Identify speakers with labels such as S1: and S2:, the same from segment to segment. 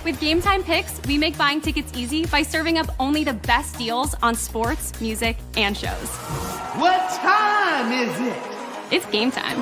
S1: With Gametime Picks, we make buying tickets easy by serving up only the best deals on sports, music, and shows.
S2: What time is it?
S1: It's game time.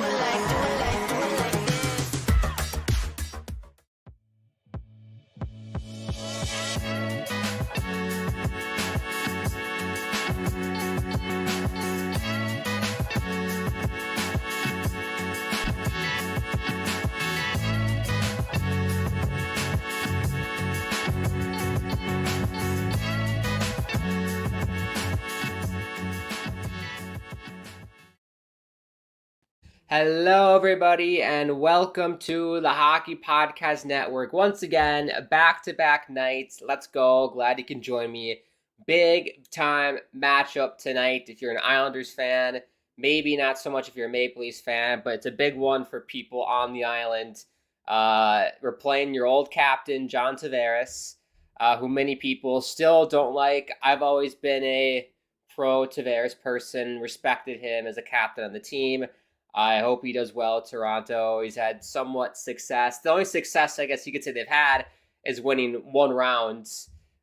S3: Hello, everybody, and welcome to the Hockey Podcast Network. Once again, back-to-back nights. Let's go. Glad you can join me. Big-time matchup tonight if you're an Islanders fan. Maybe not so much if you're a Maple Leafs fan, but it's a big one for people on the island. We're playing your old captain, John Tavares, who many people still don't like. I've always been a pro-Tavares person, respected him as a captain on the team. I hope he does well at Toronto. He's had somewhat success. The only success, I guess you could say, they've had is winning one round.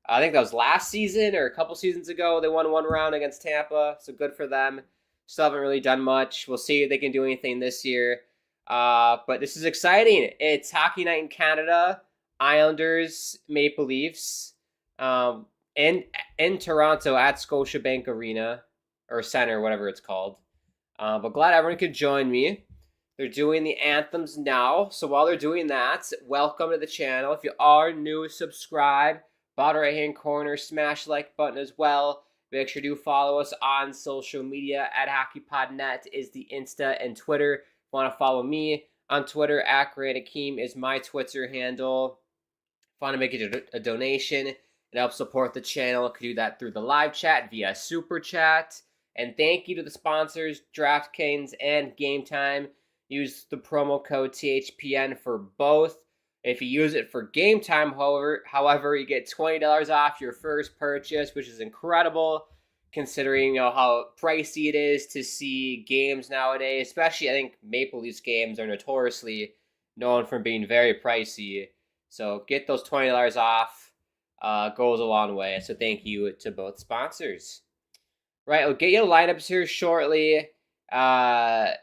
S3: I think that was last season or a couple seasons ago. They won one round against Tampa, so good for them. Still haven't really done much. We'll see if they can do anything this year. But this is exciting. It's Hockey Night in Canada. Islanders, Maple Leafs. In Toronto at Scotiabank Arena, or Center, whatever it's called. But glad everyone could join me. They're doing the anthems now. So while they're doing that, welcome to the channel. If you are new, subscribe. Bottom right-hand corner, smash the like button as well. Make sure to follow us on social media. At HockeyPodNet is the Insta and Twitter. If you want to follow me on Twitter, at GrantAkeem is my Twitter handle. If you want to make a donation and help support the channel, you can do that through the live chat via Super Chat. And thank you to the sponsors, DraftKings and Gametime. Use the promo code THPN for both. If you use it for Gametime, however, you get $20 off your first purchase, which is incredible considering how pricey it is to see games nowadays. Especially, I think Maple Leafs games are notoriously known for being very pricey. So get those $20 off. Goes a long way. So thank you to both sponsors. Right, we'll get you the lineups here shortly. Lots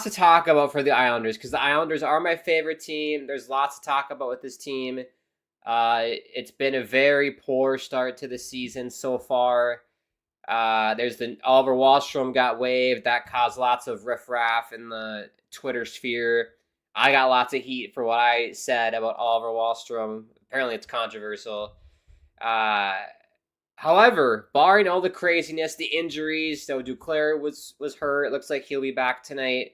S3: to talk about for the Islanders because the Islanders are my favorite team. There's lots to talk about with this team. It's been a very poor start to the season so far. There's the Oliver Wahlstrom got waived. That caused lots of riffraff in the Twitter sphere. I got lots of heat for what I said about Oliver Wahlstrom. Apparently it's controversial. However, barring all the craziness, the injuries, so Duclair was hurt. It looks like he'll be back tonight.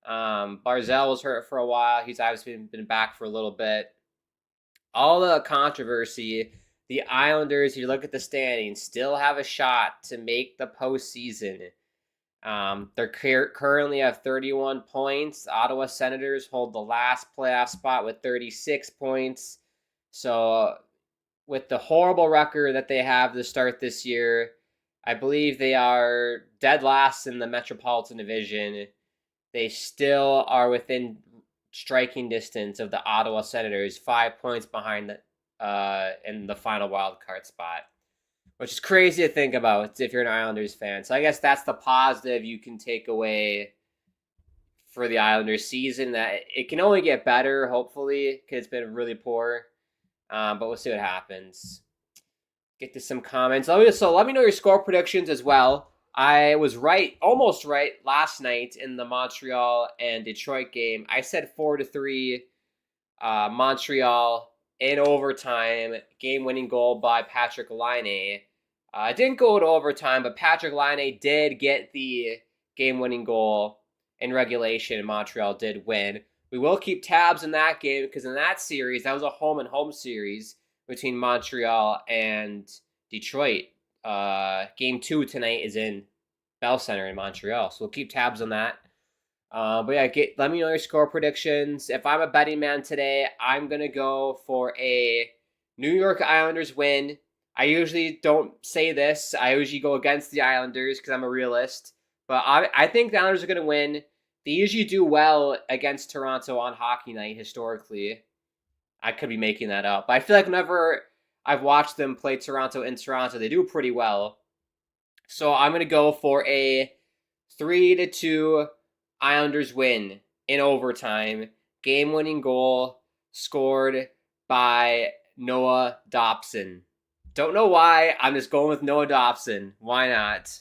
S3: Barzal was hurt for a while. He's obviously been back for a little bit. All the controversy, the Islanders, you look at the standings, still have a shot to make the postseason. They're currently have 31 points. Ottawa Senators hold the last playoff spot with 36 points. So with the horrible record that they have to start this year, I believe they are dead last in the Metropolitan Division. They still are within striking distance of the Ottawa Senators, 5 points behind in the final wild card spot, which is crazy to think about if you're an Islanders fan. So I guess that's the positive you can take away for the Islanders season, that it can only get better, hopefully, because it's been really poor. But we'll see what happens. Get to some comments. Let me know your score predictions as well. I was almost right last night in the Montreal and Detroit game. I said 4-3 Montreal in overtime. Game-winning goal by Patrick Laine. I didn't go to overtime, but Patrick Laine did get the game-winning goal in regulation, and Montreal did win. We will keep tabs in that game because in that series, that was a home-and-home series between Montreal and Detroit. Game 2 tonight is in Bell Center in Montreal, so we'll keep tabs on that. But yeah, let me know your score predictions. If I'm a betting man today, I'm going to go for a New York Islanders win. I usually don't say this. I usually go against the Islanders because I'm a realist. But I think the Islanders are going to win. They usually do well against Toronto on Hockey Night historically. I could be making that up. But I feel like whenever I've watched them play Toronto in Toronto, they do pretty well. So I'm going to go for a 3-2 Islanders win in overtime. Game-winning goal scored by Noah Dobson. Don't know why. I'm just going with Noah Dobson. Why not?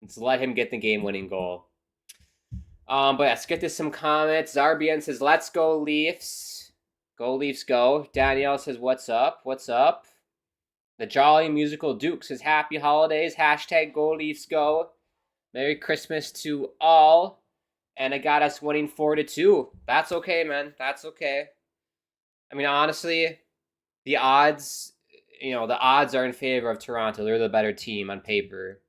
S3: Let's let him get the game-winning goal. But let's get to some comments. Zarbien says, let's go Leafs. Go Leafs go. Danielle says, what's up? What's up? The Jolly Musical Duke says, happy holidays. Hashtag go Leafs go. Merry Christmas to all. And I got us winning 4-2. That's okay, man. That's okay. I mean, honestly, the odds, the odds are in favor of Toronto. They're the better team on paper.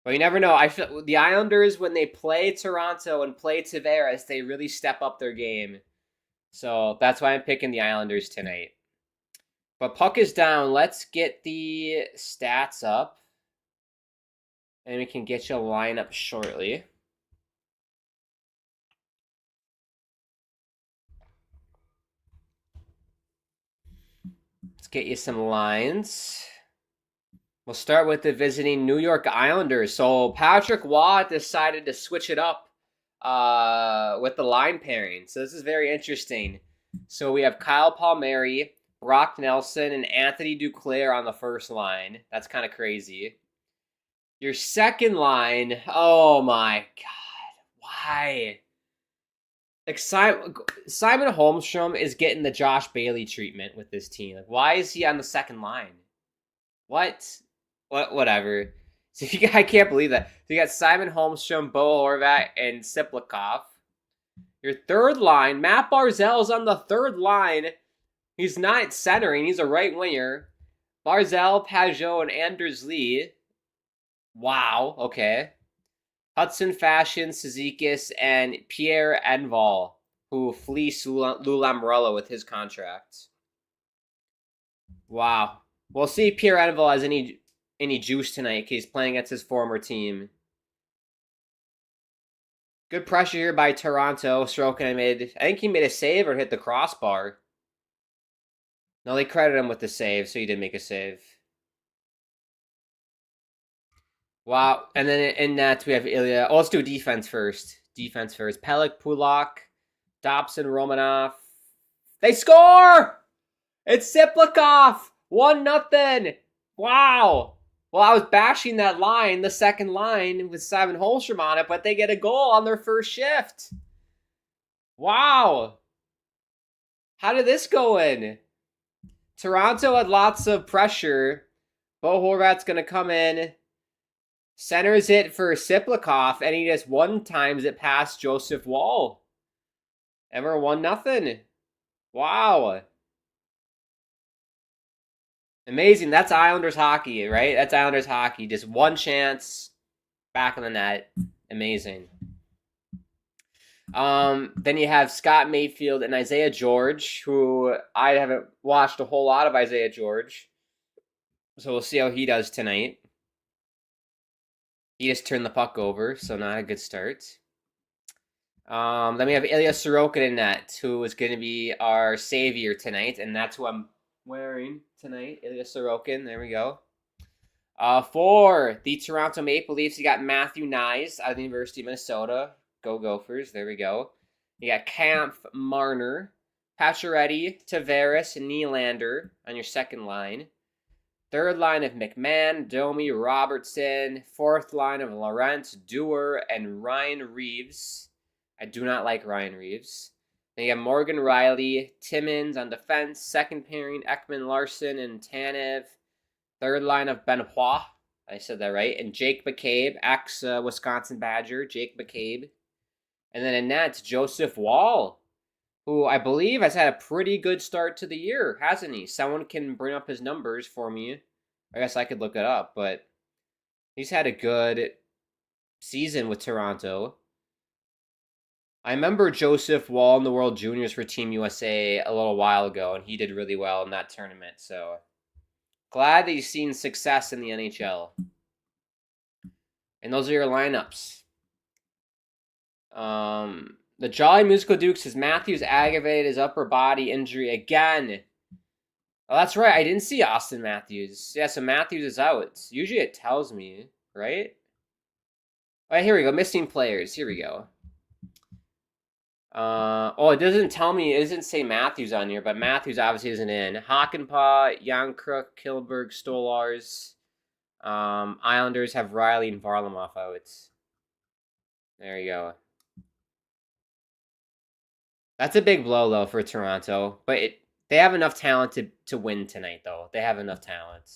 S3: But you never know. I feel the Islanders, when they play Toronto and play Tavares, they really step up their game. So that's why I'm picking the Islanders tonight. But puck is down. Let's get the stats up. And we can get you a lineup shortly. Let's get you some lines. We'll start with the visiting New York Islanders. So Patrick Waugh decided to switch it up with the line pairing. So this is very interesting. So we have Kyle Palmieri, Brock Nelson, and Anthony Duclair on the first line. That's kind of crazy. Your second line, oh my God, why? Like Simon Holmstrom is getting the Josh Bailey treatment with this team. Like, why is he on the second line? What? Whatever. So I can't believe that. So you got Simon Holmstrom, Bo Horvat, and Siplikov. Your third line, Matt Barzal's on the third line. He's not centering. He's a right winger. Barzal, Pajot, and Anders Lee. Wow. Okay. Hudson Fashion, Cizikas, and Pierre Enval, who fleeced Lou Lamoriello with his contract. Wow. We'll see if Pierre Enval has any juice tonight because he's playing against his former team. Good pressure here by Toronto. Sorokin I think he made a save or hit the crossbar. No, they credit him with the save, so he did make a save. Wow. And then in that, we have Ilya. Oh, let's do defense first. Pelech, Pulak, Dobson, Romanov. They score! It's Siplikov! 1-0. Wow. Well, I was bashing that line, the second line, with Simon Holmstrom on it, but they get a goal on their first shift. Wow. How did this go in? Toronto had lots of pressure. Bo Horvat's going to come in. Centers it for Siplikov, and he just one-times it past Joseph Woll. And we're 1-0. Wow. Amazing. That's Islanders hockey, right? That's Islanders hockey. Just one chance, back in the net. Amazing. Then you have Scott Mayfield and Isaiah George, who I haven't watched a whole lot of Isaiah George. So we'll see how he does tonight. He just turned the puck over, so not a good start. Then we have Ilya Sorokin in net, who is going to be our savior tonight, and that's who I'm wearing tonight. Ilya Sorokin, there we go. For the Toronto Maple Leafs, you got Matthew Nyes out of the University of Minnesota. Go Gophers, there we go. You got Kampf, Marner, Pacioretty, Tavares, and Nylander on your second line. Third line of McMahon, Domi, Robertson. Fourth line of Laurent, Dewar, and Ryan Reeves. I do not like Ryan Reeves. Then you got Morgan Riley, Timmins on defense. Second pairing, Ekman Larson and Tanev. Third line of Benoit. I said that right. And Jake McCabe, ex-Wisconsin Badger, Jake McCabe. And then in net, Joseph Woll, who I believe has had a pretty good start to the year, hasn't he? Someone can bring up his numbers for me. I guess I could look it up, but he's had a good season with Toronto. I remember Joseph Woll in the World Juniors for Team USA a little while ago, and he did really well in that tournament. So glad that he's seen success in the NHL. And those are your lineups. The Jolly Musical Duke says Matthews aggravated his upper body injury again. Oh, that's right. I didn't see Austin Matthews. Yeah, so Matthews is out. Usually it tells me, right? All right, here we go. Missing players. Here we go. Oh, it doesn't tell me. It doesn't say Matthews on here, but Matthews obviously isn't in. Hockenpah, Jankrook, Kilberg, Stolars. Islanders have Riley and Varlamov out. There you go. That's a big blow, though, for Toronto. But they have enough talent to win tonight, though. They have enough talent.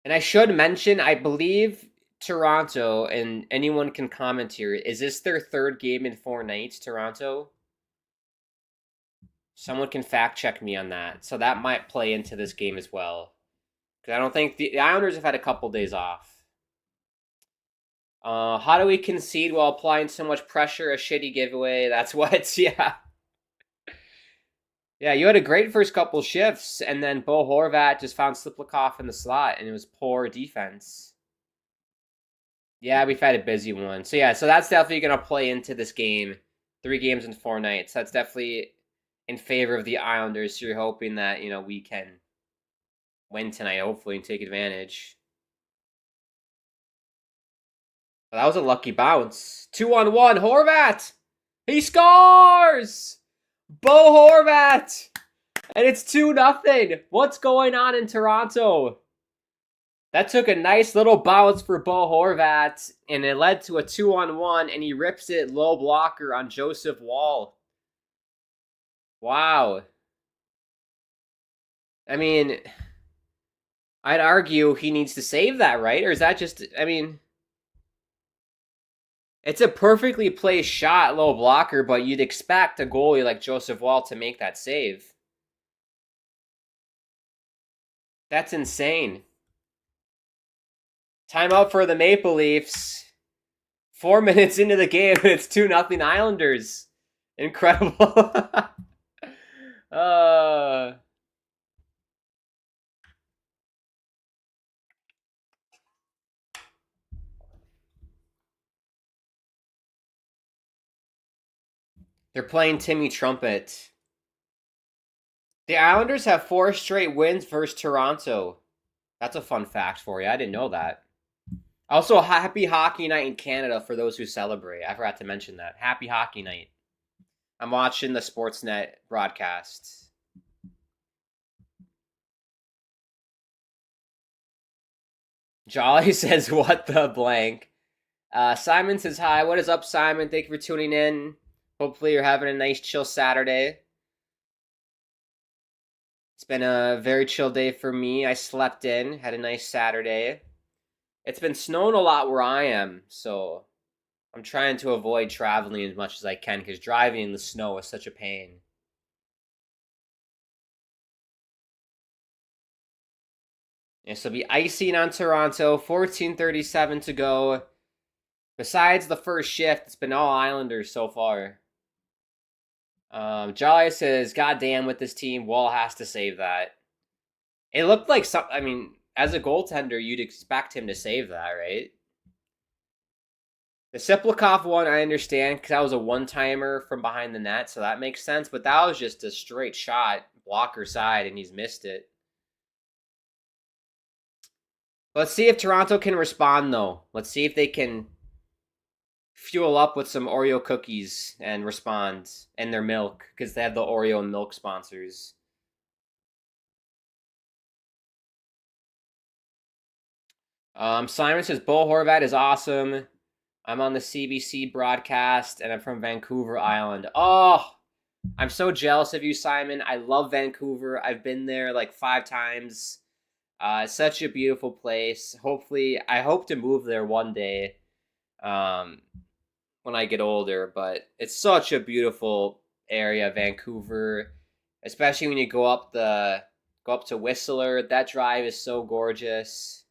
S3: And I should mention, I believe Toronto, and anyone can comment here, is this their third game in 4 nights, Toronto? Someone can fact check me on that. So that might play into this game as well. Because I don't think the Islanders have had a couple days off. How do we concede while applying so much pressure? A shitty giveaway. That's what, yeah. Yeah, you had a great first couple shifts, and then Bo Horvat just found Sliplikov in the slot, and it was poor defense. Yeah, we've had a busy one. So yeah, so that's definitely going to play into this game. 3 games in 4 nights. That's definitely in favor of the Islanders. So you're hoping that, we can win tonight, hopefully, and take advantage. Well, that was a lucky bounce. 2-on-1, Horvat! He scores! Bo Horvat! And it's 2-0. What's going on in Toronto? That took a nice little bounce for Bo Horvat, and it led to a 2-on-1, and he rips it low blocker on Joseph Woll. Wow. I mean, I'd argue he needs to save that, right? Or is that just, it's a perfectly placed shot, low blocker, but you'd expect a goalie like Joseph Woll to make that save. That's insane. Timeout for the Maple Leafs. 4 minutes into the game, and it's 2-0 Islanders. Incredible. They're playing Timmy Trumpet. The Islanders have 4 straight wins versus Toronto. That's a fun fact for you. I didn't know that. Also, happy hockey night in Canada for those who celebrate. I forgot to mention that. Happy hockey night. I'm watching the Sportsnet broadcast. Jolly says, what the blank? Simon says, hi. What is up, Simon? Thank you for tuning in. Hopefully you're having a nice chill Saturday. It's been a very chill day for me. I slept in, had a nice Saturday. It's been snowing a lot where I am, so I'm trying to avoid traveling as much as I can because driving in the snow is such a pain. This will be icing on Toronto. 14:37 to go. Besides the first shift, it's been all Islanders so far. Jolly says, God damn, with this team, Woll has to save that. It looked like as a goaltender, you'd expect him to save that, right? The Sliplikov one, I understand, because that was a one-timer from behind the net, so that makes sense. But that was just a straight shot, blocker side, and he's missed it. Let's see if Toronto can respond, though. Let's see if they can fuel up with some Oreo cookies and respond, and their milk, because they have the Oreo and milk sponsors. Simon says, Bo Horvat is awesome. I'm on the CBC broadcast, and I'm from Vancouver Island. Oh, I'm so jealous of you, Simon. I love Vancouver. I've been there like 5 times. Such a beautiful place. I hope to move there one day. When I get older, but it's such a beautiful area, Vancouver, especially when you go up to Whistler. That drive is so gorgeous.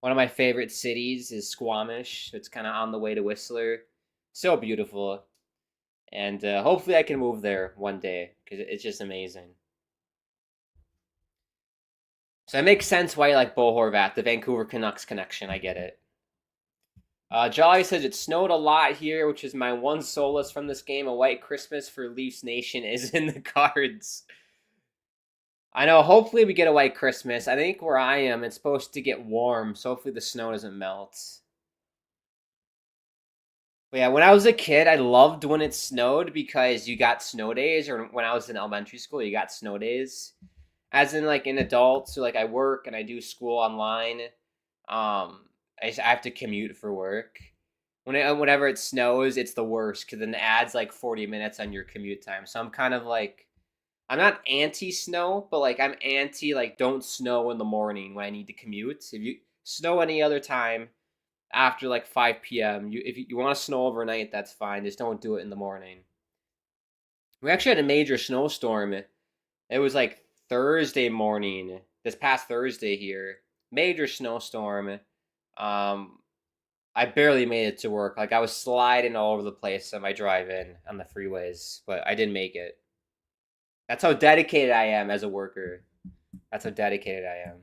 S3: One of my favorite cities is Squamish. It's kind of on the way to Whistler. So beautiful. And hopefully I can move there one day because it's just amazing. So it makes sense why you like Bo Horvat, the Vancouver Canucks connection. I get it. Jolly says it snowed a lot here, which is my one solace from this game. A white Christmas for Leafs Nation is in the cards. I know, hopefully we get a white Christmas. I think where I am, it's supposed to get warm, so hopefully the snow doesn't melt. But yeah, when I was a kid, I loved when it snowed because you got snow days, or when I was in elementary school, you got snow days. As in, like, an adult, so, like, I work and I do school online. I have to commute for work. Whenever it snows, it's the worst because then it adds, like, 40 minutes on your commute time. So I'm kind of, like, I'm not anti-snow, but, like, I'm anti, like, don't snow in the morning when I need to commute. If you snow any other time after, like, 5 p.m., if you want to snow overnight, that's fine. Just don't do it in the morning. We actually had a major snowstorm. It was, like, Thursday morning, this past Thursday here. Major snowstorm. I barely made it to work. Like, I was sliding all over the place on my drive-in on the freeways, but I didn't make it. That's how dedicated I am as a worker. That's how dedicated I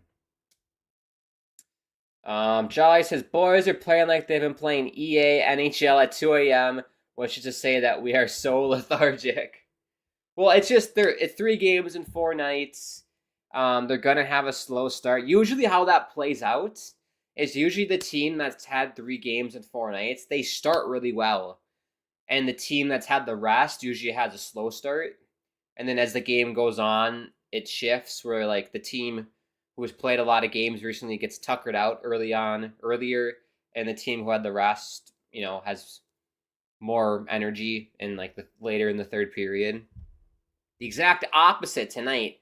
S3: am. Jolly says, boys are playing like they've been playing EA NHL at 2 a.m., which is to say that we are so lethargic. Well, it's just, it's 3 games in 4 nights. They're going to have a slow start. Usually how that plays out is usually the team that's had 3 games in 4 nights, they start really well. And the team that's had the rest usually has a slow start. And then as the game goes on, it shifts where, like, the team who has played a lot of games recently gets tuckered out earlier, and the team who had the rest, has more energy in, like, later in the third period. The exact opposite tonight.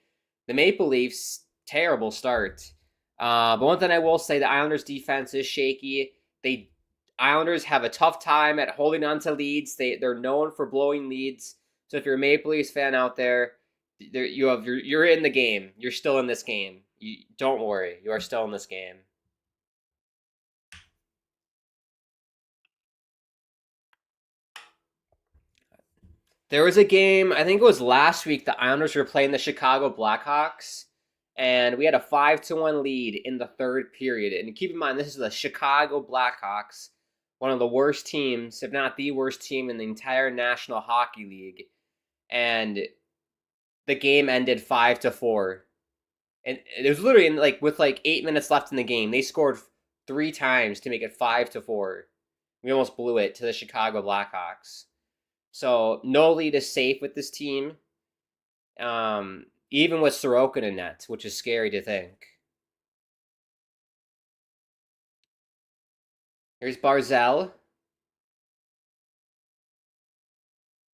S3: The Maple Leafs, terrible start. But one thing I will say, the Islanders' defense is shaky. Islanders have a tough time at holding on to leads. They're known for blowing leads. So if you're a Maple Leafs fan out there, you're in the game. You're still in this game. Don't worry, you are still in this game. There was a game, I think it was last week, the Islanders were playing the Chicago Blackhawks, and we had a 5-1 lead in the third period. And keep in mind, this is the Chicago Blackhawks, one of the worst teams, if not the worst team in the entire National Hockey League. And the game ended 5-4. And it was literally with 8 minutes left in the game. They scored 3 times to make it 5-4. We almost blew it to the Chicago Blackhawks. So no lead is safe with this team. Even with Sorokin in net, which is scary to think. Here's Barzal.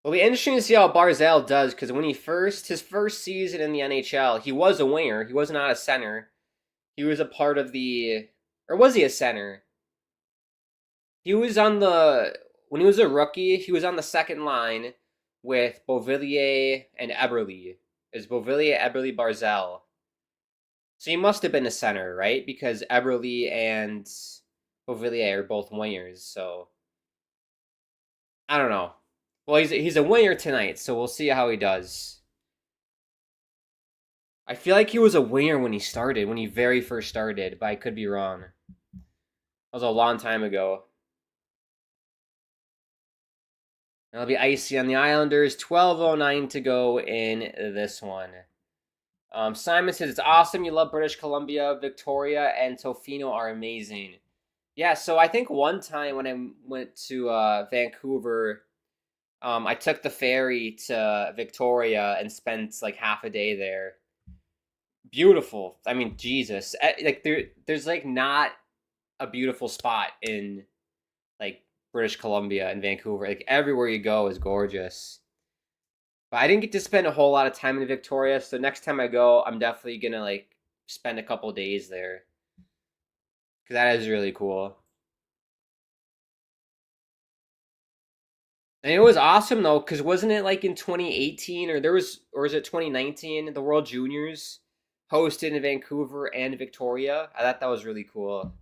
S3: It'll be interesting to see how Barzal does, because when his first season in the NHL, he was a winger. He was not a center. He was a part of or was he a center? He was when he was a rookie, he was on the second line with Beauvillier and Eberle. Is Beauvillier, Eberle, Barzal. So he must have been a center, right? Because Eberle and Beauvillier are both wingers, so I don't know. Well, he's a winger tonight, so we'll see how he does. I feel like he was a winger when he very first started, but I could be wrong. That was a long time ago. It'll be icy on the Islanders. 12:09 to go in this one. Simon says, it's awesome. You love British Columbia. Victoria and Tofino are amazing. Yeah, so I think one time when I went to Vancouver, I took the ferry to Victoria and spent half a day there. Beautiful. I mean, Jesus. There's not a beautiful spot in British Columbia and Vancouver. Everywhere you go is gorgeous. But I didn't get to spend a whole lot of time in Victoria, so next time I go, I'm definitely gonna spend a couple days there. Cause that is really cool. And it was awesome though, because wasn't it in 2018 or is it 2019, the World Juniors hosted in Vancouver and Victoria? I thought that was really cool.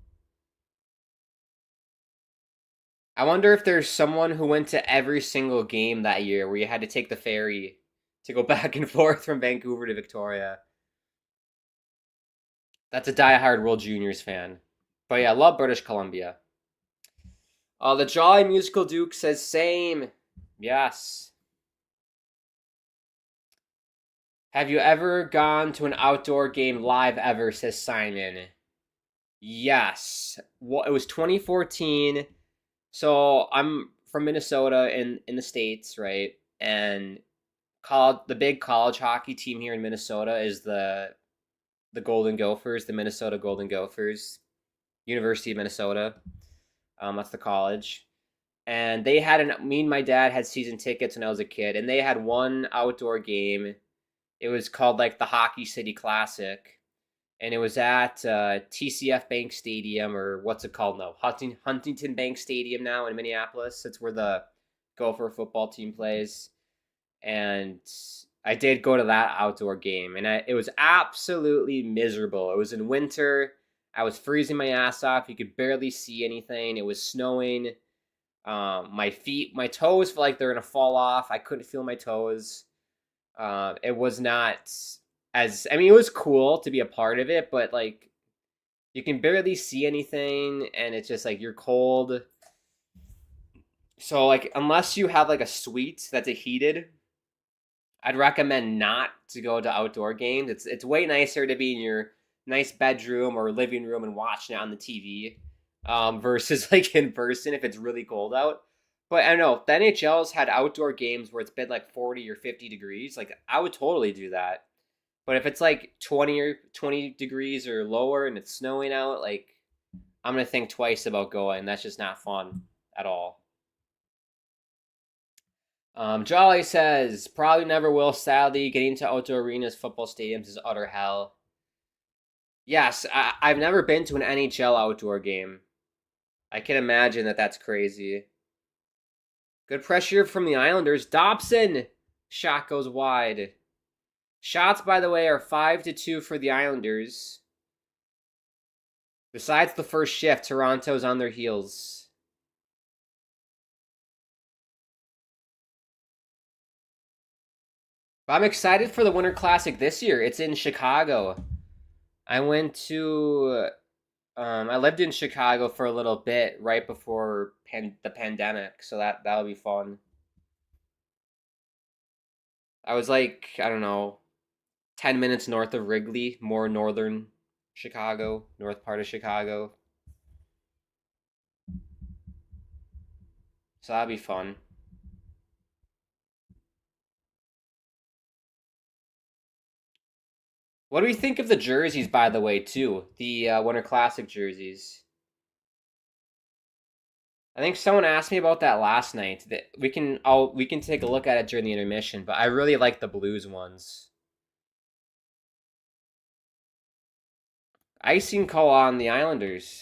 S3: I wonder if there's someone who went to every single game that year where you had to take the ferry to go back and forth from Vancouver to Victoria. That's a diehard World Juniors fan. But yeah, I love British Columbia. The Jolly Musical Duke says same. Yes. Have you ever gone to an outdoor game live ever, says Simon. Yes. Well, it was 2014. So I'm from Minnesota in the States, right? And the big college hockey team here in Minnesota is the Golden Gophers, the Minnesota Golden Gophers, University of Minnesota. That's the college. And they had me and my dad had season tickets when I was a kid, and they had one outdoor game. It was called like the Hockey City Classic, and it was at TCF Bank Stadium, or what's it called now? Huntington Bank Stadium now in Minneapolis. It's where the Gopher football team plays. And I did go to that outdoor game, and it was absolutely miserable. It was in winter. I was freezing my ass off. You could barely see anything. It was snowing. My toes felt like they're gonna fall off. I couldn't feel my toes. It was not it was cool to be a part of it, but like you can barely see anything, and it's just like you're cold. So like unless you have like a suite that's a heated, I'd recommend not to go to outdoor games. It's way nicer to be in your nice bedroom or living room and watching it on the TV, versus like in person if it's really cold out. But I don't know, the NHL's had outdoor games where it's been like 40 or 50 degrees. Like I would totally do that. But if it's like 20 degrees or lower and it's snowing out, like I'm gonna think twice about going. That's just not fun at all. Jolly says, probably never will, sadly. Getting to outdoor arenas, football stadiums is utter hell. Yes, I've never been to an NHL outdoor game. I can imagine that's crazy. Good pressure from the Islanders. Dobson! Shot goes wide. Shots, by the way, are 5-2 for the Islanders. Besides the first shift, Toronto's on their heels. But I'm excited for the Winter Classic this year. It's in Chicago. I lived in Chicago for a little bit right before the pandemic, so that'll be fun. I was like, I don't know, 10 minutes north of Wrigley, more northern Chicago, north part of Chicago. So that'll be fun. What do we think of the jerseys, by the way, too? The Winter Classic jerseys. I think someone asked me about that last night. That we can take a look at it during the intermission, but I really like the Blues ones. Icing call on the Islanders.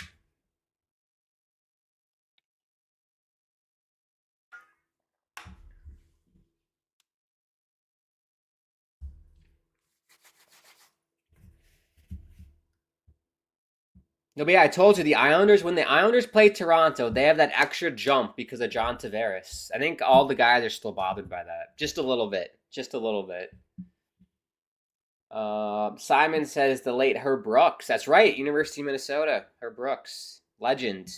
S3: No, but yeah, I told you the Islanders, when the Islanders play Toronto, they have that extra jump because of John Tavares. I think all the guys are still bothered by that. Just a little bit. Just a little bit. Simon says the late Herb Brooks. That's right, University of Minnesota. Herb Brooks. Legend.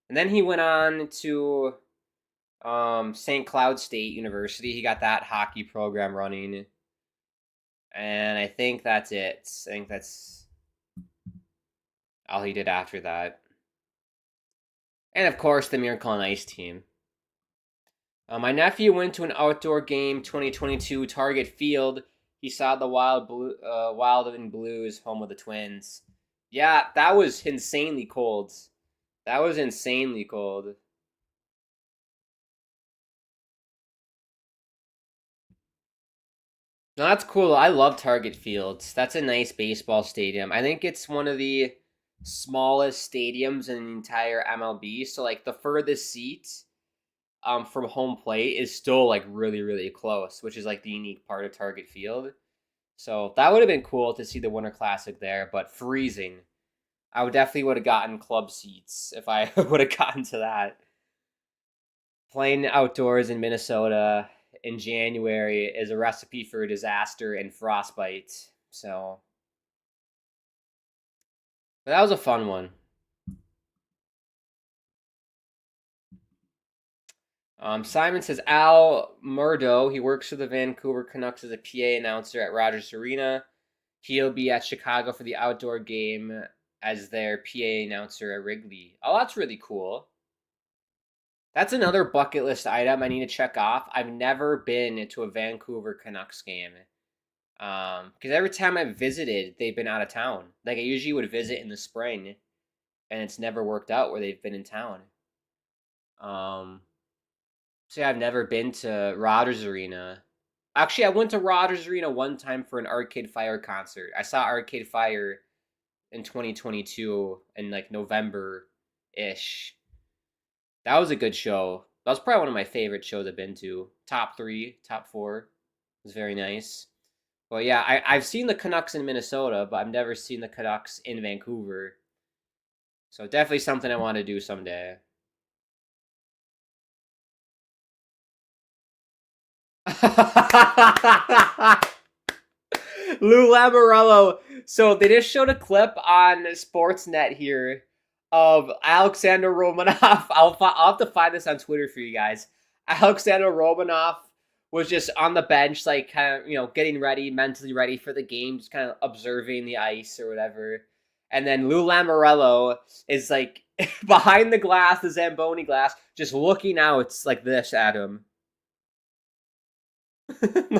S3: And then he went on to St. Cloud State University. He got that hockey program running. And I think that's it. I think that's all he did after that. And of course, the Miracle on Ice team. My nephew went to an outdoor game 2022 Target Field. He saw the Wild and Blues, home of the Twins. Yeah, that was insanely cold. That was insanely cold. No, that's cool. I love Target Fields. That's a nice baseball stadium. I think it's one of the smallest stadiums in the entire MLB. So like the furthest seat from home plate is still like really, really close, which is like the unique part of Target Field. So that would have been cool to see the Winter Classic there, but freezing. I would definitely would have gotten club seats if I would have gotten to that. Playing outdoors in Minnesota in January is a recipe for disaster and frostbite. So, but that was a fun one. Simon says Al Murdo, he works for the Vancouver Canucks as a PA announcer at Rogers Arena. He'll be at Chicago for the outdoor game as their PA announcer at Wrigley. Oh, that's really cool. That's another bucket list item I need to check off. I've never been to a Vancouver Canucks game. Because every time I've visited, they've been out of town. Like, I usually would visit in the spring, and it's never worked out where they've been in town. So yeah, I've never been to Rogers Arena. Actually, I went to Rogers Arena one time for an Arcade Fire concert. I saw Arcade Fire in 2022 in like November-ish. That was a good show. That was probably one of my favorite shows I've been to. Top 3, top 4. It was very nice. Well, yeah, I've seen the Canucks in Minnesota, but I've never seen the Canucks in Vancouver. So definitely something I want to do someday. Lou Lamoriello. So they just showed a clip on Sportsnet here of Alexander Romanov. I'll have to find this on Twitter for you guys. Alexander Romanov was just on the bench, like kind of, getting ready, mentally ready for the game, just kind of observing the ice or whatever. And then Lou Lamoriello is like behind the glass, the Zamboni glass, just looking out like this at him.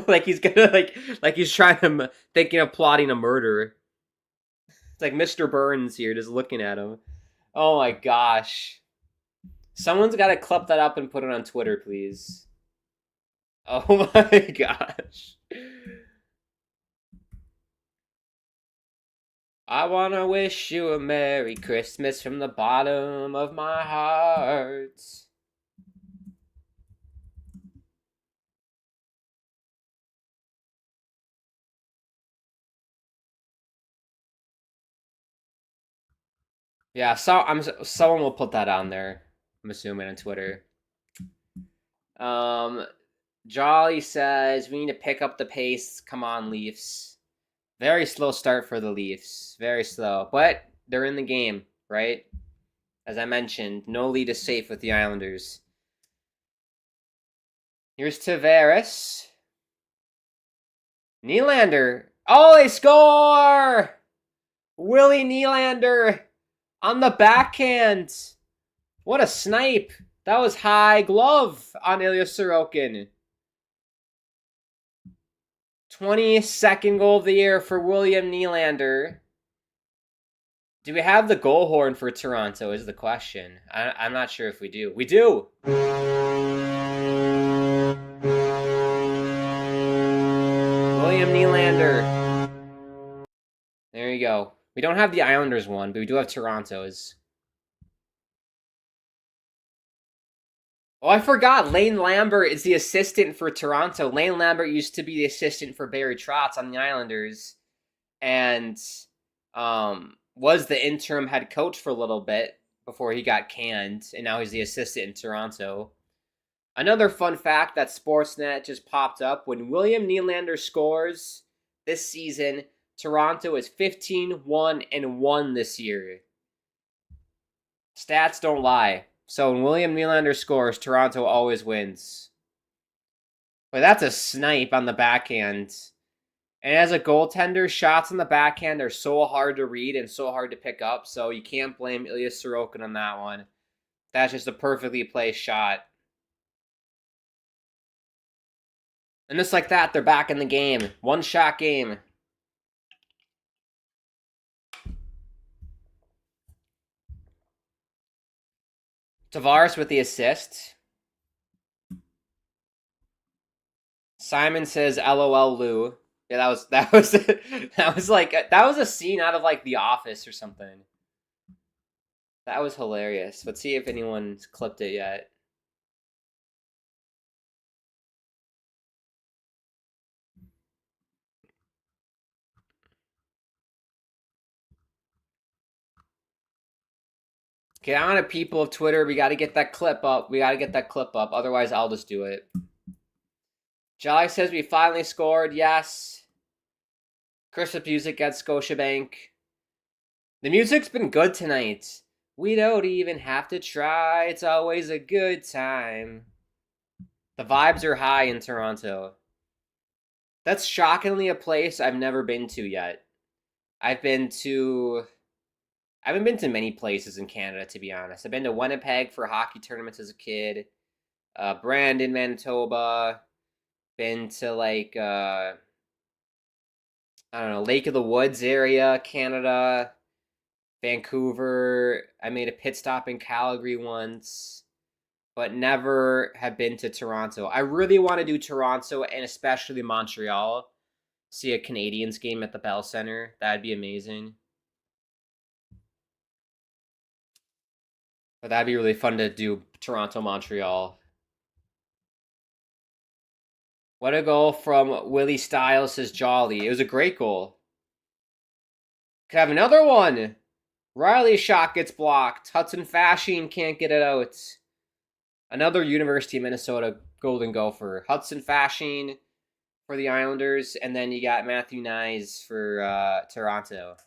S3: Like he's gonna like he's thinking of plotting a murder. It's like Mr. Burns here, just looking at him. Oh my gosh! Someone's got to clip that up and put it on Twitter, please. Oh my gosh! I wanna wish you a Merry Christmas from the bottom of my heart. Yeah, someone will put that on there. I'm assuming on Twitter. Jolly says we need to pick up the pace. Come on, Leafs. Very slow start for the Leafs. Very slow, but they're in the game, right? As I mentioned, no lead is safe with the Islanders. Here's Tavares. Nylander. Oh, they score! Willie Nylander on the backhand. What a snipe. That was high glove on Ilya Sorokin. 22nd goal of the year for William Nylander. Do we have the goal horn for Toronto is the question. I'm not sure if we do. We do! William Nylander. There you go. We don't have the Islanders one, but we do have Toronto's. Oh, I forgot. Lane Lambert is the assistant for Toronto. Lane Lambert used to be the assistant for Barry Trotz on the Islanders, and was the interim head coach for a little bit before he got canned, and now he's the assistant in Toronto. Another fun fact that Sportsnet just popped up: when William Nylander scores this season, Toronto is 15-1-1 this year. Stats don't lie. So when William Nylander scores, Toronto always wins. But that's a snipe on the backhand. And as a goaltender, shots on the backhand are so hard to read and so hard to pick up, so you can't blame Ilya Sorokin on that one. That's just a perfectly placed shot. And just like that, they're back in the game. One-shot game. Tavares with the assist. Simon says, "LOL, Lou." Yeah, that was that was a scene out of like The Office or something. That was hilarious. Let's see if anyone's clipped it yet. Get on it, people of Twitter. We got to get that clip up. Otherwise, I'll just do it. Jolly says we finally scored. Yes. Christmas music at Scotiabank. The music's been good tonight. We don't even have to try. It's always a good time. The vibes are high in Toronto. That's shockingly a place I've never been to yet. I haven't been to many places in Canada, to be honest. I've been to Winnipeg for hockey tournaments as a kid. Brandon, Manitoba. Been to like I don't know, Lake of the Woods area, Canada, Vancouver. I made a pit stop in Calgary once, but never have been to Toronto. I really want to do Toronto and especially Montreal. See a Canadiens game at the Bell Center. That'd be amazing. But that'd be really fun to do Toronto, Montreal. What a goal from Willie Styles, says Jolly. It was a great goal. Could have another one. Riley's shot gets blocked. Hudson Fasching can't get it out. Another University of Minnesota Golden Gopher. Hudson Fasching for the Islanders, and then you got Matthew Nyes for Toronto.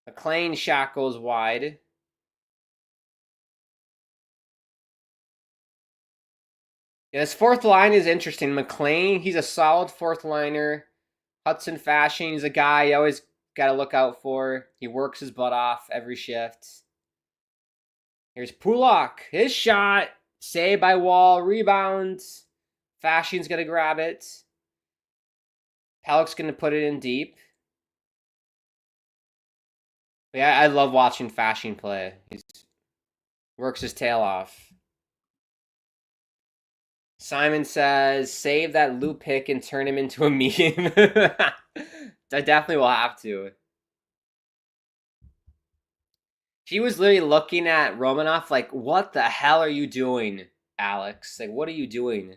S3: McLean shot goes wide. Yeah, this fourth line is interesting. McLean, he's a solid fourth liner. Hudson Fasching is a guy you always got to look out for. He works his butt off every shift. Here's Pulak. His shot. Saved by Wall. Rebound. Fasching's going to grab it. Pellick's going to put it in deep. But yeah, I love watching Fasching play. He works his tail off. Simon says, save that loop pick and turn him into a meme. I definitely will have to. He was literally looking at Romanoff like, what the hell are you doing, Alex? Like, what are you doing?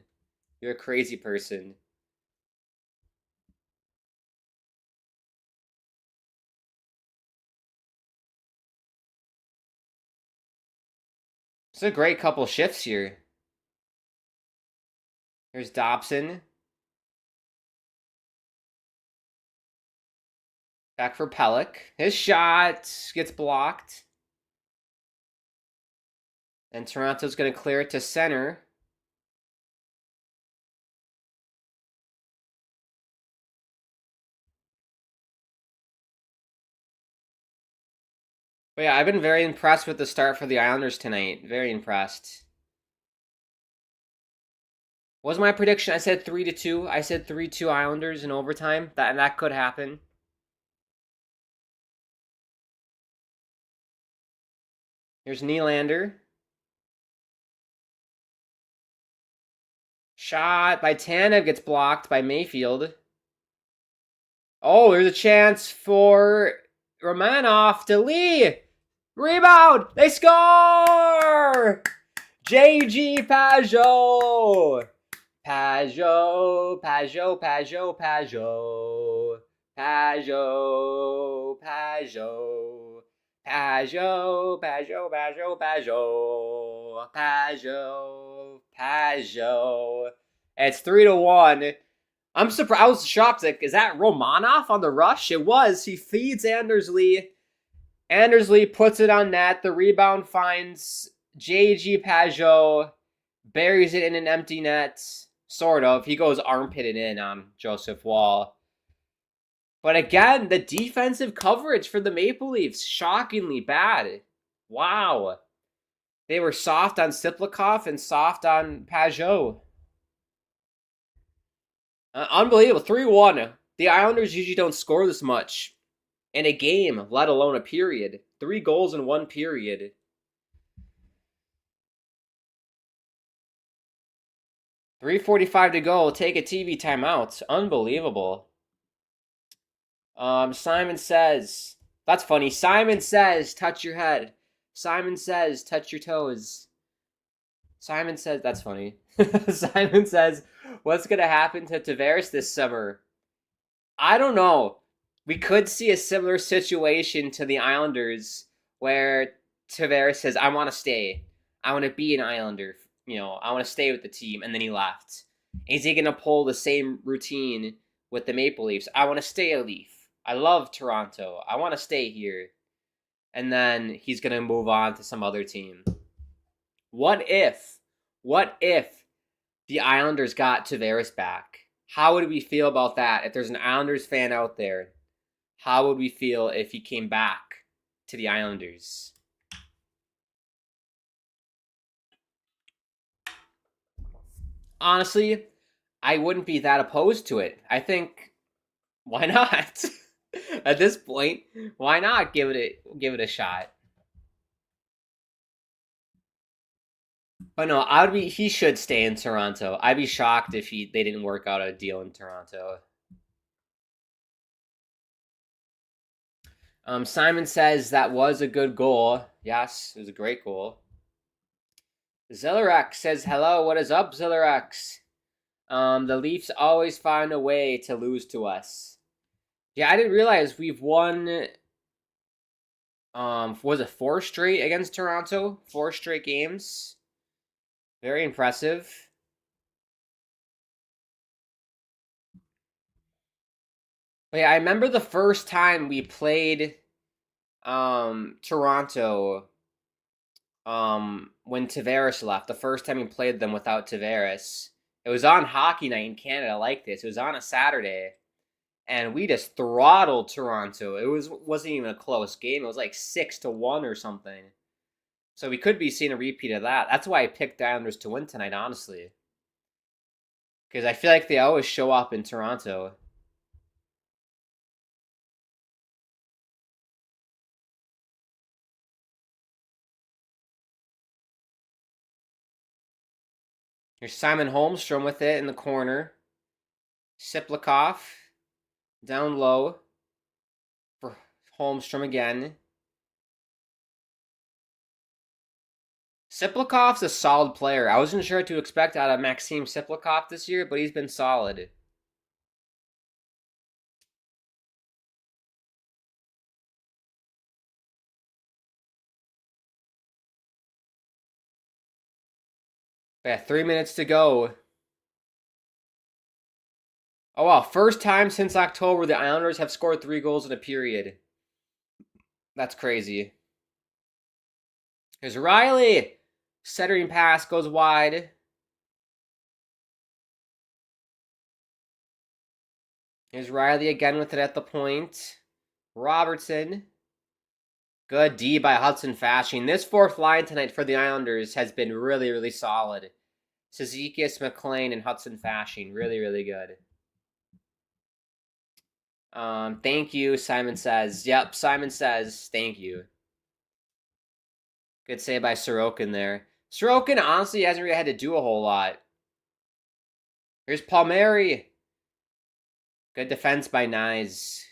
S3: You're a crazy person. It's a great couple shifts here. Here's Dobson. Back for Pellick. His shot gets blocked. And Toronto's going to clear it to center. But yeah, I've been very impressed with the start for the Islanders tonight. Very impressed. What was my prediction? I said 3-2. I said 3-2 Islanders in overtime. That could happen. Here's Nylander. Shot by Tanev gets blocked by Mayfield. Oh, there's a chance for Romanov to Lee. Rebound! They score! J.G. Pajot! Pajot, Pajot, Pajot, Pajot. Pajot, Pajot. Pajot, Pajot, Pajot, Pajot. Pajot, Pajot. It's 3-1. I'm surprised. I was shocked. Like, is that Romanov on the rush? It was. He feeds Anders Lee. Anders Lee puts it on net. The rebound finds J.G. Pajot. Buries it in an empty net. Sort of. He goes armpitted in on Joseph Wall. But again, the defensive coverage for the Maple Leafs, shockingly bad. Wow. They were soft on Siplikov and soft on Pajot. Unbelievable. 3-1. The Islanders usually don't score this much in a game, let alone a period. 3 goals in 1 period. .345 to go. Take a TV timeout. Unbelievable. Simon says, that's funny. Simon says, touch your head. Simon says, touch your toes. Simon says, that's funny. Simon says, what's going to happen to Tavares this summer? I don't know. We could see a similar situation to the Islanders where Tavares says, I want to stay. I want to be an Islander. You know, I want to stay with the team. And then he left. Is he going to pull the same routine with the Maple Leafs? I want to stay a Leaf. I love Toronto. I want to stay here. And then he's going to move on to some other team. What if the Islanders got Tavares back. How would we feel about that? If there's an Islanders fan out there, how would we feel if he came back to the Islanders? Honestly, I wouldn't be that opposed to it. I think, why not? At this point, why not give it a shot? But no, he should stay in Toronto. I'd be shocked if they didn't work out a deal in Toronto. Simon says that was a good goal. Yes, it was a great goal. Zillarex says, hello, what is up, Zillarex? The Leafs always find a way to lose to us. Yeah, I didn't realize we've won, was it 4 straight against Toronto? 4 straight games. Very impressive. But yeah, I remember the first time we played Toronto when Tavares left. The first time we played them without Tavares. It was on Hockey Night in Canada like this. It was on a Saturday. And we just throttled Toronto. It wasn't even a close game. It was like 6-1 or something. So we could be seeing a repeat of that. That's why I picked the Islanders to win tonight, honestly. Because I feel like they always show up in Toronto. Here's Simon Holmstrom with it in the corner. Siplikov down low for Holmstrom again. Siplikov's a solid player. I wasn't sure what to expect out of Maxim Siplikov this year, but he's been solid. We have 3 minutes to go. Oh wow, first time since October the Islanders have scored 3 goals in a period. That's crazy. Here's Riley. Centering pass goes wide. Here's Riley again with it at the point. Robertson. Good D by Hudson Fasching. This fourth line tonight for the Islanders has been really, really solid. Cizikas, McLean, and Hudson Fasching. Really, really good. Thank you, Simon says. Yep, Simon says thank you. Good save by Sorokin there. Sorokin honestly hasn't really had to do a whole lot. Here's Palmieri. Good defense by Nyes.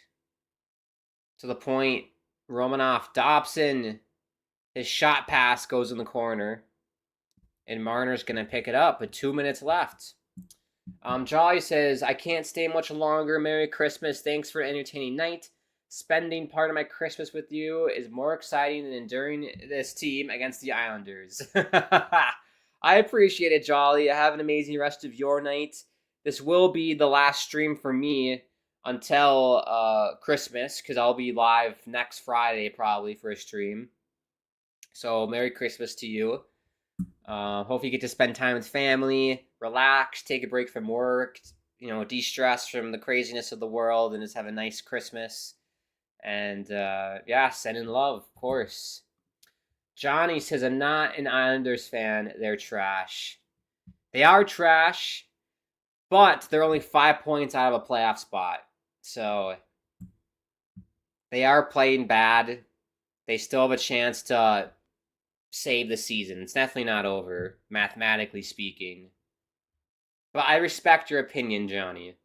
S3: To the point. Romanov. Dobson. His shot pass goes in the corner. And Marner's going to pick it up with 2 minutes left. Jolly says, I can't stay much longer. Merry Christmas. Thanks for an entertaining night. Spending part of my Christmas with you is more exciting than enduring this team against the Islanders. I appreciate it, Jolly. Have an amazing rest of your night. This will be the last stream for me until Christmas, because I'll be live next Friday probably for a stream. So Merry Christmas to you. Hope you get to spend time with family, relax, take a break from work, de-stress from the craziness of the world, and just have a nice Christmas. And yeah, send in love, of course. Johnny says, I'm not an Islanders fan. They're trash. They are trash, but they're only 5 points out of a playoff spot. So they are playing bad. They still have a chance to save the season. It's definitely not over, mathematically speaking. But I respect your opinion, Johnny.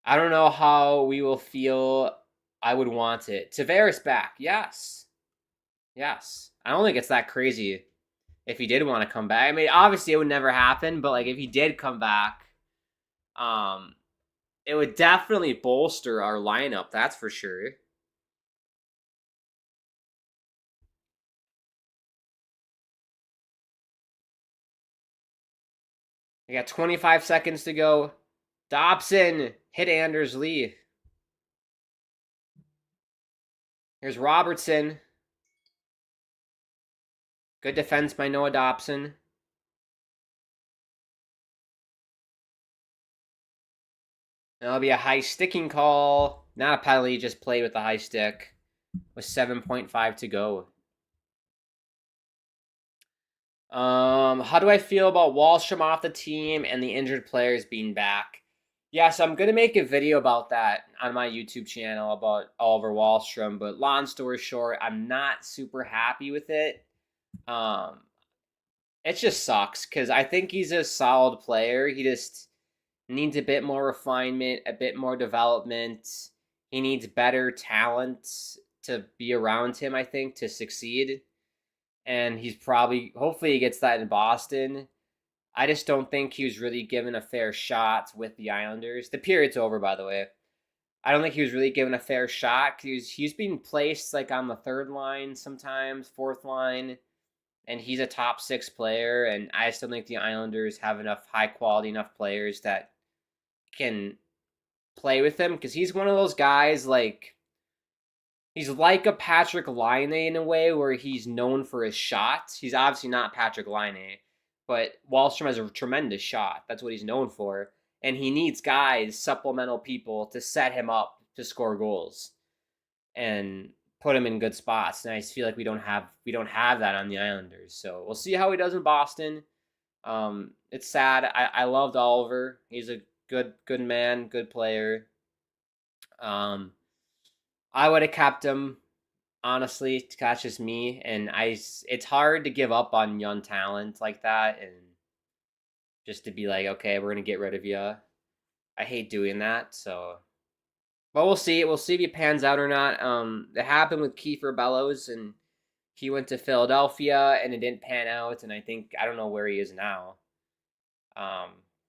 S3: I don't know how we will feel. I would want it. Tavares back, yes. Yes. I don't think it's that crazy if he did want to come back. I mean, obviously it would never happen, but like if he did come back, it would definitely bolster our lineup, that's for sure. We got 25 seconds to go. Dobson hit Anders Lee. Here's Robertson. Good defense by Noah Dobson. That'll be a high sticking call. Not a penalty, just play with the high stick. With 7.5 to go. How do I feel about Wallstrom off the team and the injured players being back? Yeah, so I'm gonna make a video about that on my YouTube channel about Oliver Wallstrom. But long story short, I'm not super happy with it. Um, it just sucks because I think he's a solid player. He just needs a bit more refinement, a bit more development. He needs better talent to be around him, I think, to succeed. And he's probably, hopefully, he gets that in Boston. I just don't think he was really given a fair shot with the Islanders. The period's over, by the way. I don't think he was really given a fair shot. He's being placed like on the third line sometimes, fourth line, and he's a top 6 player. And I still think the Islanders have enough high quality enough players that can play with him because he's one of those guys like he's like a Patrick Laine in a way where he's known for his shots. He's obviously not Patrick Laine, but Wallstrom has a tremendous shot. That's what he's known for. And he needs guys, supplemental people, to set him up to score goals and put him in good spots. And I just feel like we don't have that on the Islanders. So we'll see how he does in Boston. It's sad. I loved Oliver. He's a good man, good player. I would have kept him, honestly. That's just me, and it's hard to give up on young talent like that, and just to be like, okay, we're gonna get rid of you. I hate doing that. So, but we'll see. We'll see if he pans out or not. It happened with Kiefer Bellows, and he went to Philadelphia, and it didn't pan out. And I don't know where he is now.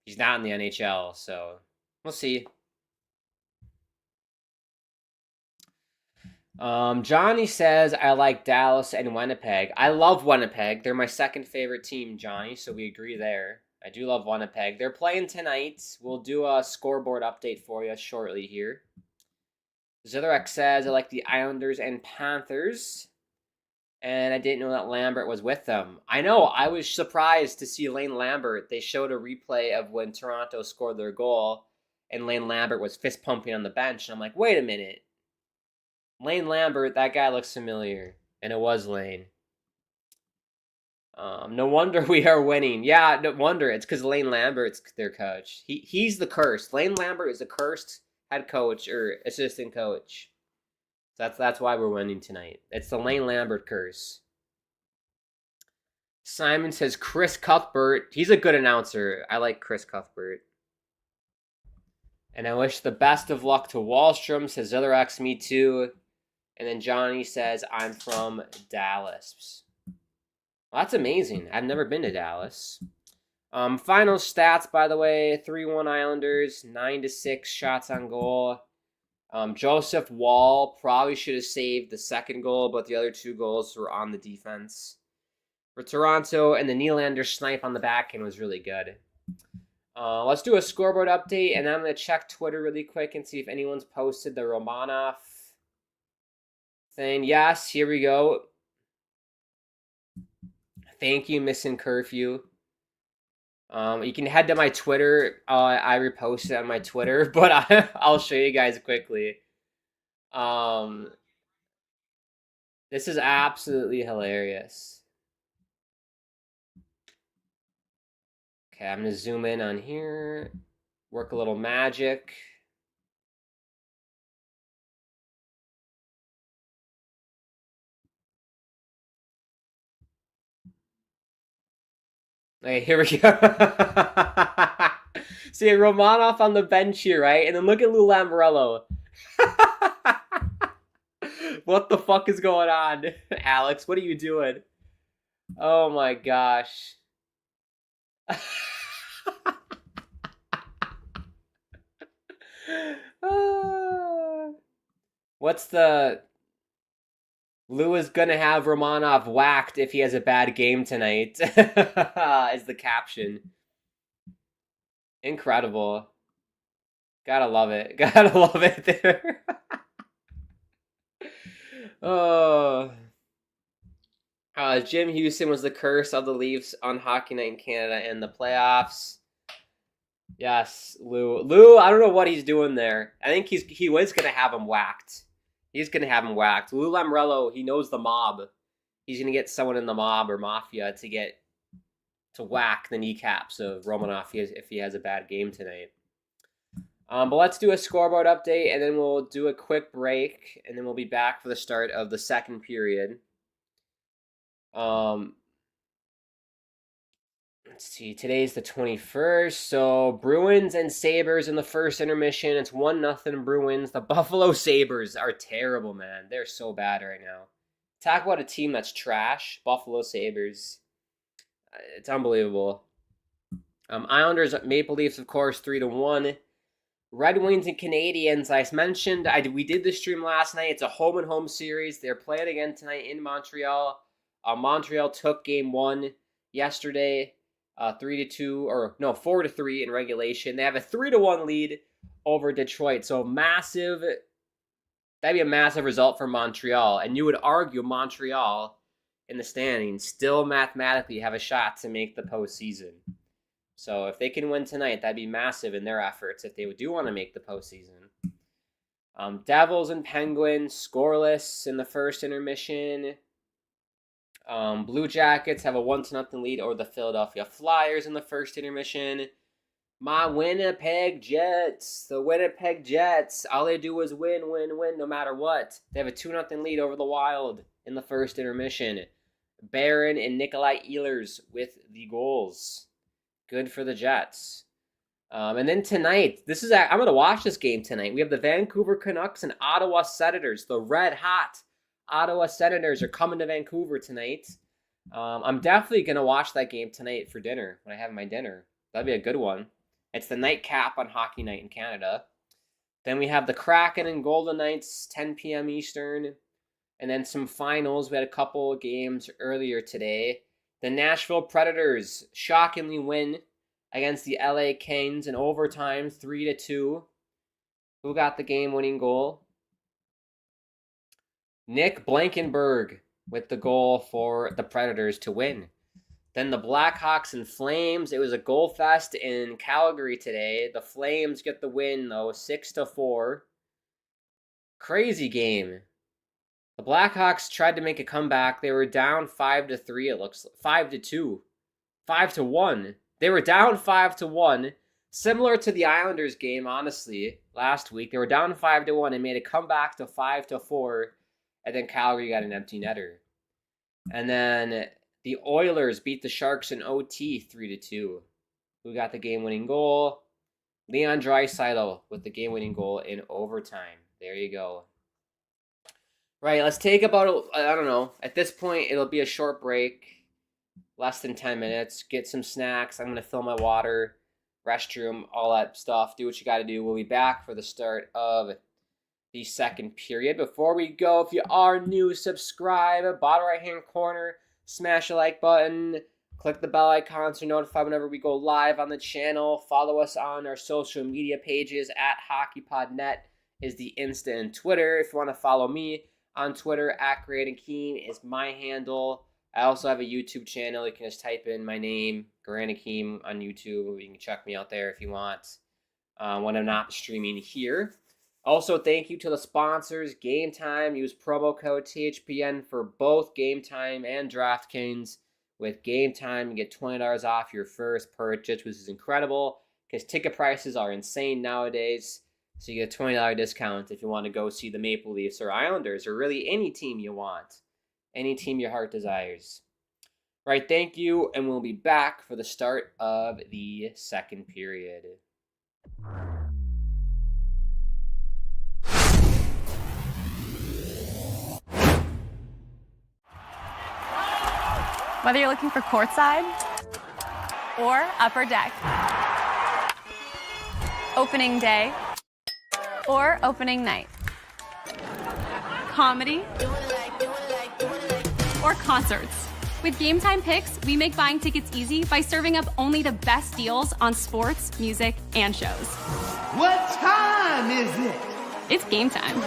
S3: He's not in the NHL, so we'll see. Johnny says, I like Dallas and Winnipeg. I love Winnipeg. They're my second favorite team, Johnny, so we agree there. I do love Winnipeg. They're playing tonight. We'll do a scoreboard update for you shortly here. Zitherek says, I like the Islanders and Panthers. And I didn't know that Lambert was with them. I know, I was surprised to see Lane Lambert. They showed a replay of when Toronto scored their goal, and Lane Lambert was fist pumping on the bench. And I'm like, wait a minute. Lane Lambert, that guy looks familiar. And it was Lane. No wonder we are winning. Yeah, no wonder. It's because Lane Lambert's their coach. He's the curse. Lane Lambert is a cursed head coach or assistant coach. So that's why we're winning tonight. It's the Lane Lambert curse. Simon says Chris Cuthbert. He's a good announcer. I like Chris Cuthbert. And I wish the best of luck to Wallstrom, says Other X, me too. And then Johnny says, I'm from Dallas. Well, that's amazing. I've never been to Dallas. Final stats, by the way, 3-1 Islanders, 9-6 shots on goal. Joseph Wall probably should have saved the second goal, but the other 2 goals were on the defense. For Toronto, and the Nylander snipe on the back end was really good. Let's do a scoreboard update, and then I'm going to check Twitter really quick and see if anyone's posted the Romanov thing. Yes, here we go. Thank you, Missing Curfew. You can head to my Twitter. I reposted on my Twitter, but I'll show you guys quickly. This is absolutely hilarious. Okay, I'm going to zoom in on here. Work a little magic. Okay, here we go. See, Romanov on the bench here, right? And then look at Lou Lamoriello. What the fuck is going on? Alex, what are you doing? Oh my gosh. What's the... Lou is gonna have Romanov whacked if he has a bad game tonight, is the caption. Incredible. Gotta love it. Gotta love it there. Oh. Jim Houston was the curse of the Leafs on Hockey Night in Canada in the playoffs. Yes, Lou. Lou, I don't know what he's doing there. I think he was going to have him whacked. He's going to have him whacked. Lou Lamoriello, he knows the mob. He's going to get someone in the mob or mafia to whack the kneecaps of Romanov if he has a bad game tonight. But let's do a scoreboard update, and then we'll do a quick break, and then we'll be back for the start of the second period. Let's see, today's the 21st, so Bruins and Sabres in the first intermission. It's 1-0 Bruins. The Buffalo Sabres are terrible, man. They're so bad right now. Talk about a team that's trash. Buffalo Sabres. It's unbelievable. Islanders, Maple Leafs, of course, 3-1. Red Wings and Canadiens, I mentioned, we did the stream last night. It's a home-and-home series. They're playing again tonight in Montreal. Montreal took game 1 yesterday, 4-3 in regulation. They have a 3-1 lead over Detroit. So that'd be a massive result for Montreal. And you would argue Montreal in the standings still mathematically have a shot to make the postseason. So if they can win tonight, that'd be massive in their efforts if they do want to make the postseason. Devils and Penguins scoreless in the first intermission. Blue Jackets have a 1-0 lead over the Philadelphia Flyers in the first intermission. My Winnipeg Jets, the Winnipeg Jets, all they do is win no matter what. They have a 2-0 lead over the Wild in the first intermission. Barron and Nikolai Ehlers with the goals. Good for the Jets. And then tonight, I'm going to watch this game tonight. We have the Vancouver Canucks and Ottawa Senators. The red hot Ottawa Senators are coming to Vancouver tonight. I'm definitely going to watch that game tonight for dinner when I have my dinner. That'd be a good one. It's the nightcap on Hockey Night in Canada. Then we have the Kraken and Golden Knights, 10 p.m. Eastern. And then some finals. We had a couple games earlier today. The Nashville Predators shockingly win against the LA Kings in overtime, 3-2. Who got the game-winning goal? Nick Blankenberg with the goal for the Predators to win. Then the Blackhawks and Flames. It was a goal fest in Calgary today. The Flames get the win, though, 6-4. Crazy game. The Blackhawks tried to make a comeback. They were down 5-3, it looks like. 5-2. 5-1. They were down 5-1. Similar to the Islanders game, honestly, last week. They were down 5-1 and made a comeback to 5-4. And then Calgary got an empty netter. And then the Oilers beat the Sharks in OT 3-2. Who got the game-winning goal? Leon Draisaitl with the game-winning goal in overtime. There you go. Right, let's take about, I don't know, at this point, it'll be a short break, less than 10 minutes, get some snacks, I'm going to fill my water, restroom, all that stuff, do what you got to do. We'll be back for the start of the second period. Before we go, if you are new, subscribe, bottom right-hand corner, smash the like button, click the bell icon so you're notified whenever we go live on the channel. Follow us on our social media pages at HockeyPodNet is the Insta and Twitter. If you want to follow me, on Twitter, @GrantAkeem is my handle. I also have a YouTube channel. You can just type in my name, Grant Akeem, on YouTube. You can check me out there if you want when I'm not streaming here. Also, thank you to the sponsors, Gametime. Use promo code THPN for both Gametime and DraftKings. With Gametime, you get $20 off your first purchase, which is incredible because ticket prices are insane nowadays. So you get a $20 discount if you want to go see the Maple Leafs or Islanders or really any team you want. Any team your heart desires. All right, thank you, and we'll be back for the start of the second period.
S1: Whether you're looking for courtside or upper deck, opening day or opening night, comedy or concerts. With Gametime Picks, we make buying tickets easy by serving up only the best deals on sports, music, and shows.
S2: What time is it?
S1: It's game time.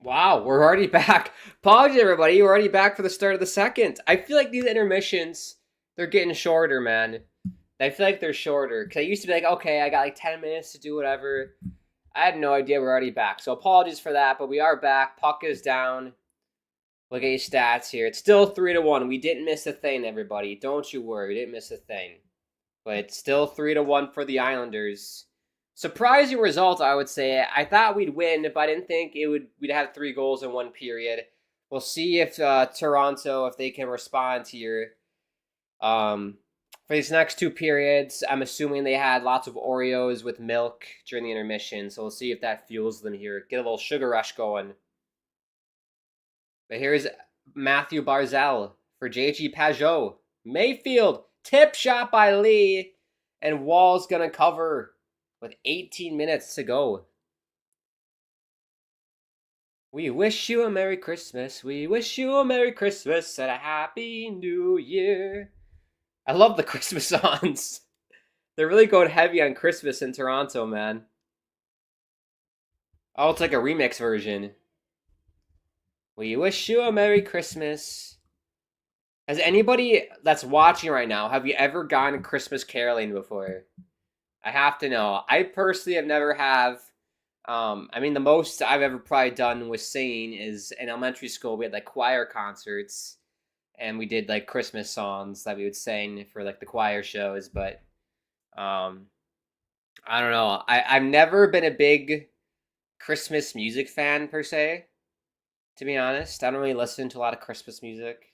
S3: Wow, we're already back. Apologies, everybody. We're already back for the start of the second. I feel like these intermissions, they're getting shorter, man. I feel like they're shorter. Because I used to be like, okay, I got like 10 minutes to do whatever. I had no idea we're already back. So apologies for that, but we are back. Puck is down. Look at your stats here. It's still 3-1. We didn't miss a thing, everybody. Don't you worry. We didn't miss a thing. But it's still 3-1 for the Islanders. Surprising result, I would say. I thought we'd win, but I didn't think we'd have 3 goals in one period. We'll see if Toronto, if they can respond here. For these next 2 periods, I'm assuming they had lots of Oreos with milk during the intermission, so we'll see if that fuels them here. Get a little sugar rush going. But here's Matthew Barzal for JG Pajot. Mayfield, tip shot by Lee, and Wall's gonna cover with 18 minutes to go. We wish you a Merry Christmas. We wish you a Merry Christmas and a Happy New Year. I love the Christmas songs. They're really going heavy on Christmas in Toronto, man. Oh, it's like a remix version. We wish you a Merry Christmas. Has anybody that's watching right now, have you ever gone Christmas caroling before? I have to know. I personally have never have. I mean, the most I've ever probably done with singing is in elementary school. We had like choir concerts, and we did like Christmas songs that we would sing for like the choir shows. But I don't know. I've never been a big Christmas music fan per se. To be honest, I don't really listen to a lot of Christmas music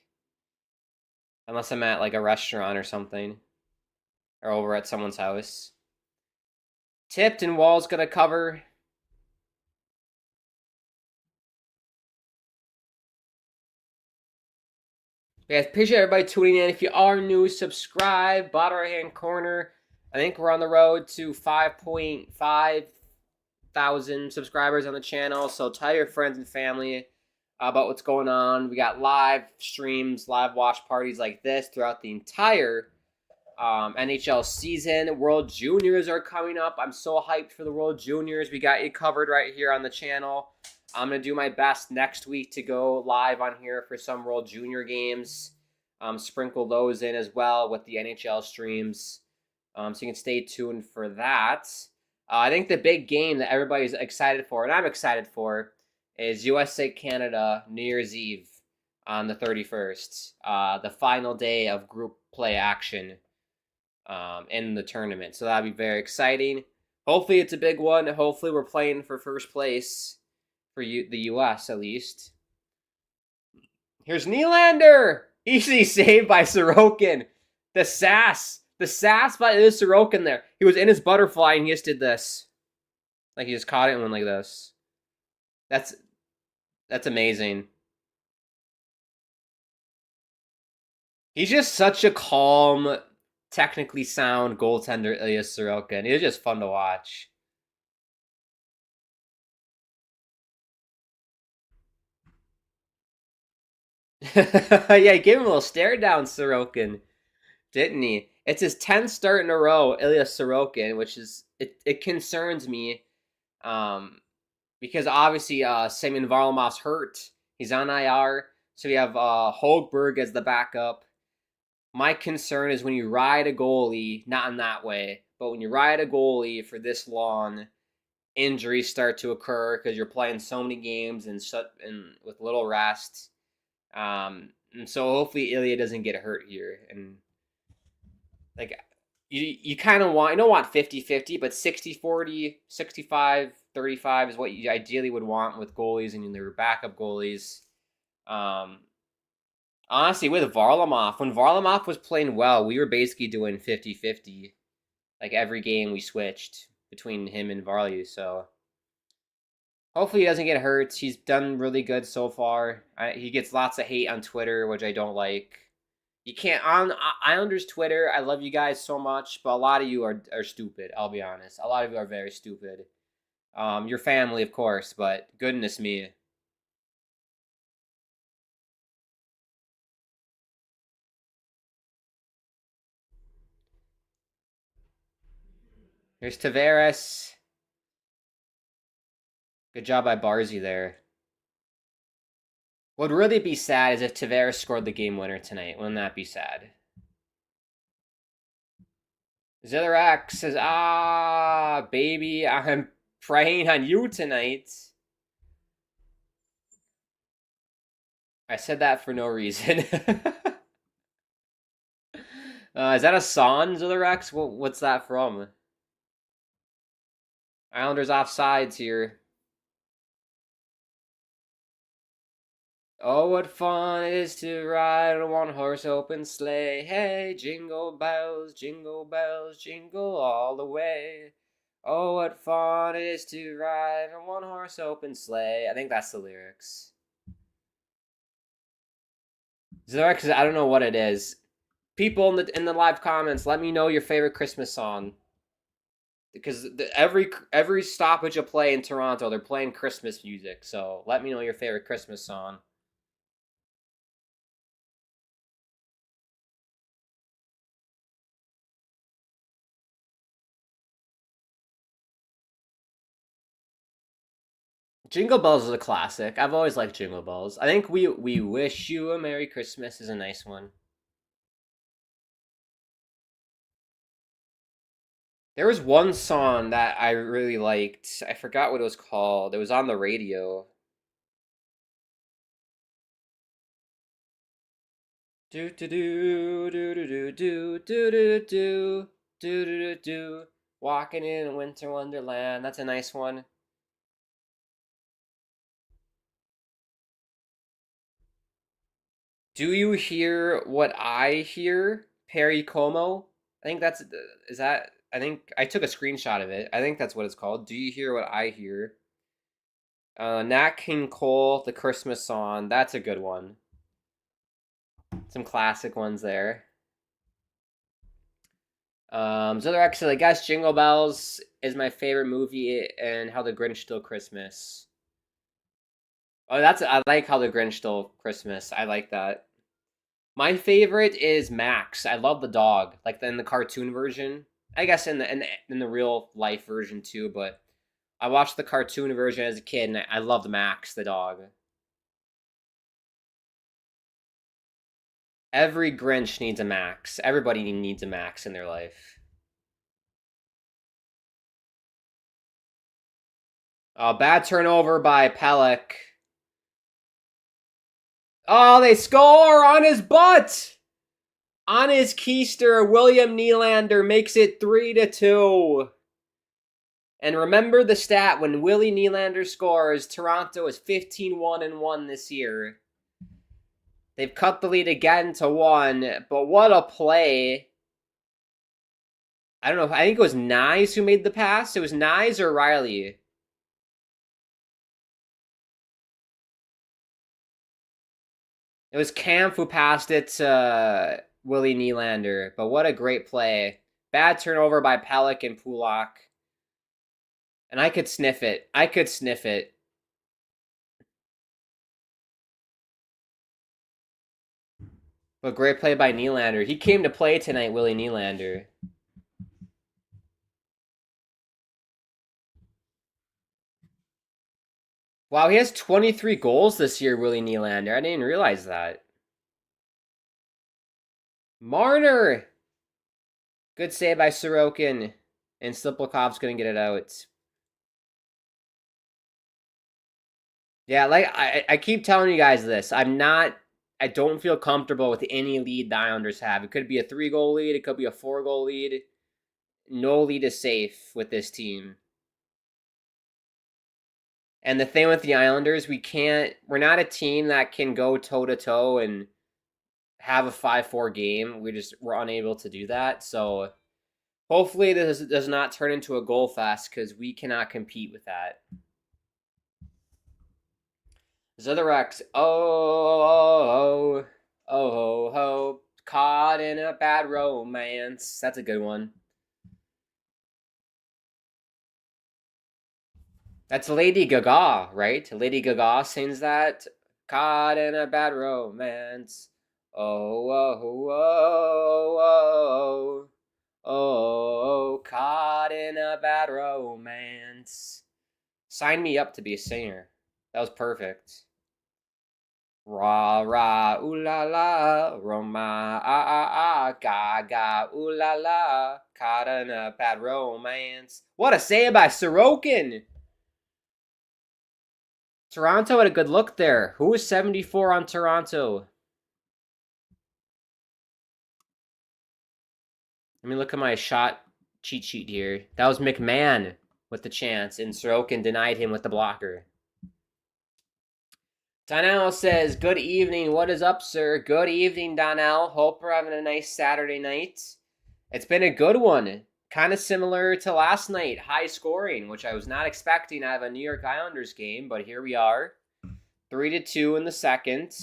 S3: unless I'm at like a restaurant or something, or over at someone's house. Tipped and Wall's gonna cover. Yeah, appreciate everybody tuning in. If you are new, subscribe. Bottom right hand corner. I think we're on the road to 5.5 thousand subscribers on the channel. So tell your friends and family about what's going on. We got live streams, live watch parties like this throughout the entire NHL season. World Juniors are coming up. I'm so hyped for the World Juniors. We got you covered right here on the channel. I'm going to do my best next week to go live on here for some World Junior games. Sprinkle those in as well with the NHL streams. So you can stay tuned for that. I think the big game that everybody's excited for, and I'm excited for, is USA-Canada New Year's Eve on the 31st. The final day of group play action in the tournament. So that'll be very exciting. Hopefully it's a big one. Hopefully we're playing for first place for the U.S. at least. Here's Nylander! Easy save by Sorokin. The sass by Sorokin there. He was in his butterfly and he just did this. Like he just caught it and went like this. That's amazing. He's just such a calm, technically sound goaltender, Ilya Sorokin. He's just fun to watch. Yeah, he gave him a little stare down, Sorokin, didn't he? It's his 10th start in a row, Ilya Sorokin, which is it concerns me, because obviously Semyon Varlamov's hurt. He's on IR, so we have Hogberg as the backup. My concern is when you ride a goalie, not in that way, but when you ride a goalie for this long, injuries start to occur because you're playing so many games and with little rest. And so hopefully Ilya doesn't get hurt here. And like you kind of want, you don't want 50-50, but 60-40, 65-35 is what you ideally would want with goalies and their backup goalies. Honestly, with Varlamov, when Varlamov was playing well, we were basically doing 50-50. Like every game we switched between him and Varley, so hopefully he doesn't get hurt. He's done really good so far. He gets lots of hate on Twitter, which I don't like. You can't on Islanders Twitter. I love you guys so much, but a lot of you are stupid. I'll be honest. A lot of you are very stupid. Your family, of course, but goodness me. Here's Tavares. Good job by Barzy there. What would really be sad is if Tavares scored the game winner tonight. Wouldn't that be sad? Zitherx says, baby, I'm praying on you tonight. I said that for no reason. Is that a song, Zitherx? What's that from? Islanders offsides here. Oh, what fun it is to ride on a one-horse open sleigh. Hey, jingle bells, jingle all the way. Oh, what fun it is to ride on a one-horse open sleigh. I think that's the lyrics. Zitherx, I don't know what it is. People in the live comments, let me know your favorite Christmas song. Because every stoppage of play in Toronto, they're playing Christmas music. So let me know your favorite Christmas song. Jingle Bells is a classic. I've always liked Jingle Bells. I think we wish you a Merry Christmas is a nice one. There was one song that I really liked. I forgot what it was called. It was on the radio. Do do do do do do do do do do do do do. Walking in a winter wonderland. That's a nice one. Do you hear what I hear? Perry Como. I think that's is that. I think I took a screenshot of it. I think that's what it's called. Do you hear what I hear? Nat King Cole, the Christmas song. That's a good one. Some classic ones there. So they're actually, I guess Jingle Bells is my favorite movie, and How the Grinch Stole Christmas. Oh, I like How the Grinch Stole Christmas. I like that. My favorite is Max. I love the dog, like in the cartoon version. I guess in the real life version too, but I watched the cartoon version as a kid, and I loved Max, the dog. Every Grinch needs a Max. Everybody needs a Max in their life. Bad turnover by Pelech. Oh, they score on his butt! On his keister, William Nylander makes it 3-2. And remember the stat, when Willie Nylander scores, Toronto is 15-1-1 this year. They've cut the lead again to 1, but what a play. I don't know, I think it was Nyes who made the pass. It was Nyes or Riley. It was Kampf who passed it to Willie Nylander, but what a great play. Bad turnover by Pelech and Pulak. And I could sniff it. I could sniff it. But great play by Nylander. He came to play tonight, Willie Nylander. Wow, he has 23 goals this year, Willie Nylander. I didn't realize that. Marner! Good save by Sorokin. And Sliplekov's going to get it out. Yeah, like I keep telling you guys this. I don't feel comfortable with any lead the Islanders have. It could be a 3-goal lead. It could be a 4-goal lead. No lead is safe with this team. And the thing with the Islanders, we're not a team that can go toe-to-toe and have a 5-4 game. We're unable to do that. So hopefully this does not turn into a goal fest, because we cannot compete with that. Zitherx, ho, caught in a bad romance. That's a good one. That's Lady Gaga, right? Lady Gaga sings that. Caught in a bad romance. Caught in a bad romance. Sign me up to be a singer. That was perfect. Ra ra ooh la la, Roma ah ah ah, gaga ooh la la, caught in a bad romance. What a save by Sorokin! Toronto had a good look there. Who was 74 on Toronto? Let me look at my shot cheat sheet here. That was McMahon with the chance, and Sorokin denied him with the blocker. Donnell says, good evening. What is up, sir? Good evening, Donnell. Hope we're having a nice Saturday night. It's been a good one. Kind of similar to last night. High scoring, which I was not expecting out of a New York Islanders game, but here we are. 3-2 in the second.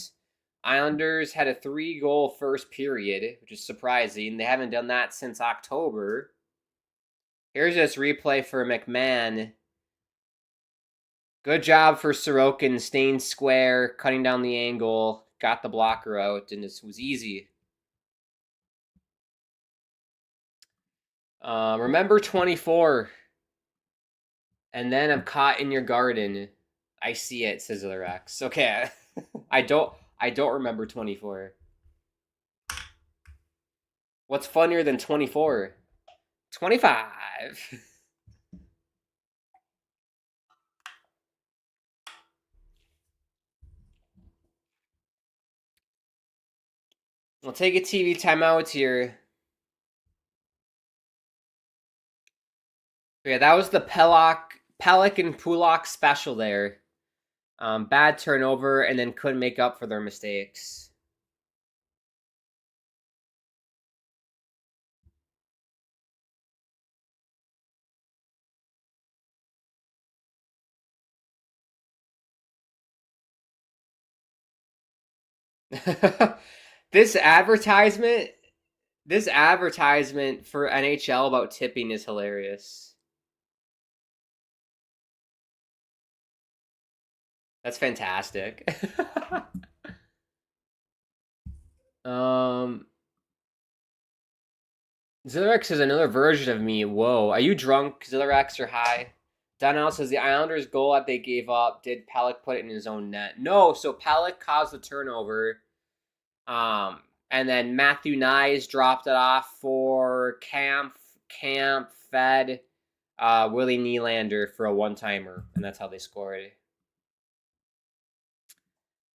S3: Islanders had a 3-goal first period, which is surprising. They haven't done that since October. Here's this replay for McMahon. Good job for Sorokin, staying square, cutting down the angle, got the blocker out, and this was easy. Remember 24. And then I'm caught in your garden. I see it, says the Rex. Okay. I don't remember 24. What's funnier than 24? 25. We'll take a TV timeout here. Yeah, that was the Pellick and Pulak special there. Bad turnover, and then couldn't make up for their mistakes. This advertisement for NHL about tipping is hilarious. That's fantastic. Zillarex is another version of me. Whoa. Are you drunk, Zillarex, or high? Donnell says the Islanders' goal that they gave up, did Pellick put it in his own net? No, so Pellick caused the turnover. And then Matthew Nyes dropped it off for Camp fed Willie Nylander for a one-timer, and that's how they scored.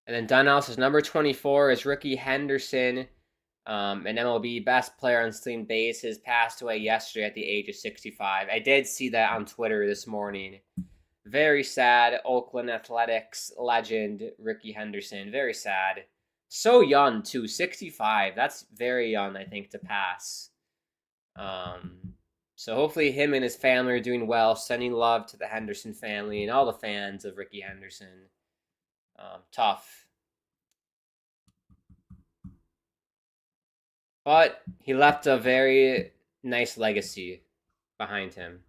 S3: And then Donnell says number 24 is Ricky Henderson, an MLB best player on stealing bases, passed away yesterday at the age of 65. I did see that on Twitter this morning. Very sad. Oakland Athletics legend Ricky Henderson. Very sad. So young, too. 65. That's very young, I think, to pass. So hopefully him and his family are doing well. Sending love to the Henderson family and all the fans of Ricky Henderson. Tough. But he left a very nice legacy behind him.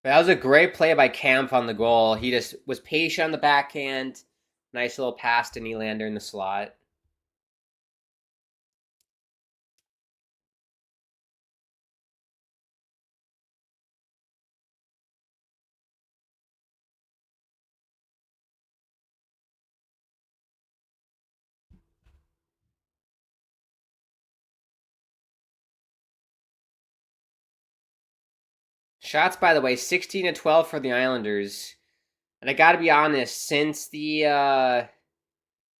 S3: That was a great play by Kampf on the goal. He just was patient on the backhand. Nice little pass to Nylander in the slot. Shots, by the way, 16-12 for the Islanders. And I gotta be honest, since the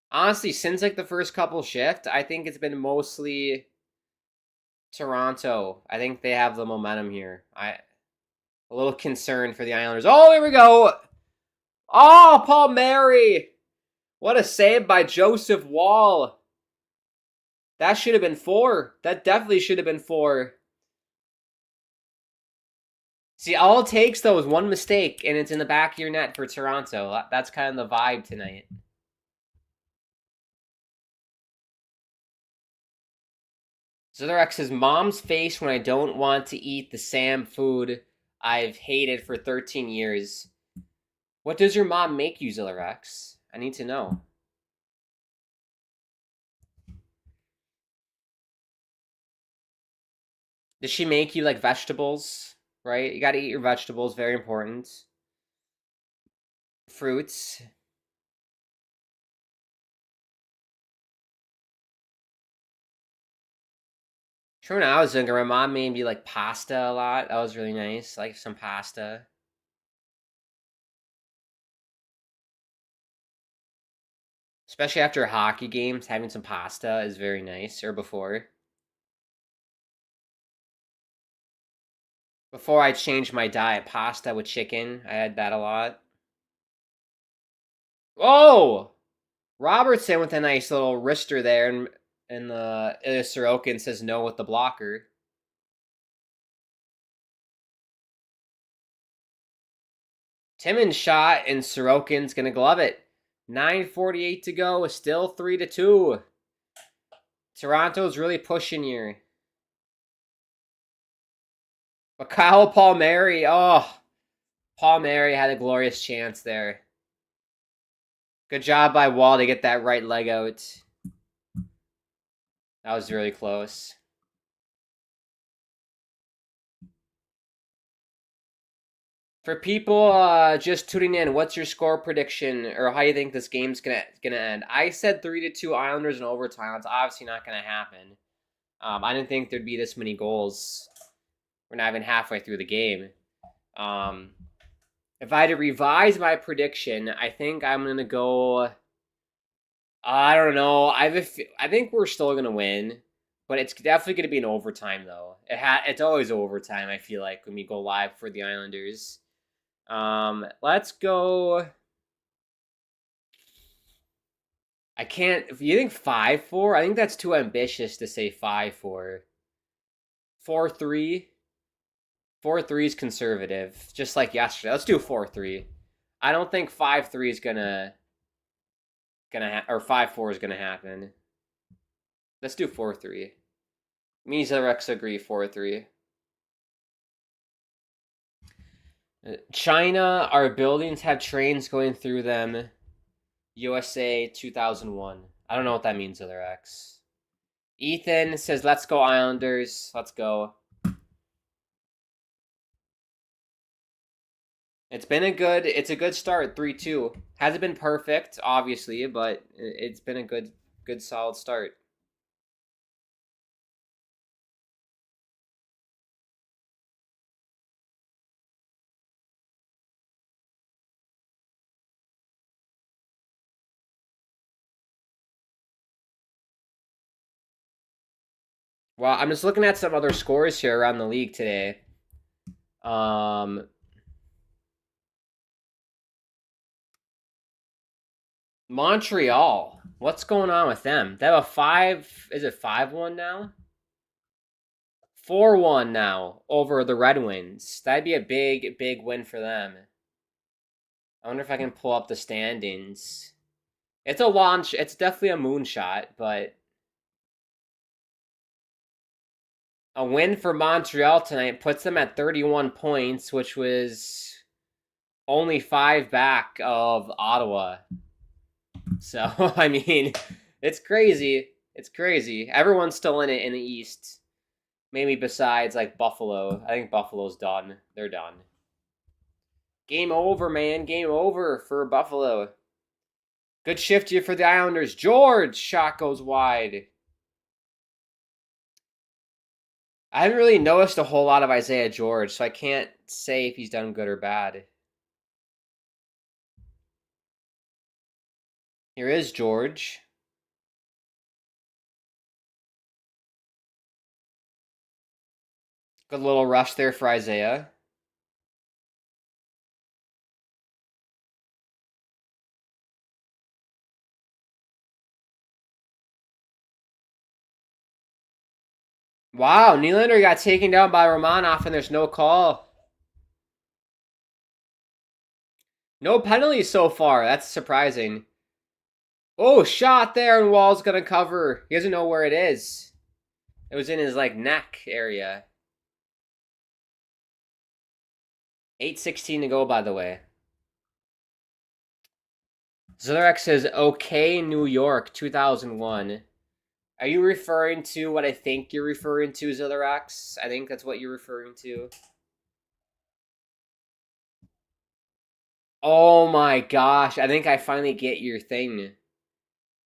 S3: honestly, since like the first couple shift, I think it's been mostly Toronto. I think they have the momentum here. A little concerned for the Islanders. Oh, here we go. Oh, Paul Mary. What a save by Joseph Wall. That should have been 4. That definitely should have been 4. See, all it takes, though, is one mistake, and it's in the back of your net for Toronto. That's kind of the vibe tonight. Zitherex's mom's face when I don't want to eat the Sam food I've hated for 13 years. What does your mom make you, Zillarex? I need to know. Does she make you like vegetables? Right? You gotta eat your vegetables, very important. Fruits. Sure, when I was younger, my mom made me like pasta a lot. That was really nice. Like some pasta. Especially after hockey games, having some pasta is very nice. Or before. Before I changed my diet, pasta with chicken. I had that a lot. Oh! Robertson with a nice little wrister there, and Ilya Sorokin says no with the blocker. Timmins shot, and Sorokin's gonna glove it. 9:48 to go, still 3-2. Toronto's really pushing here. But Kyle Palmieri, Palmieri had a glorious chance there. Good job by Wall to get that right leg out. That was really close. For people just tuning in, what's your score prediction, or how you think this game's gonna end? I said 3-2 Islanders in overtime. That's obviously not gonna happen. I didn't think there'd be this many goals. We're not even halfway through the game. If I had to revise my prediction, I think I'm gonna go. I don't know. I think we're still gonna win, but it's definitely gonna be an overtime though. It's always overtime. I feel like when we go live for the Islanders. Let's go. I can't. If you think 5-4, I think that's too ambitious to say 5-4. 4-3. 4-3 is conservative, just like yesterday. Let's do 4-3. I don't think 5-3 is gonna or 5-4 is gonna happen. Let's do 4-3. Me and Rex agree 4-3. China, our buildings have trains going through them. USA 2001. I don't know what that means, other X. Ethan says, let's go Islanders. Let's go. It's a good start, 3-2. Hasn't been perfect, obviously, but it's been a good solid start. Well, I'm just looking at some other scores here around the league today. Montreal. What's going on with them? They have a 5. Is it 5-1 now? 4-1 now over the Red Wings. That'd be a big win for them. I wonder if I can pull up the standings. It's a launch. It's definitely a moonshot, but a win for Montreal tonight puts them at 31 points, which was only 5 back of Ottawa. So, I mean, it's crazy. It's crazy. Everyone's still in it in the East. Maybe besides, like, Buffalo. I think Buffalo's done. They're done. Game over, man. Game over for Buffalo. Good shift here for the Islanders. George! Shot goes wide. I haven't really noticed a whole lot of Isaiah George, so I can't say if he's done good or bad. Here is George. Good little rush there for Isaiah. Wow, Nylander got taken down by Romanov and there's no call. No penalties so far. That's surprising. Oh, shot there and Wall's gonna cover. He doesn't know where it is. It was in his, like, neck area. 8:16 to go, by the way. Zillerek says, okay, New York, 2001. Are you referring to what I think you're referring to, Zillarex? I think that's what you're referring to. Oh my gosh, I think I finally get your thing,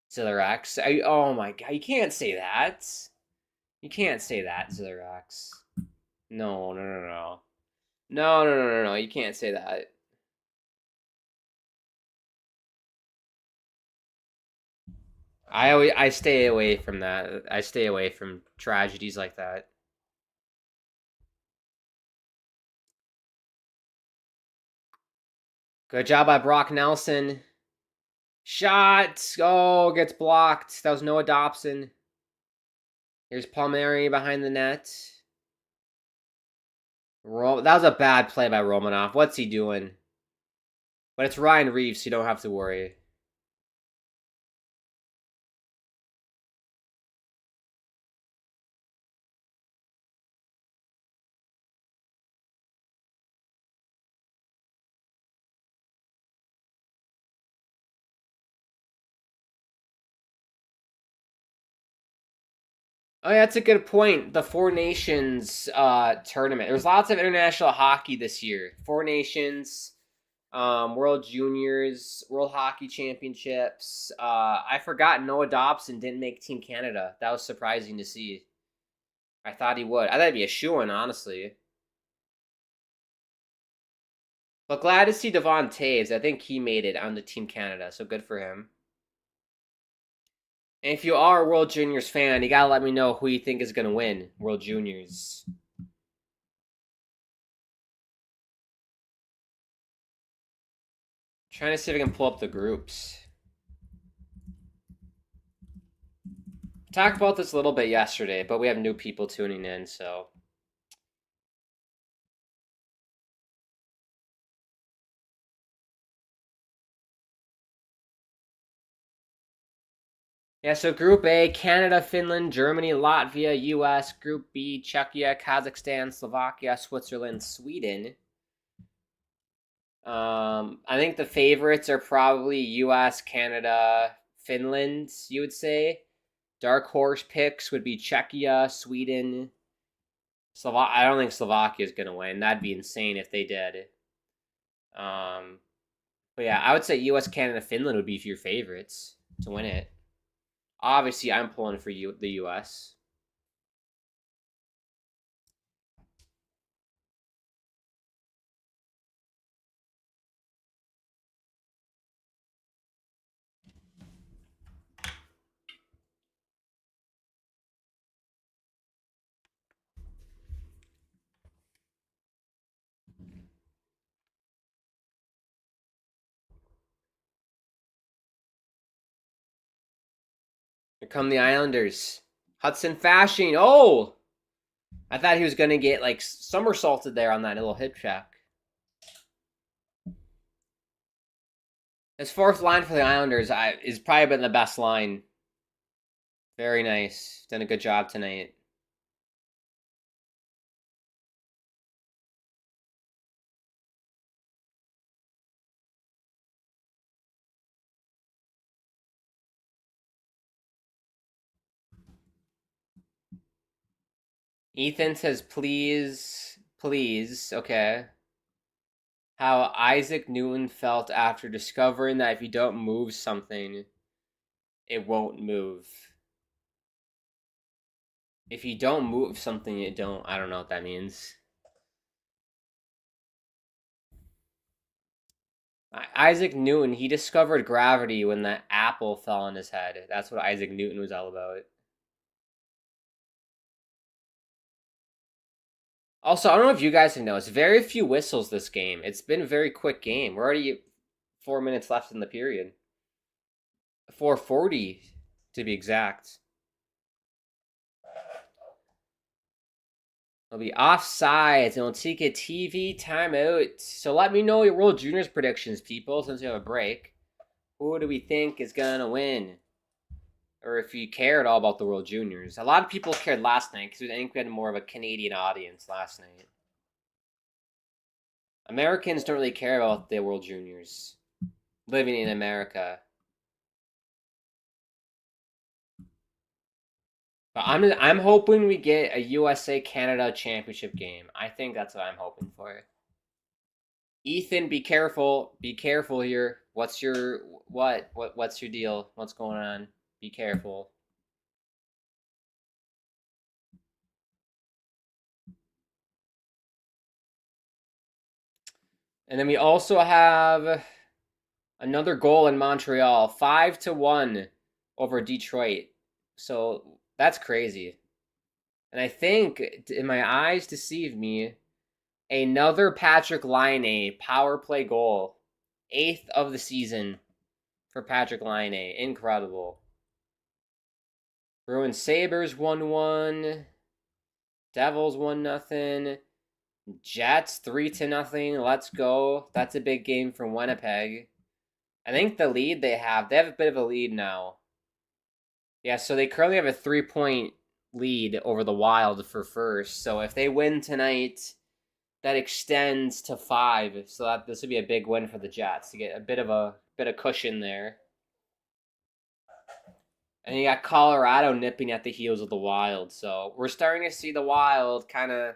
S3: Zillarex. Oh my god, you can't say that. You can't say that, Zillarex. No, no, no, no. No, no, no, no, no, you can't say that. I stay away from that. I stay away from tragedies like that. Good job by Brock Nelson. Shot! Oh, gets blocked. That was Noah Dobson. Here's Palmieri behind the net. That was a bad play by Romanov. What's he doing? But it's Ryan Reeves, so you don't have to worry. Oh, yeah, that's a good point. The Four Nations tournament. There's lots of international hockey this year. Four Nations, World Juniors, World Hockey Championships. I forgot Noah Dobson didn't make Team Canada. That was surprising to see. I thought he would. I thought it'd be a shoo-in, honestly. But glad to see Devon Taves. I think he made it on the Team Canada, so good for him. And if you are a World Juniors fan, you gotta let me know who you think is gonna win World Juniors. Trying to see if I can pull up the groups. Talked about this a little bit yesterday, but we have new people tuning in, so. Yeah, so Group A, Canada, Finland, Germany, Latvia, US. Group B, Czechia, Kazakhstan, Slovakia, Switzerland, Sweden. I think the favorites are probably US, Canada, Finland, you would say. Dark horse picks would be Czechia, Sweden. I don't think Slovakia is going to win. That'd be insane if they did. But yeah, I would say US, Canada, Finland would be your favorites to win it. Obviously, I'm pulling for the US. Here come the Islanders. Hudson Fasching. Oh! I thought he was going to get like somersaulted there on that little hip check. His fourth line for the Islanders is probably been the best line. Very nice. Done a good job tonight. Ethan says, please, please. Okay. How Isaac Newton felt after discovering that if you don't move something, it won't move. If you don't move something, it don't. I don't know what that means. Isaac Newton, he discovered gravity when the apple fell on his head. That's what Isaac Newton was all about. Also, I don't know if you guys have noticed, very few whistles this game. It's been a very quick game. We're already 4 minutes left in the period. 4:40 to be exact. It'll be offsides, and we'll take a TV timeout. So let me know your World Juniors predictions, people, since we have a break. Who do we think is gonna win? Or if you care at all about the World Juniors. A lot of people cared last night because I think we had more of a Canadian audience last night. Americans don't really care about the World Juniors living in America. But I'm hoping we get a USA Canada championship game. I think that's what I'm hoping for. Ethan, be careful. Be careful here. What's your what's your deal? What's going on? Be careful. And then we also have another goal in Montreal, 5-1 over Detroit. So that's crazy. And I think, in my eyes deceive me, another Patrick Laine power play goal, 8th of the season for Patrick Laine. Incredible. Bruins Sabres 1-1. Devils 1-0. Jets 3-0. Let's go. That's a big game from Winnipeg. I think the lead they have a bit of a lead now. Yeah, so they currently have a 3-point lead over the Wild for first. So if they win tonight, that extends to 5. So this would be a big win for the Jets to get a bit of cushion there. And you got Colorado nipping at the heels of the Wild. So we're starting to see the Wild kind of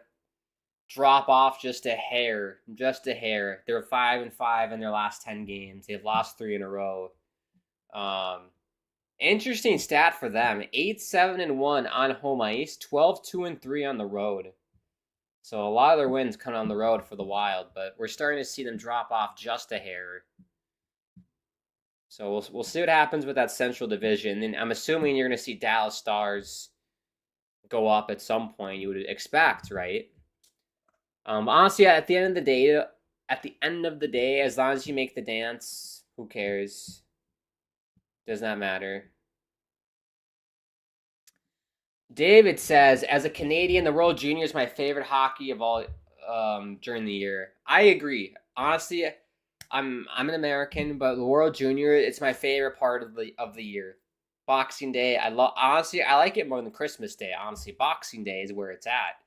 S3: drop off just a hair. Just a hair. They're 5-5 in their last 10 games. They've lost 3 in a row. Interesting stat for them. 8-7-1 on home ice, 12-2-3 on the road. So a lot of their wins come on the road for the Wild, but we're starting to see them drop off just a hair. So we'll see what happens with that Central Division. And I'm assuming you're going to see Dallas Stars go up at some point. You would expect, right? Honestly, at the end of the day, as long as you make the dance, who cares? Does not matter. David says, as a Canadian, the World Junior is my favorite hockey of all during the year. I agree. Honestly, I'm an American, but the World Junior, it's my favorite part of the year. Boxing Day, I like it more than Christmas Day. Honestly, Boxing Day is where it's at.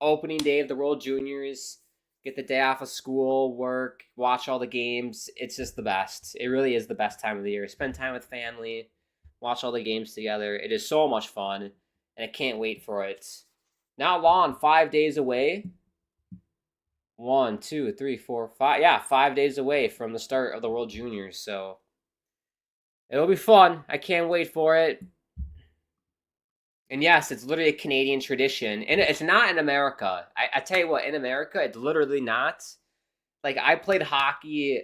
S3: Opening day of the World Juniors, get the day off of school, work, watch all the games. It's just the best. It really is the best time of the year. Spend time with family, watch all the games together. It is so much fun, and I can't wait for it. Not long, 5 days away. 1, 2, 3, 4, 5. Yeah, 5 days away from the start of the World Juniors. So it'll be fun. I can't wait for it. And yes, it's literally a Canadian tradition. And it's not in America. I tell you what, in America, it's literally not. Like, I played hockey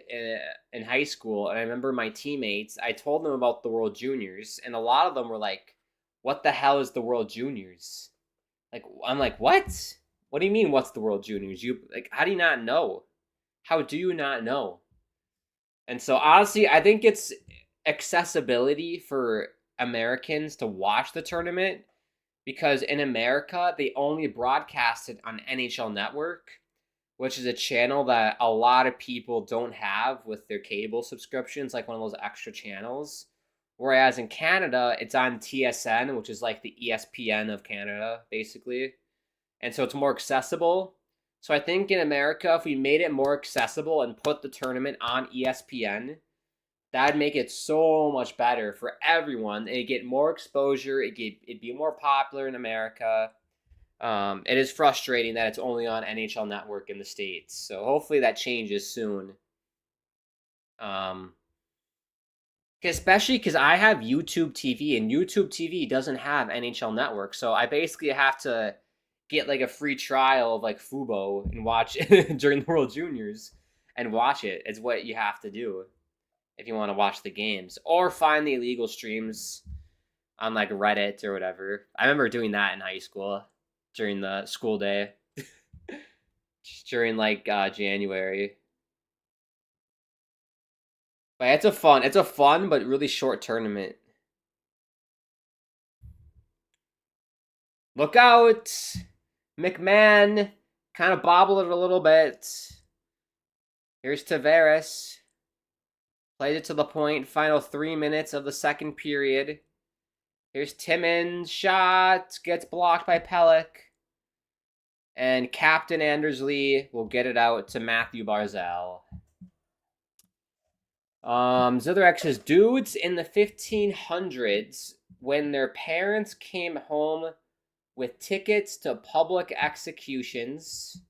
S3: in high school, and I remember my teammates, I told them about the World Juniors, and a lot of them were like, what the hell is the World Juniors? Like, I'm like, what? What do you mean, what's the World Juniors? How do you not know? How do you not know? And so, honestly, I think it's accessibility for Americans to watch the tournament, because in America, they only broadcast it on NHL Network, which is a channel that a lot of people don't have with their cable subscriptions, like one of those extra channels. Whereas in Canada, it's on TSN, which is like the ESPN of Canada, basically. And so it's more accessible. So I think in America, if we made it more accessible and put the tournament on ESPN, that'd make it so much better for everyone. It'd get more exposure. It'd be more popular in America. It is frustrating that it's only on NHL Network in the States. So hopefully that changes soon. Especially because I have YouTube TV, and YouTube TV doesn't have NHL Network. So I basically have to get like a free trial of like Fubo and watch it during the World Juniors and watch it. It's what you have to do if you want to watch the games, or find the illegal streams on like Reddit or whatever. I remember doing that in high school during the school day, during like January. But it's a fun but really short tournament. Look out! McMahon kind of bobbled it a little bit. Here's Tavares. Plays it to the point. Final 3 minutes of the second period. Here's Timmins. Shot. Gets blocked by Pelech. And Captain Andersley will get it out to Matthew Barzal. Zilderek says, dudes in the 1500s when their parents came home with tickets to public executions.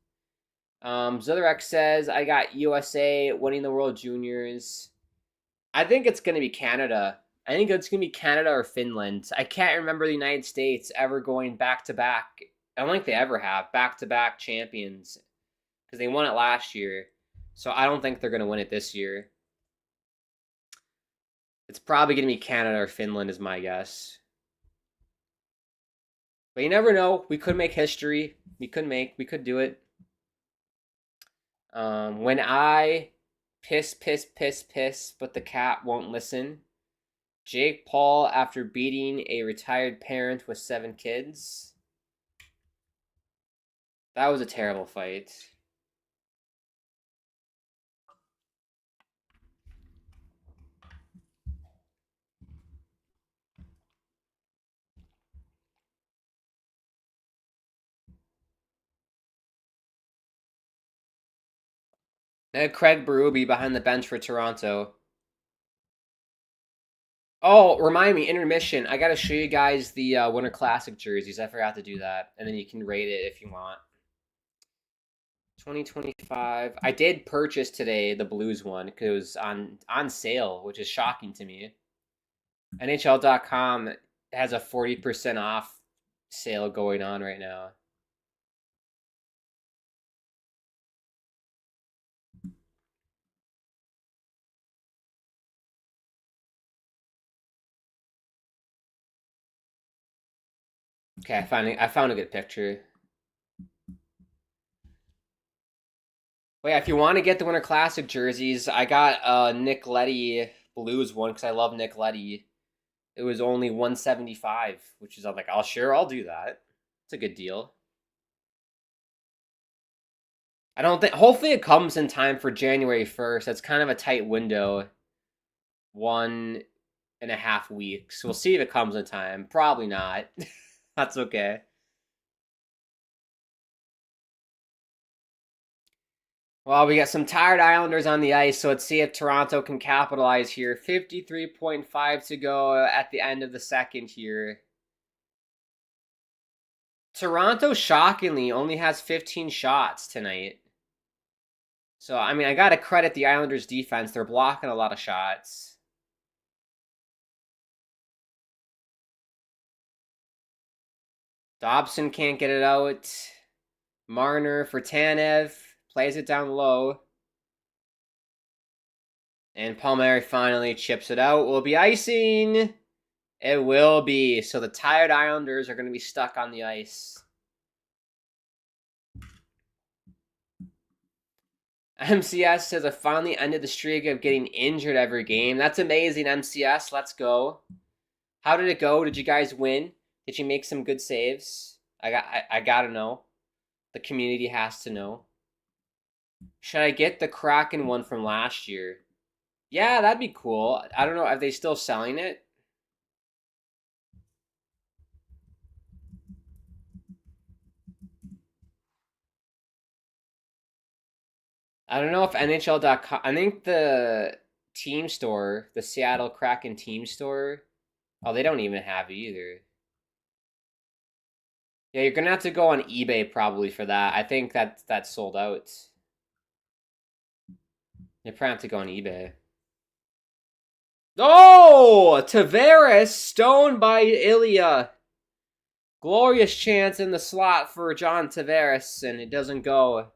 S3: Zotherek says, I got USA winning the World Juniors. I think it's going to be Canada. I think it's going to be Canada or Finland. I can't remember the United States ever going back-to-back. I don't think they ever have back-to-back champions because they won it last year. So I don't think they're going to win it this year. It's probably going to be Canada or Finland is my guess. But you never know. We could make history. We could do it. When I piss, but the cat won't listen. Jake Paul after beating a retired parent with 7 kids. That was a terrible fight. They had Craig Berube behind the bench for Toronto. Oh, remind me, intermission. I got to show you guys the Winter Classic jerseys. I forgot to do that. And then you can rate it if you want. 2025. I did purchase today the Blues one because it was on sale, which is shocking to me. NHL.com has a 40% off sale going on right now. Okay, I found a good picture. But yeah, if you want to get the Winter Classic jerseys, I got Nick Leddy Blues one because I love Nick Leddy. It was only $175, which is I'm like, I'll do that. It's a good deal. I don't think. Hopefully, it comes in time for January 1st. That's kind of a tight window. 1.5 weeks. We'll see if it comes in time. Probably not. That's okay. Well, we got some tired Islanders on the ice, so let's see if Toronto can capitalize here. 53.5 to go at the end of the second here. Toronto, shockingly, only has 15 shots tonight. So, I mean, I got to credit the Islanders' defense. They're blocking a lot of shots. Dobson can't get it out. Marner for Tanev. Plays it down low. And Palmieri finally chips it out. Will it be icing? It will be. So the tired Islanders are going to be stuck on the ice. MCS says I finally ended the streak of getting injured every game. That's amazing, MCS. Let's go. How did it go? Did you guys win? Did you make some good saves? I gotta know. The community has to know. Should I get the Kraken one from last year? Yeah, that'd be cool. I don't know. Are they still selling it? I don't know if NHL.com. I think the team store, the Seattle Kraken team store. Oh, they don't even have it either. Yeah, you're gonna have to go on eBay probably for that. I think that's sold out. You probably have to go on eBay. Oh! Tavares stoned by Ilya. Glorious chance in the slot for John Tavares, and it doesn't go.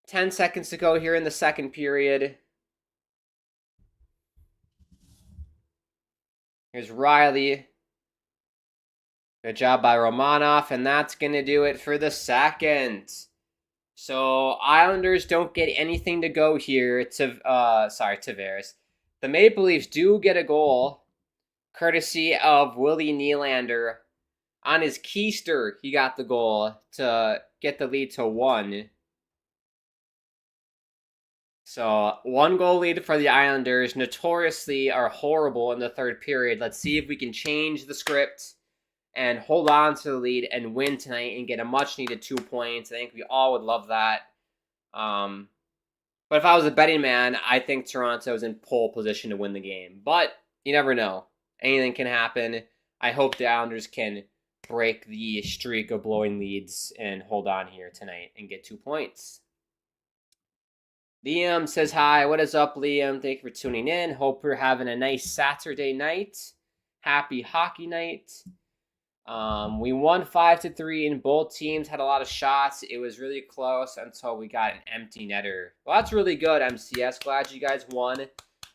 S3: 10 seconds to go here in the second period. Here's Riley. Good job by Romanov, and that's going to do it for the second. So Islanders don't get anything to go here. Tavares. The Maple Leafs do get a goal, courtesy of Willie Nylander. On his keister, he got the goal to get the lead to 1. So 1 goal lead for the Islanders. Notoriously are horrible in the third period. Let's see if we can change the script and hold on to the lead and win tonight and get a much-needed 2 points. I think we all would love that. But if I was a betting man, I think Toronto is in pole position to win the game. But you never know. Anything can happen. I hope the Islanders can break the streak of blowing leads and hold on here tonight and get 2 points. Liam says hi. What is up, Liam? Thank you for tuning in. Hope you're having a nice Saturday night. Happy hockey night. We won 5-3, and both teams had a lot of shots. It was really close until we got an empty netter. Well, that's really good, MCS. Glad you guys won.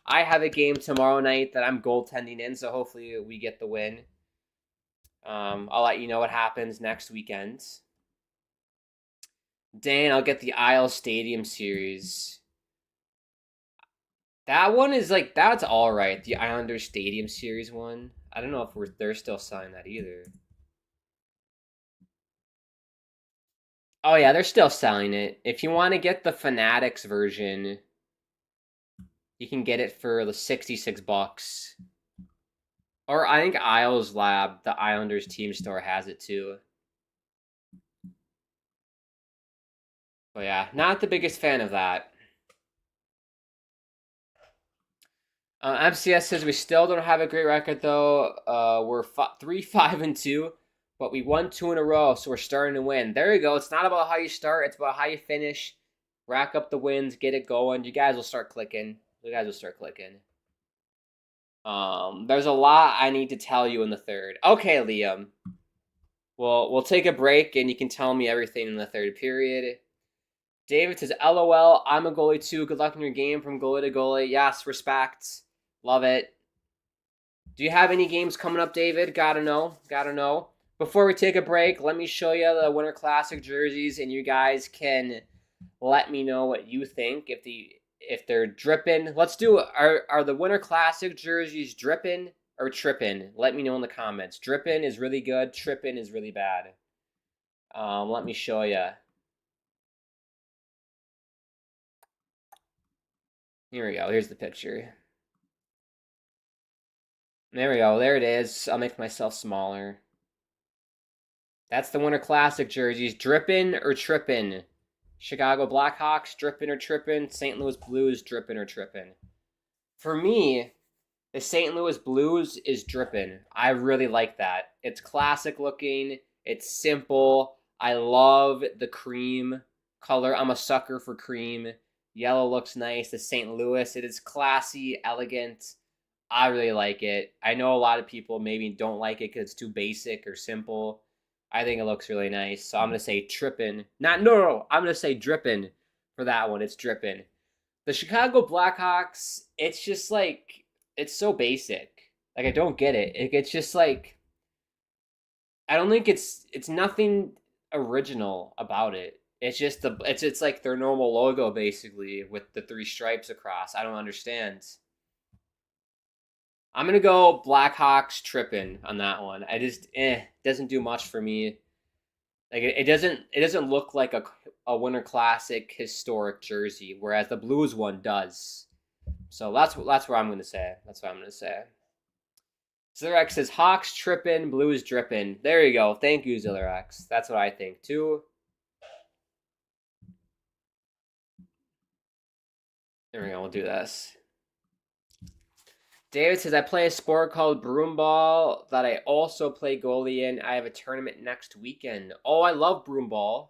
S3: I have a game tomorrow night that I'm goaltending in, so hopefully we get the win. I'll let you know what happens next weekend. Dan, I'll get the Isle Stadium series. That one is like, that's all right. The Islanders Stadium series one. I don't know if they're still selling that either. Oh yeah, they're still selling it. If you want to get the Fanatics version, you can get it for the $66. Or I think Isles Lab, the Islanders team store, has it too. But yeah, not the biggest fan of that. MCS says we still don't have a great record though. We're 3-5-2, but we won 2 in a row, so we're starting to win. There you go. It's not about how you start; it's about how you finish. Rack up the wins, get it going. You guys will start clicking. There's a lot I need to tell you in the third. Okay, Liam. Well, we'll take a break, and you can tell me everything in the third period. David says, LOL, I'm a goalie too. Good luck in your game from goalie to goalie. Yes, respect. Love it. Do you have any games coming up, David? Gotta know. Before we take a break, let me show you the Winter Classic jerseys, and you guys can let me know what you think. If they're dripping. Let's do, are the Winter Classic jerseys dripping or tripping? Let me know in the comments. Dripping is really good. Tripping is really bad. Let me show you. Here we go. Here's the picture. There we go. There it is. I'll make myself smaller. That's the Winter Classic jerseys. Drippin' or trippin'? Chicago Blackhawks, drippin' or trippin'? St. Louis Blues, drippin' or trippin'? For me, the St. Louis Blues is drippin'. I really like that. It's classic looking. It's simple. I love the cream color. I'm a sucker for cream. Yellow looks nice. The St. Louis, it is classy, elegant. I really like it. I know a lot of people maybe don't like it because it's too basic or simple. I think it looks really nice. So I'm going to say trippin'. I'm going to say drippin' for that one. It's drippin'. The Chicago Blackhawks, it's just like, it's so basic. Like, I don't get it. It's just like, I don't think it's nothing original about it. It's just it's like their normal logo basically with the 3 stripes across. I don't understand. I'm gonna go Blackhawks tripping on that one. I just doesn't do much for me. Like it doesn't look like a Winter Classic historic jersey, whereas the Blues one does. So that's what I'm gonna say. That's what I'm gonna say. Zillarex says Hawks tripping, Blues dripping. There you go. Thank you, Zillarex. That's what I think too. There we go. We'll do this. David says, I play a sport called broomball that I also play goalie in. I have a tournament next weekend. Oh, I love broomball.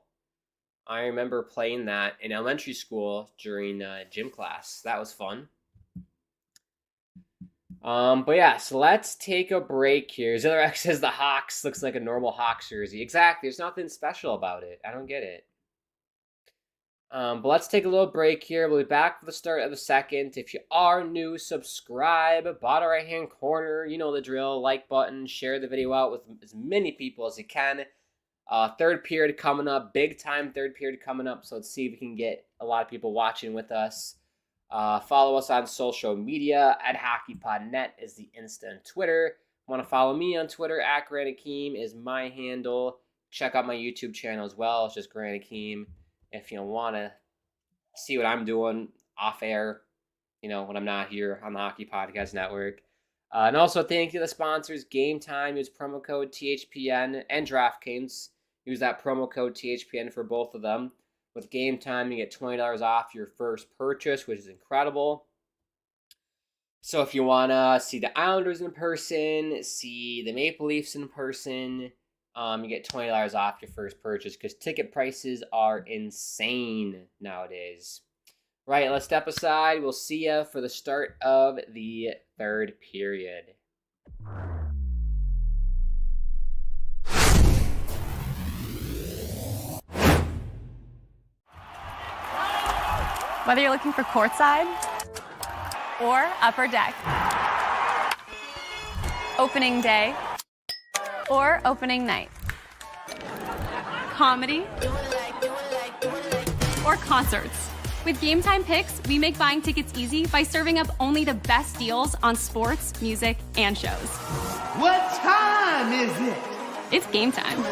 S3: I remember playing that in elementary school during gym class. That was fun. But yeah, so let's take a break here. Zillarex says the Hawks looks like a normal Hawks jersey. Exactly. There's nothing special about it. I don't get it. But let's take a little break here. We'll be back for the start of the second. If you are new, subscribe. Bottom right-hand corner, you know the drill. Like button. Share the video out with as many people as you can. Third period coming up. Big time third period coming up. So let's see if we can get a lot of people watching with us. Follow us on social media. @HockeyPodNet is the Insta and Twitter. Want to follow me on Twitter? @GrantAkeem is my handle. Check out my YouTube channel as well. It's just Grant Akeem. If you want to see what I'm doing off air, when I'm not here on the Hockey Podcast Network. And also thank you to the sponsors, Gametime. Use promo code THPN, and DraftKings. Use that promo code THPN for both of them. With Gametime, you get $20 off your first purchase, which is incredible. So if you want to see the Islanders in person, see the Maple Leafs in person, you get $20 off your first purchase because ticket prices are insane nowadays. Right, let's step aside. We'll see you for the start of the third period.
S1: Whether you're looking for courtside or upper deck, opening day or opening night, comedy or concerts. With Gametime Picks, we make buying tickets easy by serving up only the best deals on sports, music, and shows.
S2: What time is it?
S1: It's game time.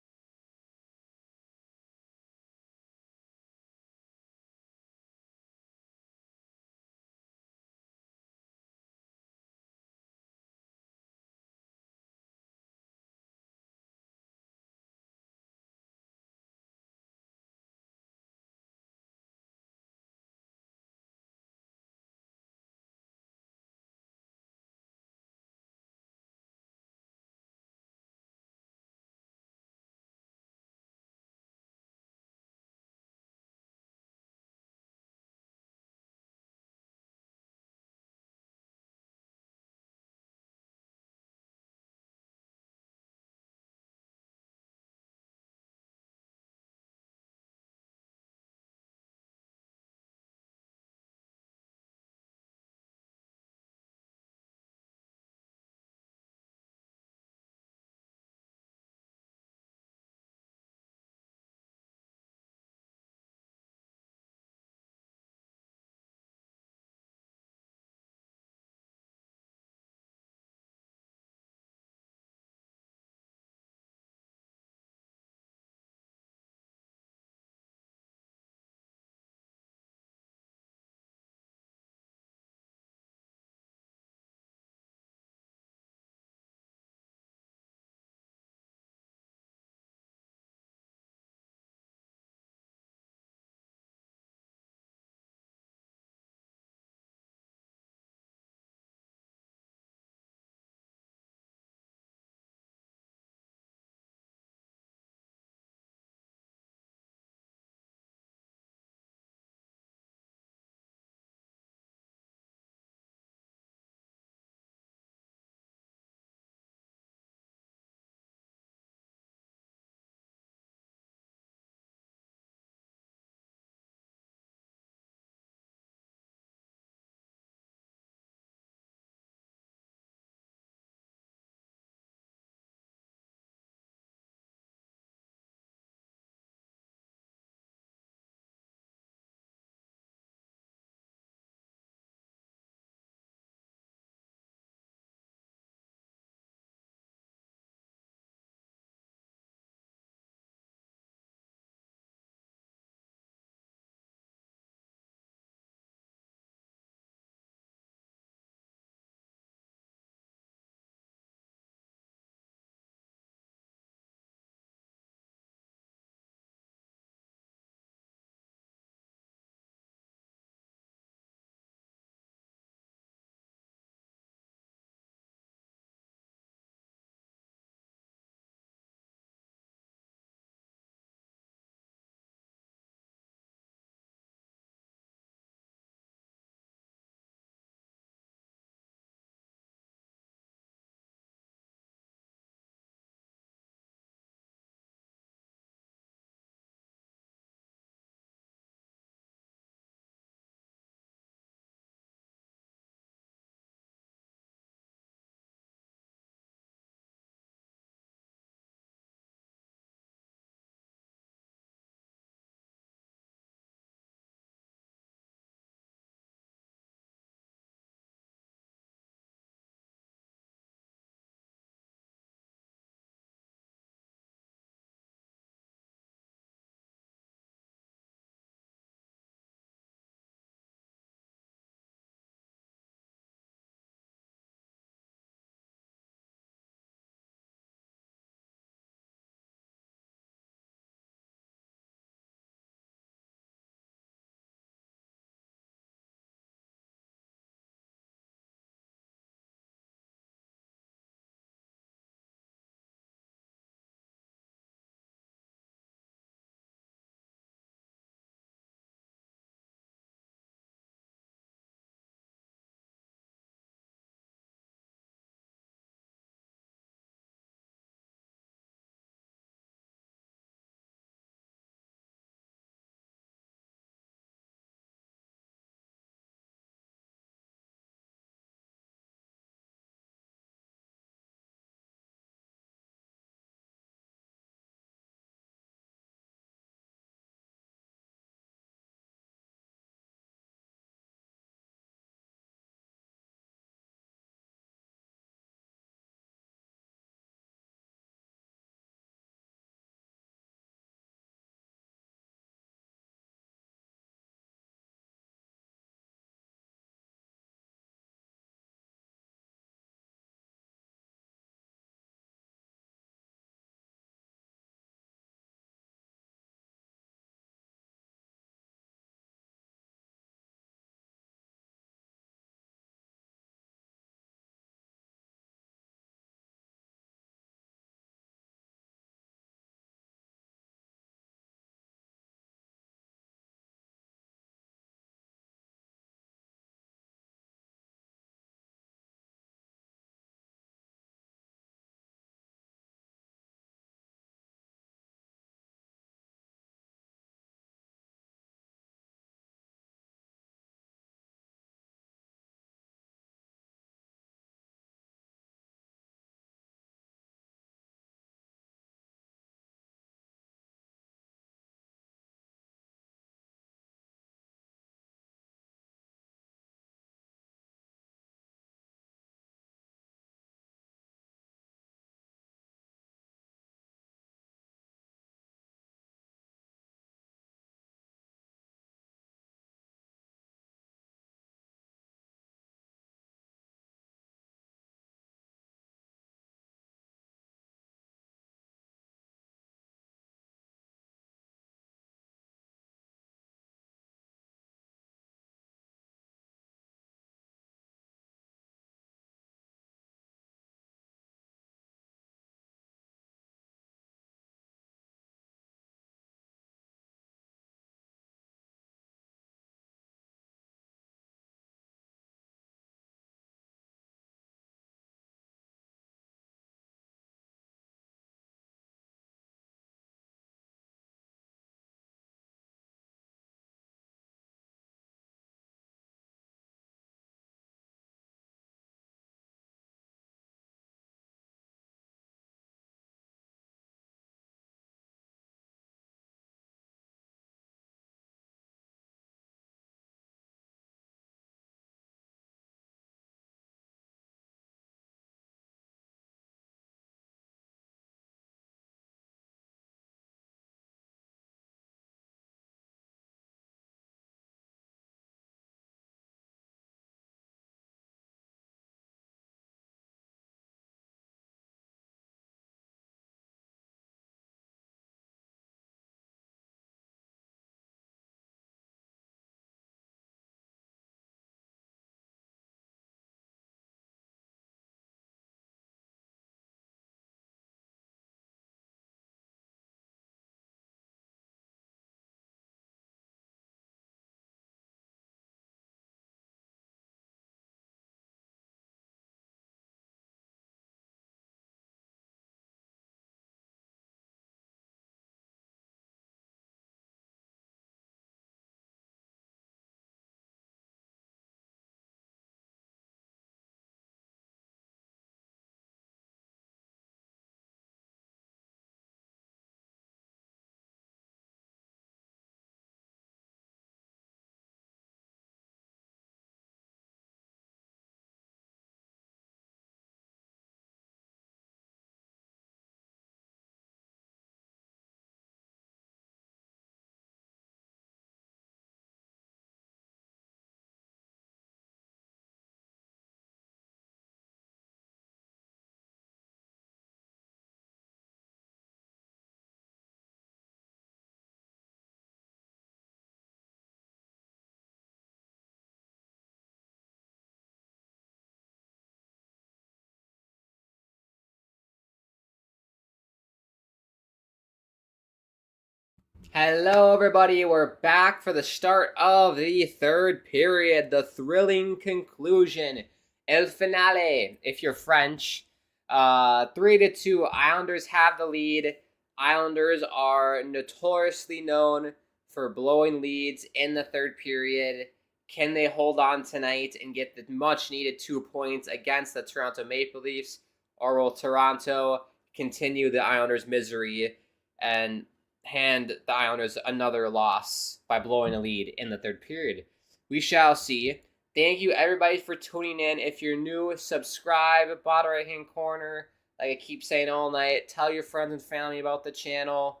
S3: Hello, everybody. We're back for the start of the third period, the thrilling conclusion, el finale, if you're French. 3-2, Islanders have the lead. Islanders are notoriously known for blowing leads in the third period. Can they hold on tonight and get the much-needed 2 points against the Toronto Maple Leafs, or will Toronto continue the Islanders' misery and hand the Islanders another loss by blowing a lead in the third period? We shall see. Thank you, everybody, for tuning in. If you're new, subscribe, bottom right-hand corner. Like I keep saying all night, tell your friends and family about the channel.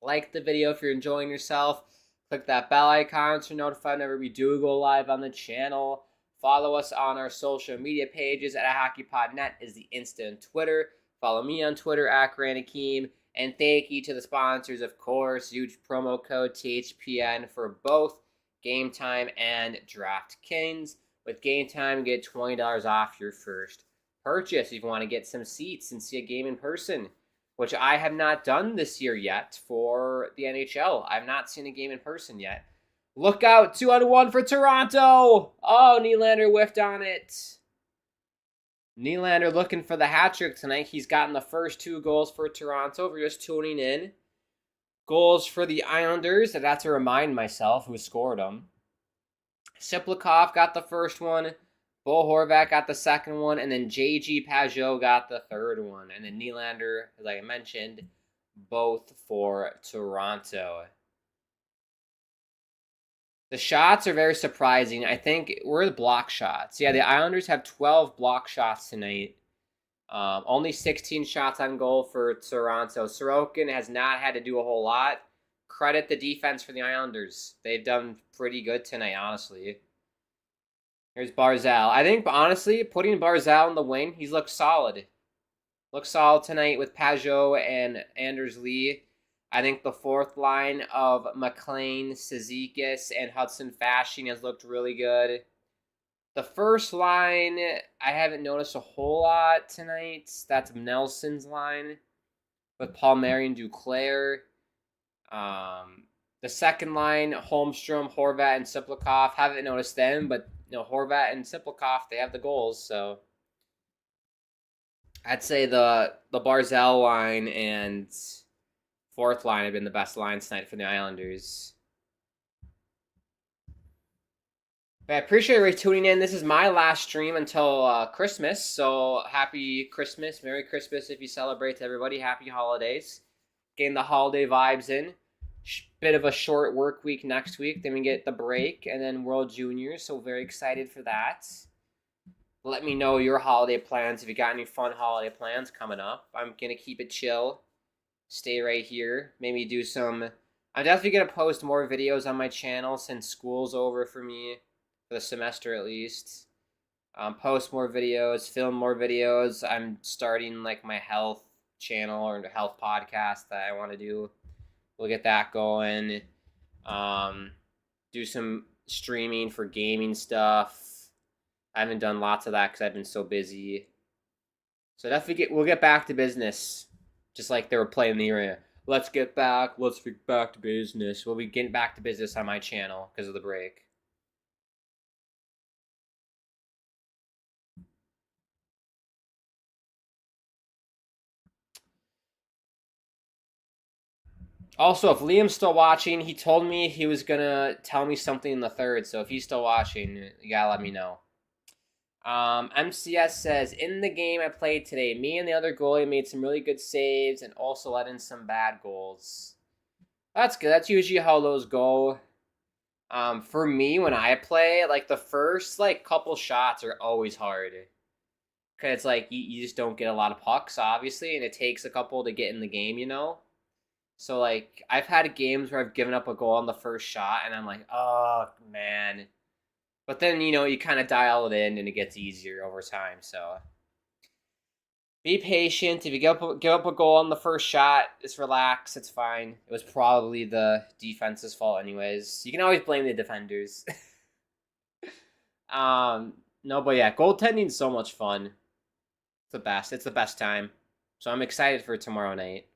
S3: Like the video if you're enjoying yourself. Click that bell icon to be notified whenever we do go live on the channel. Follow us on our social media pages at HockeyPodNet is the Insta and Twitter. Follow me on Twitter at Granakeem. And thank you to the sponsors, of course. Huge promo code THPN for both Gametime and DraftKings. With Gametime, get $20 off your first purchase if you want to get some seats and see a game in person, which I have not done this year yet for the NHL. I've not seen a game in person yet. Look out, 2-1 for Toronto. Oh, Nylander whiffed on it. Nylander looking for the hat trick tonight. He's gotten the first 2 goals for Toronto. If you're just tuning in. Goals for the Islanders. That's to remind myself who scored them. Siplikov got the first one. Bo Horvat got the second one. And then J.G. Pajot got the third one. And then Nylander, as I mentioned, both for Toronto. The shots are very surprising. I think we're the block shots. Yeah, the Islanders have 12 block shots tonight. Only 16 shots on goal for Toronto. Sorokin has not had to do a whole lot. Credit the defense for the Islanders. They've done pretty good tonight, honestly. Here's Barzal. I think, honestly, putting Barzal in the wing, he's looked solid. Looked solid tonight with Pajot and Anders Lee. I think the fourth line of McLean, Cizikas, and Hudson Fasching has looked really good. The first line, I haven't noticed a whole lot tonight. That's Nelson's line with Palmieri and Duclair. The second line, Holmstrom, Horvat, and Siplikov. Haven't noticed them, but Horvat and Siplikov, they have the goals. So I'd say the Barzal line and fourth line have been the best lines tonight for the Islanders. But I appreciate everybody tuning in. This is my last stream until Christmas. So happy Christmas. Merry Christmas if you celebrate, everybody. Happy holidays. Getting the holiday vibes in. Bit of a short work week next week. Then we get the break and then World Juniors. So very excited for that. Let me know your holiday plans if you got any fun holiday plans coming up. I'm going to keep it chill. Stay right here. Maybe do some... I'm definitely going to post more videos on my channel since school's over for me. For the semester at least. Post more videos. Film more videos. I'm starting like my health channel or the health podcast that I want to do. We'll get that going. Do some streaming for gaming stuff. I haven't done lots of that because I've been so busy. So definitely we'll get back to business. Just like they were playing the area. Let's get back to business. We'll be getting back to business on my channel because of the break. Also, if Liam's still watching, he told me he was going to tell me something in the third. So if he's still watching, you got to let me know. MCS says, in the game I played today, me and the other goalie made some really good saves and also let in some bad goals. That's good. That's usually how those go. For me, when I play, like the first couple shots are always hard. Because it's like you just don't get a lot of pucks, obviously, and it takes a couple to get in the game, So, I've had games where I've given up a goal on the first shot, and I'm like, oh, man. But then, you kind of dial it in, and it gets easier over time, so. Be patient. If you give up a goal on the first shot, just relax. It's fine. It was probably the defense's fault anyways. You can always blame the defenders. No, but yeah, goaltending's so much fun. It's the best. It's the best time. So I'm excited for tomorrow night.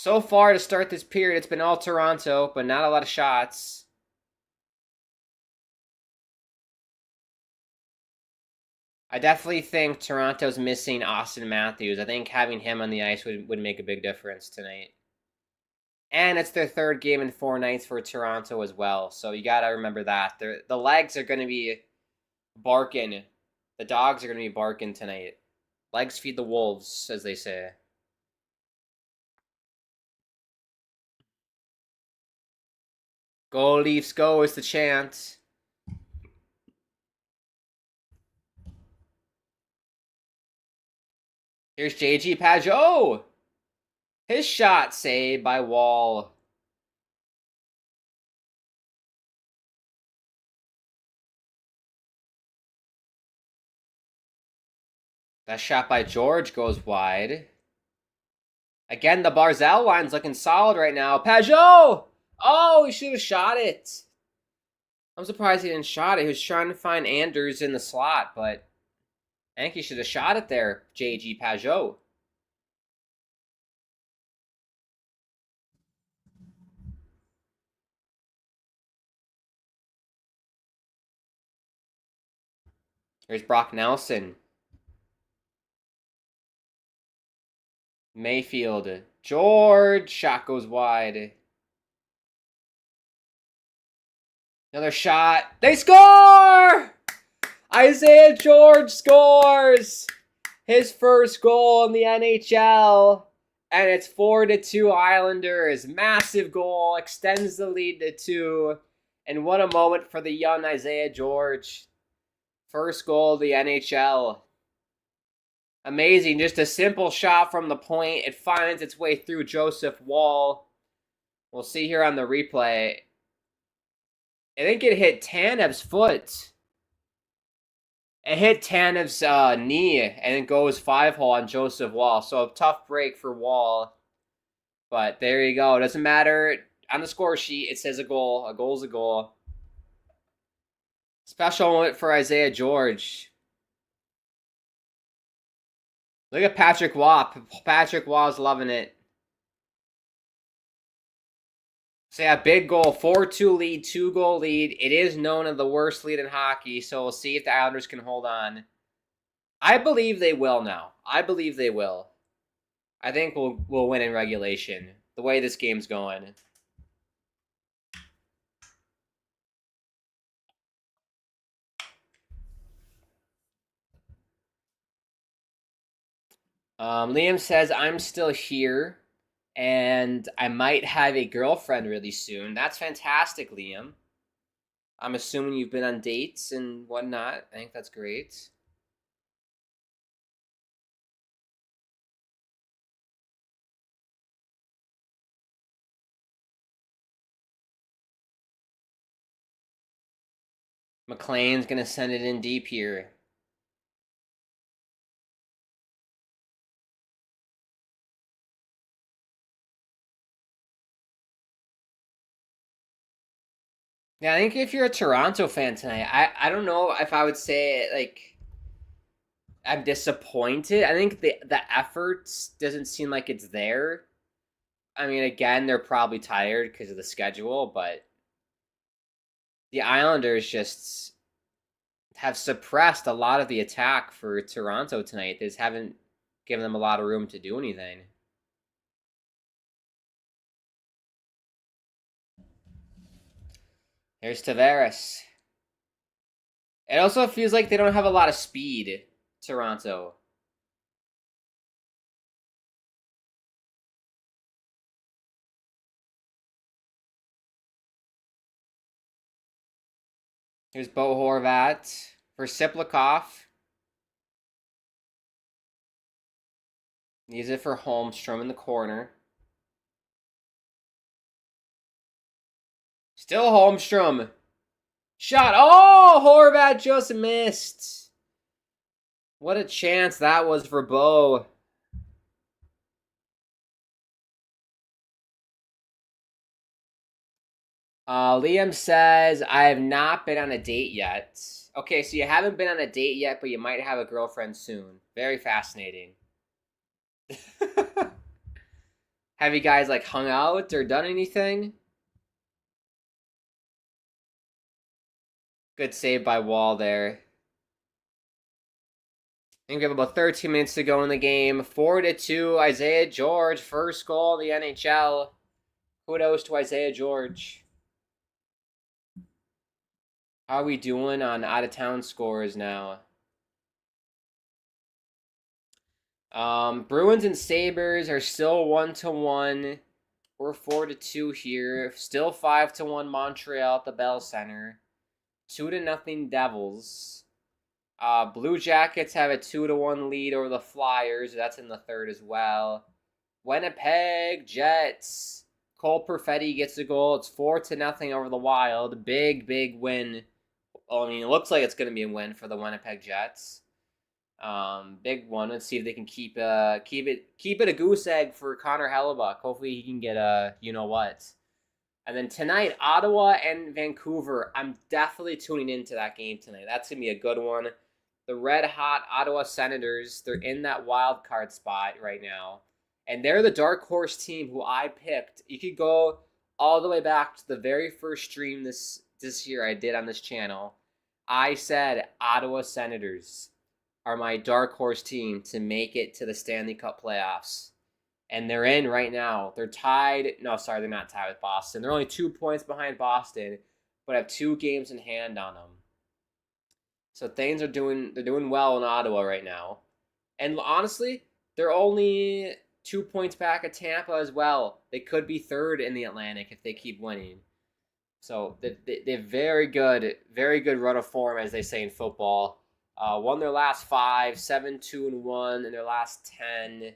S3: So far to start this period, it's been all Toronto, but not a lot of shots. I definitely think Toronto's missing Austin Matthews. I think having him on the ice would make a big difference tonight. And it's their third game in 4 nights for Toronto as well. So you got to remember that. The legs are going to be barking. The dogs are going to be barking tonight. Legs feed the wolves, as they say. Go Leafs, go is the chant. Here's JG Pajot. His shot saved by Wall. That shot by George goes wide. Again, the Barzal line's looking solid right now. Pajot! Oh, he should have shot it. I'm surprised he didn't shot it. He was trying to find Anders in the slot, but I think he should have shot it there, JG Pajot. Here's Brock Nelson. Mayfield. George. Shot goes wide. Another shot. They score! Isaiah George scores his first goal in the NHL. And it's 4-2 Islanders. Massive goal. Extends the lead to 2. And what a moment for the young Isaiah George. First goal of the NHL. Amazing. Just a simple shot from the point. It finds its way through Joseph Wall. We'll see here on the replay. I think it hit Tanev's foot. It hit Tanev's knee, and it goes 5-hole on Joseph Wall. So a tough break for Wall. But there you go. It doesn't matter. On the score sheet, it says a goal. A goal's a goal. Special moment for Isaiah George. Look at Patrick Waugh. Patrick Waugh's loving it. So yeah, big goal. 4-2 lead, 2-goal lead. It is known as the worst lead in hockey, so we'll see if the Islanders can hold on. I believe they will now. I believe they will. I think we'll win in regulation, the way this game's going. Liam says, I'm still here, and I might have a girlfriend really soon. That's fantastic, Liam. I'm assuming you've been on dates and whatnot. I think that's great. McLean's going to send it in deep here. Yeah, I think if you're a Toronto fan tonight, I don't know if I would say, like, I'm disappointed. I think the effort doesn't seem like it's there. I mean, again, they're probably tired because of the schedule, but the Islanders just have suppressed a lot of the attack for Toronto tonight. They just haven't given them a lot of room to do anything. Here's Tavares. It also feels like they don't have a lot of speed, Toronto. Here's Bo Horvat for Siplikov. Needs it for Holmstrom in the corner. Still Holmstrom. Shot. Oh, Horvat just missed. What a chance that was for Bo. Liam says, I have not been on a date yet. Okay, so you haven't been on a date yet, but you might have a girlfriend soon. Very fascinating. Have you guys like hung out or done anything? Good save by Wall there. I think we have about 13 minutes to go in the game. 4-2, Isaiah George, first goal in the NHL. Kudos to Isaiah George. How are we doing on out-of-town scores now? Bruins and Sabres are still 1-1. We're 4-2 here. Still 5-1 Montreal at the Bell Center. 2-0 Devils. Blue Jackets have a 2-1 lead over the Flyers. That's in the third as well. Winnipeg Jets. Cole Perfetti gets a goal. It's 4-0 over the Wild. Big win. Well, I mean, it looks like it's going to be a win for the Winnipeg Jets. Big one. Let's see if they can keep it a goose egg for Connor Hellebuck. Hopefully he can get a you-know-what. And then tonight, Ottawa and Vancouver. I'm definitely tuning into that game tonight. That's going to be a good one. The red-hot Ottawa Senators, they're in that wild card spot right now. And they're the dark horse team who I picked. You could go all the way back to the very first stream this year I did on this channel. I said Ottawa Senators are my dark horse team to make it to the Stanley Cup playoffs. And they're in right now. They're tied. No, sorry, they're not tied with Boston. They're only 2 points behind Boston, but have 2 games in hand on them. So things they're doing well in Ottawa right now. And honestly, they're only 2 points back at Tampa as well. They could be third in the Atlantic if they keep winning. So they're very good run of form, as they say in football. Won their last 5, 7-2-1 in their last 10.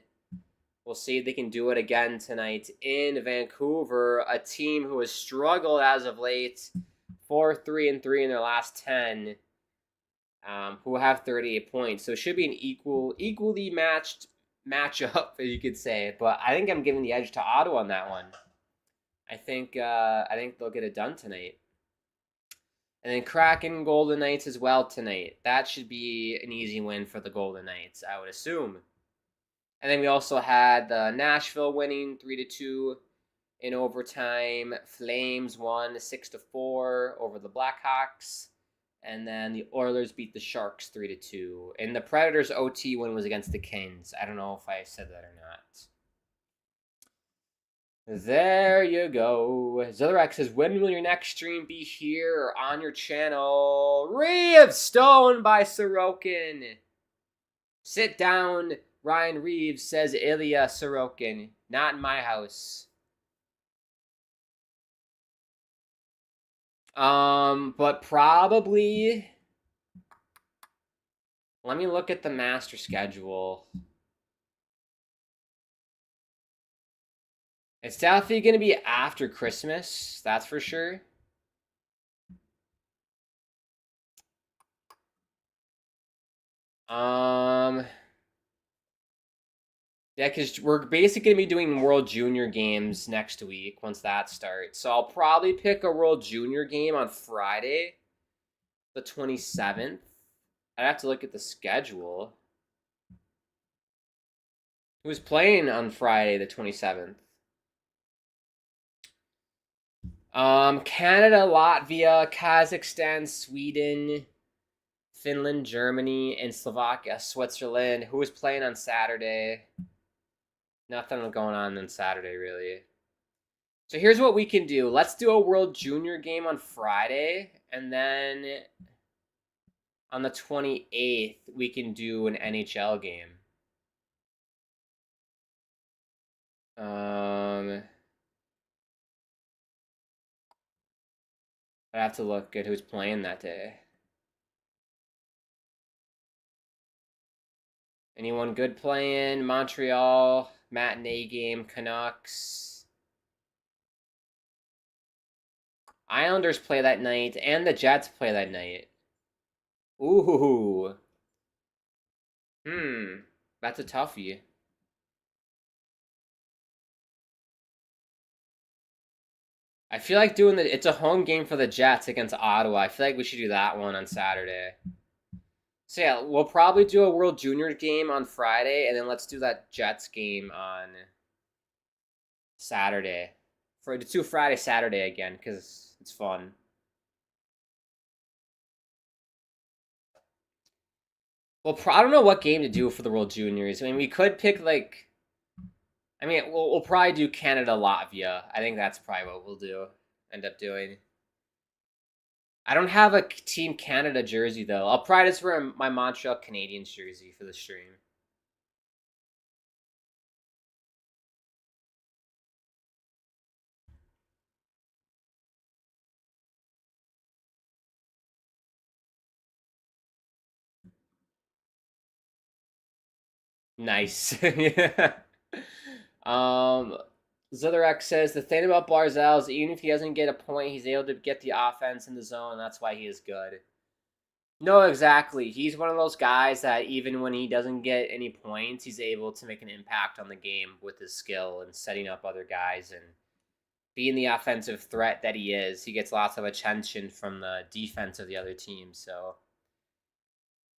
S3: We'll see if they can do it again tonight in Vancouver, a team who has struggled as of late. 4-3-3 in their last 10, who have 38 points. So it should be an equally matched matchup, you could say. But I think I'm giving the edge to Ottawa on that one. I think they'll get it done tonight. And then Kraken Golden Knights as well tonight. That should be an easy win for the Golden Knights, I would assume. And then we also had Nashville winning 3-2 in overtime. Flames won 6-4 over the Blackhawks. And then the Oilers beat the Sharks 3-2. And the Predators' OT win was against the Kings. I don't know if I said that or not. There you go. Zillerx says, when will your next stream be here or on your channel? Reeves Stone by Sorokin. Sit down, Ryan Reeves, says Ilya Sorokin. Not in my house. But probably... Let me look at the master schedule. It's definitely going to be after Christmas, that's for sure. Yeah, because we're basically going to be doing World Junior games next week once that starts. So I'll probably pick a World Junior game on Friday, the 27th. I'd have to look at the schedule. Who's playing on Friday, the 27th? Canada, Latvia, Kazakhstan, Sweden, Finland, Germany, and Slovakia, Switzerland. Who is playing on Saturday? Nothing going on Saturday, really. So here's what we can do. Let's do a World Junior game on Friday, and then on the 28th, we can do an NHL game. I have to look at who's playing that day. Anyone good playing? Montreal, matinee game, Canucks. Islanders play that night, and the Jets play that night. Ooh. That's a toughie. I feel like doing it's a home game for the Jets against Ottawa. I feel like we should do that one on Saturday. So yeah, we'll probably do a World Junior game on Friday, and then let's do that Jets game on Saturday. Let's do Friday, Saturday again, because it's fun. Well, I don't know what game to do for the World Juniors. I mean, we could pick, like... I mean, we'll probably do Canada-Latvia. I think that's probably what we'll end up doing. I don't have a Team Canada jersey, though. I'll probably just wear my Montreal Canadiens jersey for the stream. Nice. Yeah. Zotherek says, the thing about Barzell is even if he doesn't get a point, he's able to get the offense in the zone, and that's why he is good. No, exactly. He's one of those guys that even when he doesn't get any points, he's able to make an impact on the game with his skill and setting up other guys and being the offensive threat that he is. He gets lots of attention from the defense of the other team, so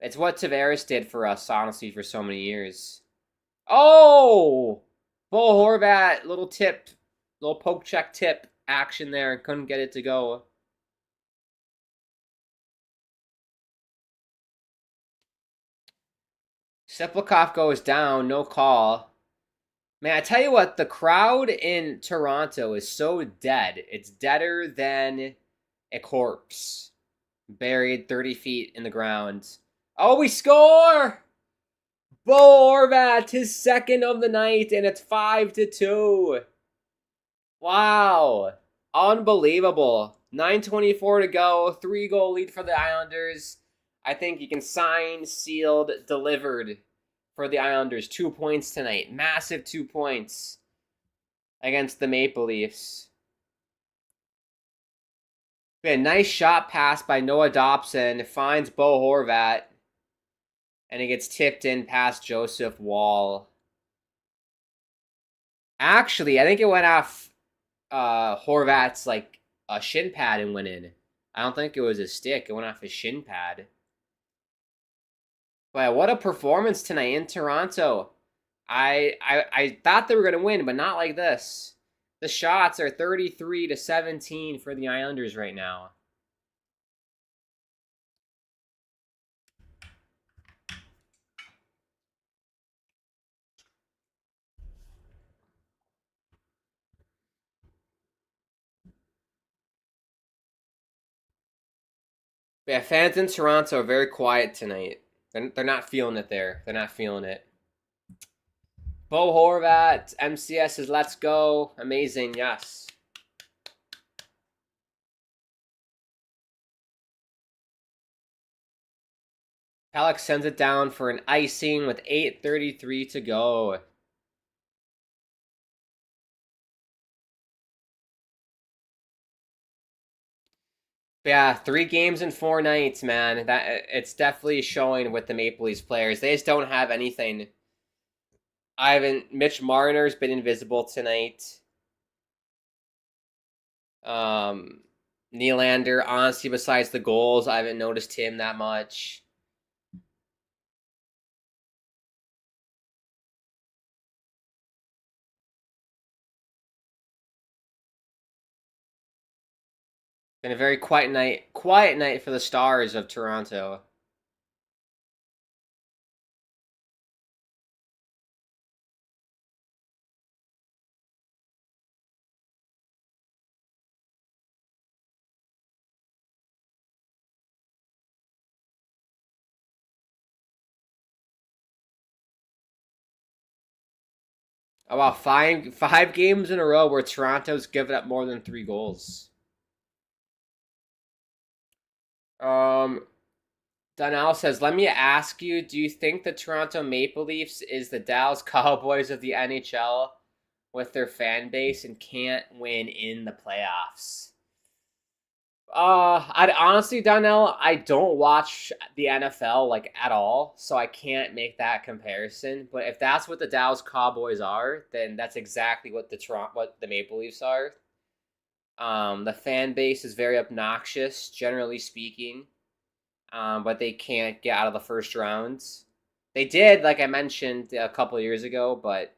S3: it's what Tavares did for us, honestly, for so many years. Oh! Bo Horvat, little poke check tip action there. Couldn't get it to go. Seplikov goes down, no call. Man, I tell you what, the crowd in Toronto is so dead. It's deader than a corpse. Buried 30 feet in the ground. Oh, we score! Bo Horvat, his second of the night, and it's 5-2. Wow. Unbelievable. 9:24 to go. 3-goal lead for the Islanders. I think you can sign, sealed, delivered for the Islanders. 2 points tonight. Massive 2 points against the Maple Leafs. A nice shot pass by Noah Dobson. Finds Bo Horvat. And it gets tipped in past Joseph Wall. Actually, I think it went off Horvat's like a shin pad and went in. I don't think it was a stick. It went off his shin pad. But what a performance tonight in Toronto. I thought they were going to win, but not like this. The shots are 33-17 for the Islanders right now. Yeah, fans in Toronto are very quiet tonight. They're not feeling it there. They're not feeling it. Bo Horvat, MCS says, let's go. Amazing, yes. Alex sends it down for an icing with 8:33 to go. Yeah, 3 games in 4 nights, man. It's definitely showing with the Maple Leafs players. They just don't have anything. Mitch Marner's been invisible tonight. Nylander, honestly, besides the goals, I haven't noticed him that much. Been a very quiet night for the Stars of Toronto. Oh, wow, five games in a row where Toronto's given up more than 3 goals. Donnell says, let me ask you, do you think the Toronto Maple Leafs is the Dallas Cowboys of the NHL with their fan base and can't win in the playoffs? I'd honestly, Donnell, I don't watch the NFL like at all, so I can't make that comparison. But if that's what the Dallas Cowboys are, then that's exactly what the Maple Leafs are. The fan base is very obnoxious, generally speaking, but they can't get out of the first rounds. They did, like I mentioned a couple years ago, but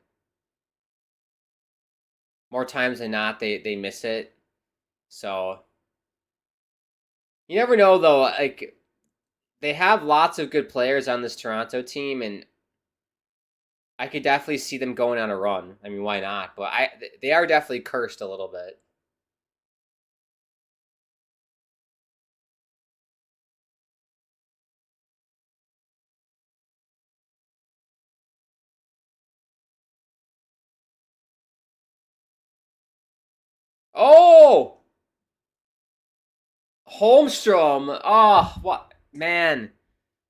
S3: More times than not, they miss it. So you never know, though. Like, they have lots of good players on this Toronto team, and I could definitely see them going on a run. I mean, why not? But they are definitely cursed a little bit. Oh, Holmstrom. Oh, what man?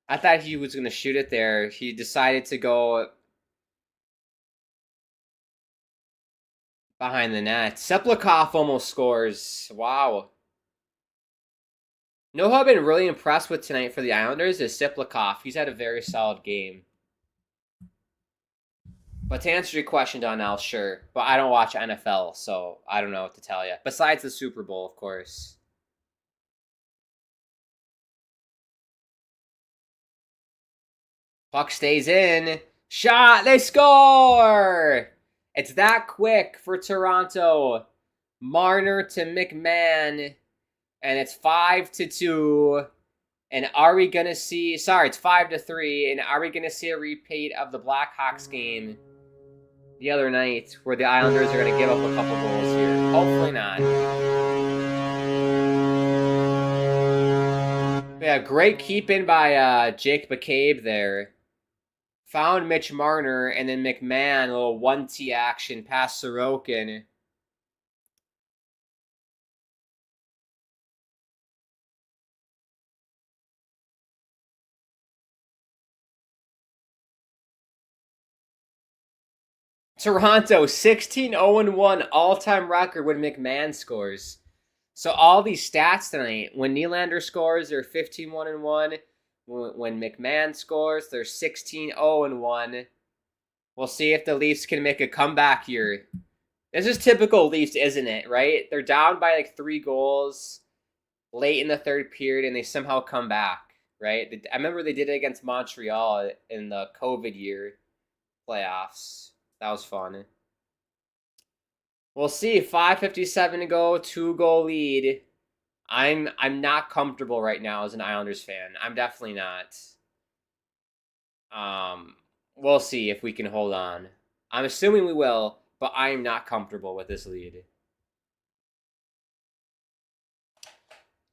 S3: I thought he was gonna shoot it there. He decided to go behind the net. Seplikov almost scores. Wow. You know who I've been really impressed with tonight for the Islanders is Seplikov. He's had a very solid game. But to answer your question, Donnell, sure. But I don't watch NFL, so I don't know what to tell you. Besides the Super Bowl, of course. Puck stays in. Shot. They score! It's that quick for Toronto. Marner to McMahon. And it's 5-2. And are we going to see... Sorry, it's 5-3. And are we going to see a repeat of the Blackhawks game the other night where the Islanders are going to give up a couple goals here? Hopefully not. Yeah, great keep in by Jake McCabe there. Found Mitch Marner, and then McMahon, a little 1T action past Sorokin. Toronto, 16-0-1, all-time record when McMahon scores. So all these stats tonight, when Nylander scores, they're 15-1-1. When McMahon scores, they're 16-0-1. We'll see if the Leafs can make a comeback here. This is typical Leafs, isn't it, right? They're down by like 3 goals late in the third period, and they somehow come back, right? I remember they did it against Montreal in the COVID year playoffs. That was fun. We'll see. 5:57 to go, 2-goal lead. I'm not comfortable right now as an Islanders fan. I'm definitely not. We'll see if we can hold on. I'm assuming we will, but I am not comfortable with this lead.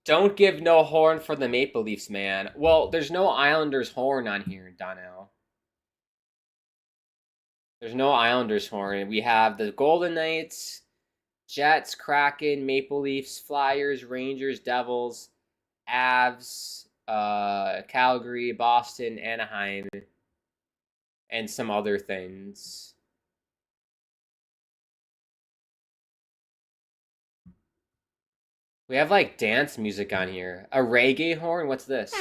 S3: Don't give no horn for the Maple Leafs, man. Well, there's no Islanders horn on here, Donnell. There's no Islanders horn. We have the Golden Knights, Jets, Kraken, Maple Leafs, Flyers, Rangers, Devils, Avs, Calgary, Boston, Anaheim, and some other things. We have like dance music on here. A reggae horn? What's this?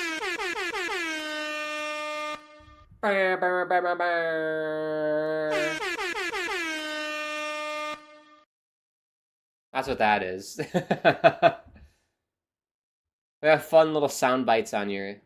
S3: That's what that is. We have fun little sound bites on here.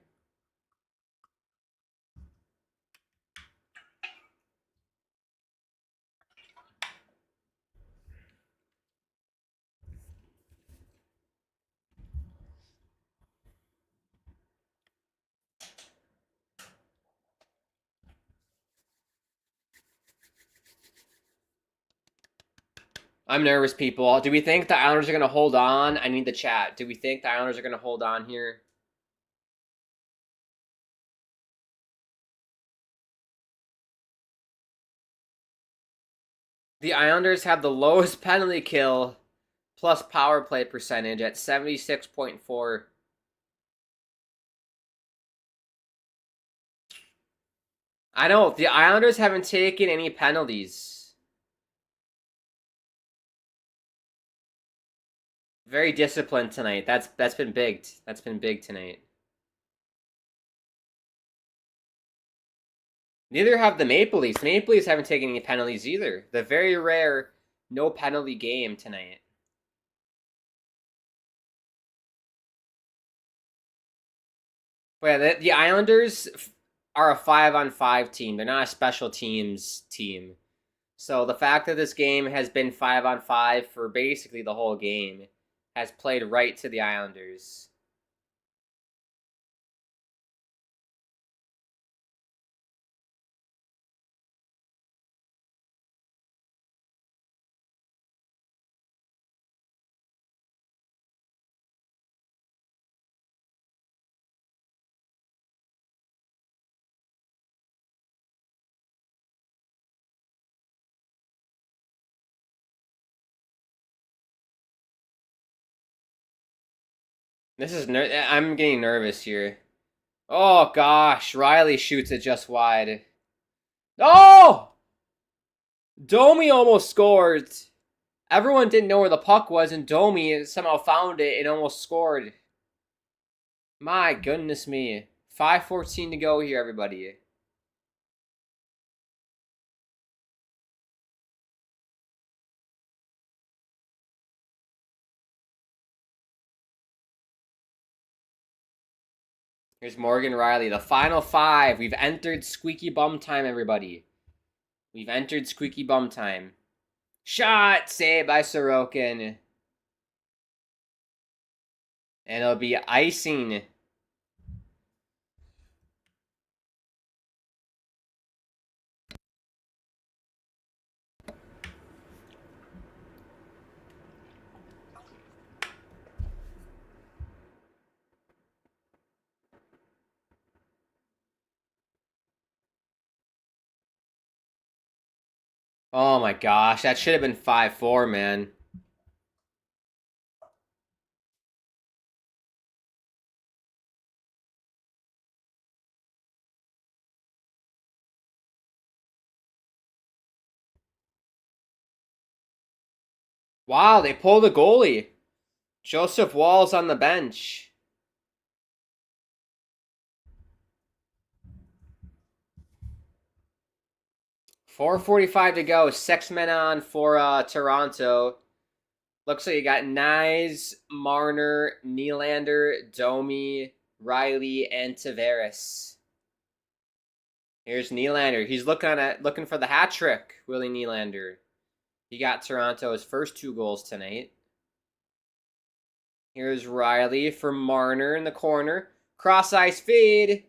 S3: I'm nervous, people. Do we think the Islanders are going to hold on? I need the chat. Do we think the Islanders are going to hold on here? The Islanders have the lowest penalty kill plus power play percentage at 76.4. I know. The Islanders haven't taken any penalties. Very disciplined tonight. That's been big. That's been big tonight. Neither have the Maple Leafs. The Maple Leafs haven't taken any penalties either. The very rare no penalty game tonight. But yeah, the Islanders are a 5-on-5 team. They're not a special teams team. So the fact that this game has been 5-on-5 for basically the whole game has played right to the Islanders. I'm getting nervous here. Oh gosh, Riley shoots it just wide. Oh! Domi almost scored. Everyone didn't know where the puck was, and Domi somehow found it and almost scored. My goodness me. 5:14 to go here, everybody. Here's Morgan Riley. The final 5. We've entered squeaky bum time, everybody. We've entered squeaky bum time. Shot! Saved by Sorokin. And it'll be icing. Oh my gosh, that should have been 5-4, man. Wow, they pulled a goalie. Joseph Wall's on the bench. .445 to go. 6 men on for Toronto. Looks like you got Nyes, Marner, Nylander, Domi, Riley, and Tavares. Here's Nylander. He's looking for the hat trick, Willie Nylander. He got Toronto's first 2 goals tonight. Here's Riley for Marner in the corner. Cross ice feed.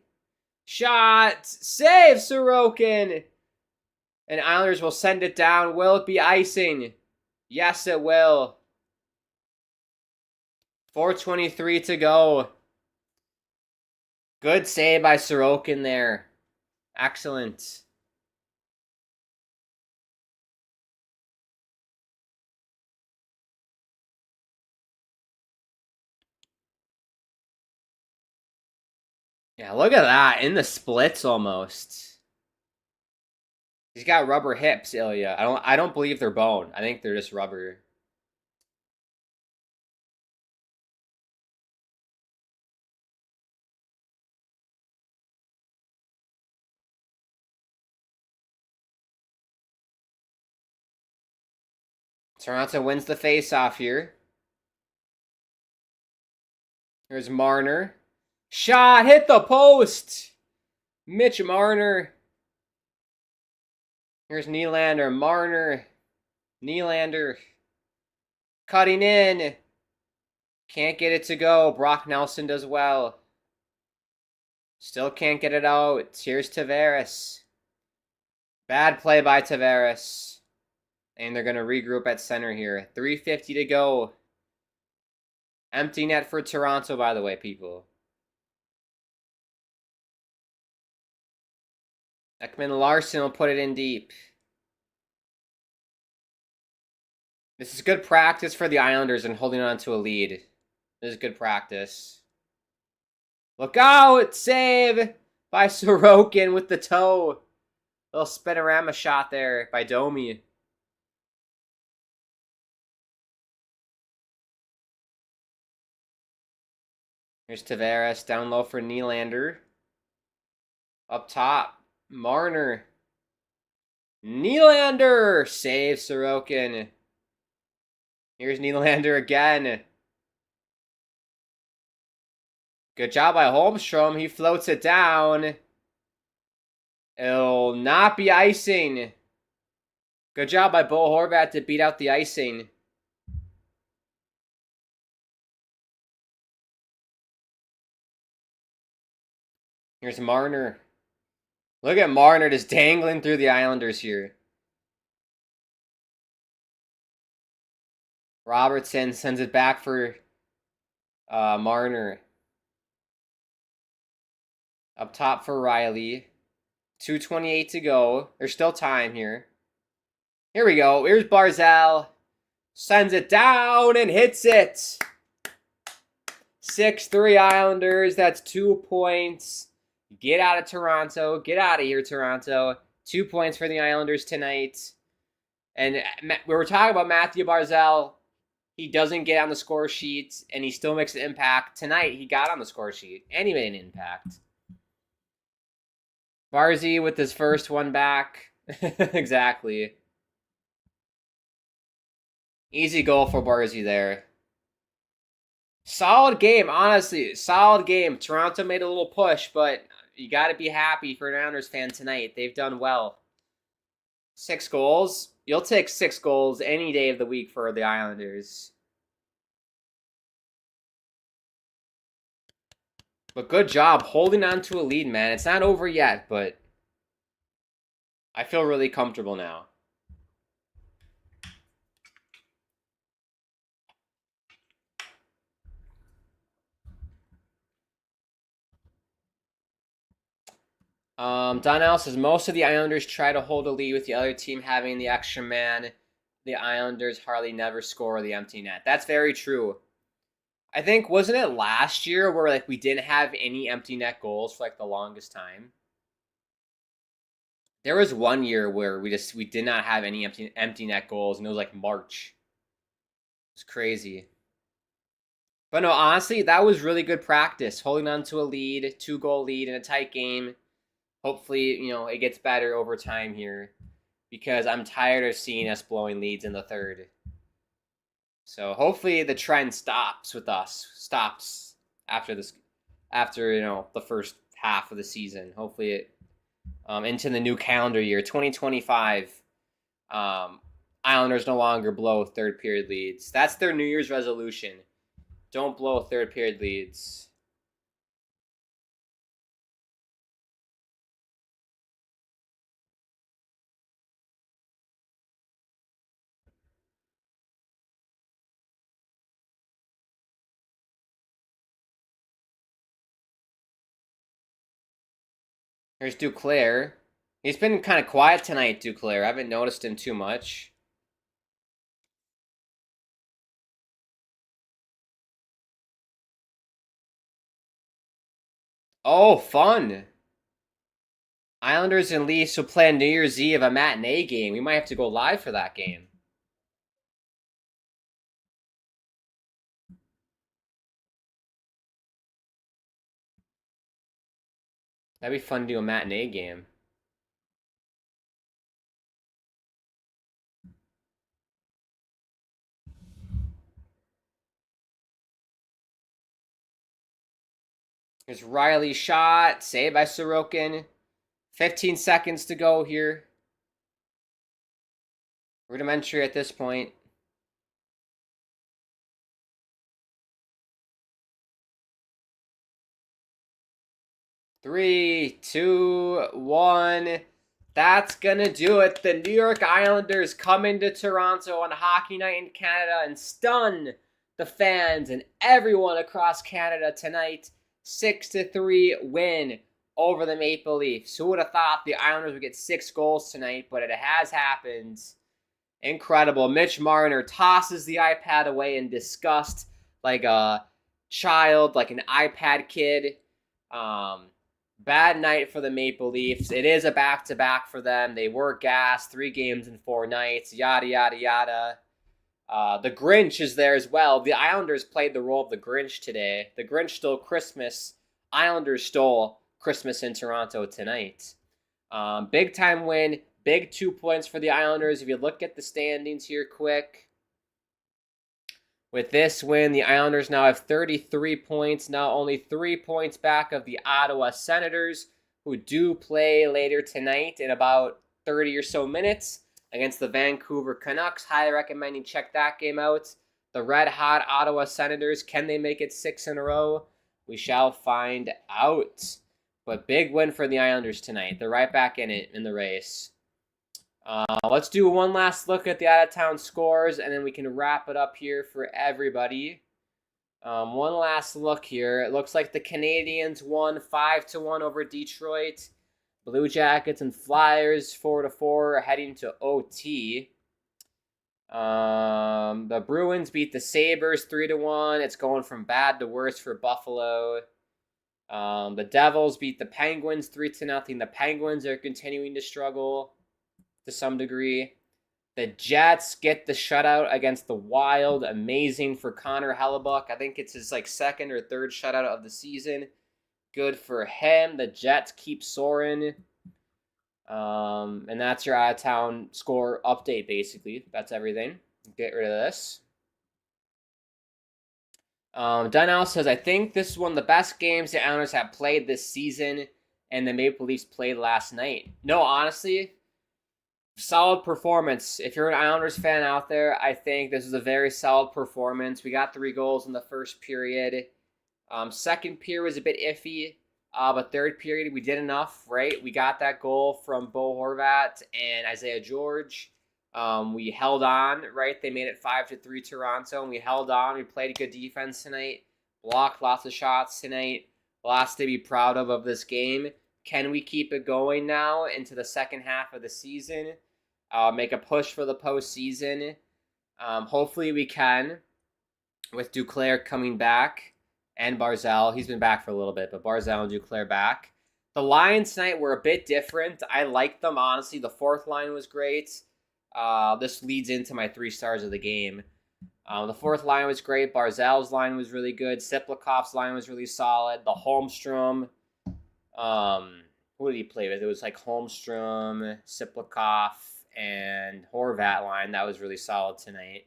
S3: Shot. Save Sorokin. And Islanders will send it down. Will it be icing? Yes, it will. 4:23 to go. Good save by Sorokin there. Excellent. Yeah, look at that. In the splits almost. He's got rubber hips, Ilya. I don't believe they're bone. I think they're just rubber. Toronto wins the face-off here. Here's Marner. Shot! Hit the post! Mitch Marner. Here's Nylander. Marner. Nylander. Cutting in. Can't get it to go. Brock Nelson does well. Still can't get it out. Here's Tavares. Bad play by Tavares. And they're going to regroup at center here. 3:50 to go. Empty net for Toronto, by the way, people. Ekman Larson will put it in deep. This is good practice for the Islanders in holding on to a lead. This is good practice. Look out! Save by Sorokin with the toe. Little spinorama shot there by Domi. Here's Tavares down low for Nylander. Up top, Marner. Nylander! Save Sorokin. Here's Nylander again. Good job by Holmstrom. He floats it down. It'll not be icing. Good job by Bo Horvat to beat out the icing. Here's Marner. Look at Marner just dangling through the Islanders here. Robertson sends it back for Marner. Up top for Riley. 2:28 to go. There's still time here. Here we go. Here's Barzal. Sends it down and hits it. 6-3 Islanders. That's 2 points. Get out of Toronto. Get out of here, Toronto. 2 points for the Islanders tonight. And we were talking about Matthew Barzal. He doesn't get on the score sheet, and he still makes an impact. Tonight, he got on the score sheet, and he made an impact. Barzy with his first one back. Exactly. Easy goal for Barzy there. Solid game, honestly. Solid game. Toronto made a little push, but you got to be happy for an Islanders fan tonight. They've done well. 6 goals. You'll take 6 goals any day of the week for the Islanders. But good job holding on to a lead, man. It's not over yet, but I feel really comfortable now. Donnell says most of the Islanders try to hold a lead with the other team having the extra man. The Islanders hardly never score the empty net. That's very true. I think, wasn't it last year where like we didn't have any empty net goals for like the longest time? There was one year where we did not have any empty net goals, and it was like March. It's crazy. But no, honestly, that was really good practice. Holding on to a lead, 2-goal lead in a tight game. Hopefully, it gets better over time here, because I'm tired of seeing us blowing leads in the third. So hopefully the trend stops with us. Stops after the first half of the season. Hopefully it into the new calendar year, 2025. Islanders no longer blow third period leads. That's their New Year's resolution. Don't blow third period leads. Here's Duclair. He's been kind of quiet tonight, Duclair. I haven't noticed him too much. Oh, fun. Islanders and Leafs will play on New Year's Eve, a matinee game. We might have to go live for that game. That'd be fun to do a matinee game. Here's Riley's shot. Saved by Sorokin. 15 seconds to go here. Rudimentary at this point. Three, two, one. That's gonna do it. The New York Islanders come into Toronto on Hockey Night in Canada and stun the fans and everyone across Canada tonight. 6-3 win over the Maple Leafs. Who would have thought the Islanders would get 6 goals tonight, but it has happened. Incredible. Mitch Marner tosses the iPad away in disgust like a child, like an iPad kid. Bad night for the Maple Leafs. It is a back-to-back for them. They were gassed 3 games in 4 nights, yada, yada, yada. The Grinch is there as well. The Islanders played the role of the Grinch today. The Grinch stole Christmas. Islanders stole Christmas in Toronto tonight. Big-time win. Big 2 points for the Islanders. If you look at the standings here quick. With this win, the Islanders now have 33 points. Now only 3 points back of the Ottawa Senators, who do play later tonight in about 30 or so minutes. against the Vancouver Canucks. Highly recommend you check that game out. The red-hot Ottawa Senators, can they make it 6 in a row? We shall find out. But big win for the Islanders tonight. They're right back in it in the race. Let's do one last look at the out-of-town scores, and then we can wrap it up here for everybody. One last look here. It looks like the Canadiens won 5-1 over Detroit. Blue Jackets and Flyers 4-4 are heading to OT. The Bruins beat the Sabres 3-1. It's going from bad to worse for Buffalo. The Devils beat the Penguins 3-0. The Penguins are continuing to struggle to some degree. The Jets get the shutout against the Wild. Amazing for Connor Hellebuck. I think it's his second or third shutout of the season. Good for him. The Jets keep soaring. And that's your out-of-town score update, basically. That's everything. Get rid of this. Donnell says, I think this is one of the best games the Islanders have played this season, and the Maple Leafs played last night. No, honestly, solid performance. If you're an Islanders fan out there, I think this is a very solid performance. We got 3 goals in the first period. Second period was a bit iffy, but third period we did enough, right? We got that goal from Bo Horvat and Isaiah George. We held on, right? They made it 5-3 Toronto, and we held on. We played good defense tonight, blocked lots of shots tonight. Lots to be proud of this game. Can we keep it going now into the second half of the season? Make a push for the postseason. Hopefully we can, with Duclair coming back and Barzal. He's been back for a little bit, but Barzal and Duclair back. The Lions tonight were a bit different. I liked them, honestly. The fourth line was great. This leads into my 3 stars of the game. The fourth line was great. Barzal's line was really good. Siplikov's line was really solid. The Holmstrom, who did he play with? It was Holmstrom, Siplikov, and Horvat line. That was really solid tonight.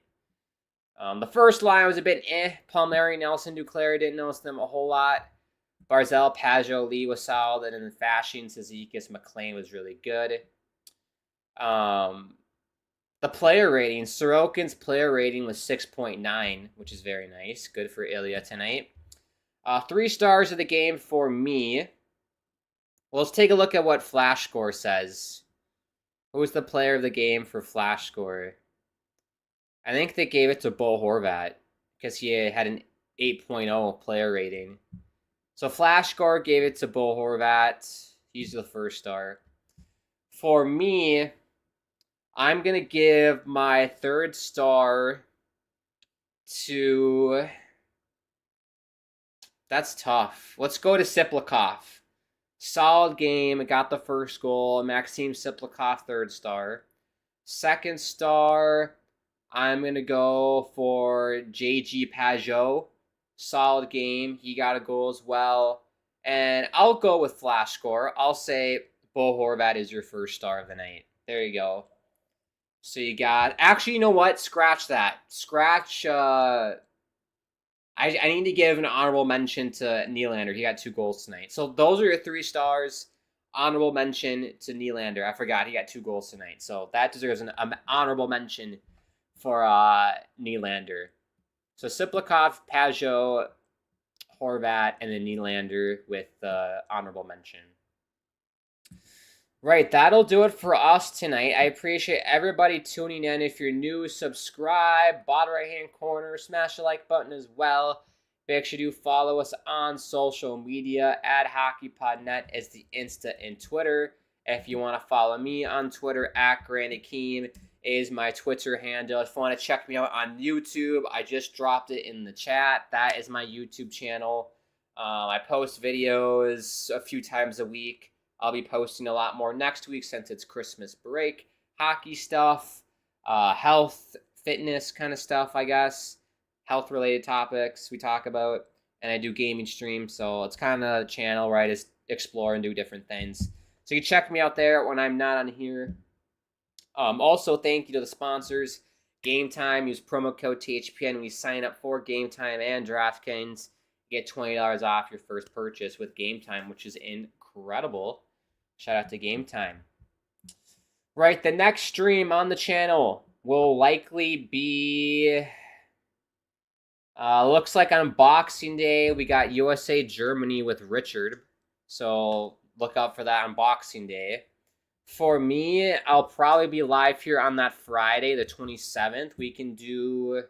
S3: The first line was a bit Palmieri, Nelson, Duclair, didn't notice them a whole lot. Barzal, Pajot, Lee was solid, and then Fashion, Cizikas, McLean was really good. The player rating, Sorokin's player rating was 6.9, which is very nice. Good for Ilya tonight. 3 stars of the game for me. Well, let's take a look at what Flash Score says. Who was the player of the game for Flash Score? I think they gave it to Bo Horvat because he had an 8.0 player rating. So Flash Score gave it to Bo Horvat. He's the first star. For me, I'm going to give my 3rd star to... That's tough. Let's go to Siplikov. Solid game. Got the first goal. Maxim Siplikov, 3rd star. 2nd star, I'm going to go for JG Pajot. Solid game. He got a goal as well. And I'll go with Flash Score. I'll say Bo Horvat is your 1st star of the night. There you go. So you got... Actually, you know what? Scratch that. Scratch... I need to give an honorable mention to Nylander. He got 2 goals tonight. So those are your 3 stars. Honorable mention to Nylander. I forgot he got 2 goals tonight. So that deserves an honorable mention for Nylander. So Siplikov, Pajot, Horvat, and then Nylander with honorable mention. Right, that'll do it for us tonight. I appreciate everybody tuning in. If you're new, subscribe, bottom right-hand corner, smash the like button as well. Make sure you follow us on social media. @HockeyPodNet is the Insta and Twitter. If you want to follow me on Twitter, @GrandAkeem is my Twitter handle. If you want to check me out on YouTube, I just dropped it in the chat. That is my YouTube channel. I post videos a few times a week. I'll be posting a lot more next week since it's Christmas break. Hockey stuff, health, fitness kind of stuff, I guess. Health-related topics we talk about. And I do gaming streams, so it's kind of a channel where I just explore and do different things. So you can check me out there when I'm not on here. Also, thank you to the sponsors. Gametime, use promo code THPN when you sign up for Gametime and DraftKings. You get $20 off your first purchase with Gametime, which is incredible. Shout out to Gametime. Right, the next stream on the channel will likely be... looks like on Boxing Day, we got USA Germany with Richard. So look out for that on Boxing Day. For me, I'll probably be live here on that Friday, the 27th. We can do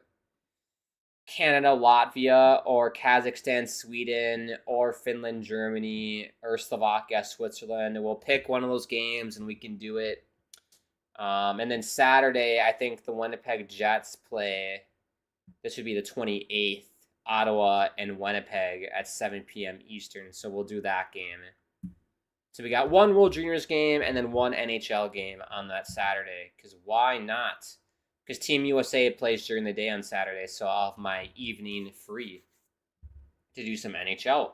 S3: Canada, Latvia, or Kazakhstan, Sweden, or Finland, Germany, or Slovakia, Switzerland. And we'll pick one of those games and we can do it. And then Saturday, I think the Winnipeg Jets play. This would be the 28th, Ottawa and Winnipeg at 7 p.m. Eastern. So we'll do that game. So we got one World Juniors game and then one NHL game on that Saturday. Because why not? Because Team USA plays during the day on Saturday, so I'll have my evening free to do some NHL.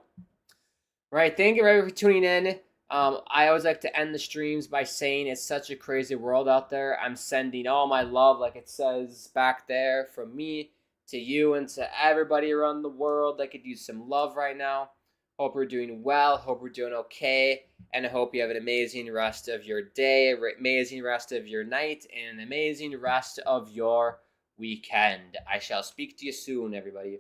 S3: Right, thank you everybody for tuning in. I always like to end the streams by saying it's such a crazy world out there. I'm sending all my love, like it says back there, from me to you and to everybody around the world that could use some love right now. Hope we're doing well. Hope we're doing okay. And I hope you have an amazing rest of your day, amazing rest of your night, and an amazing rest of your weekend. I shall speak to you soon, everybody.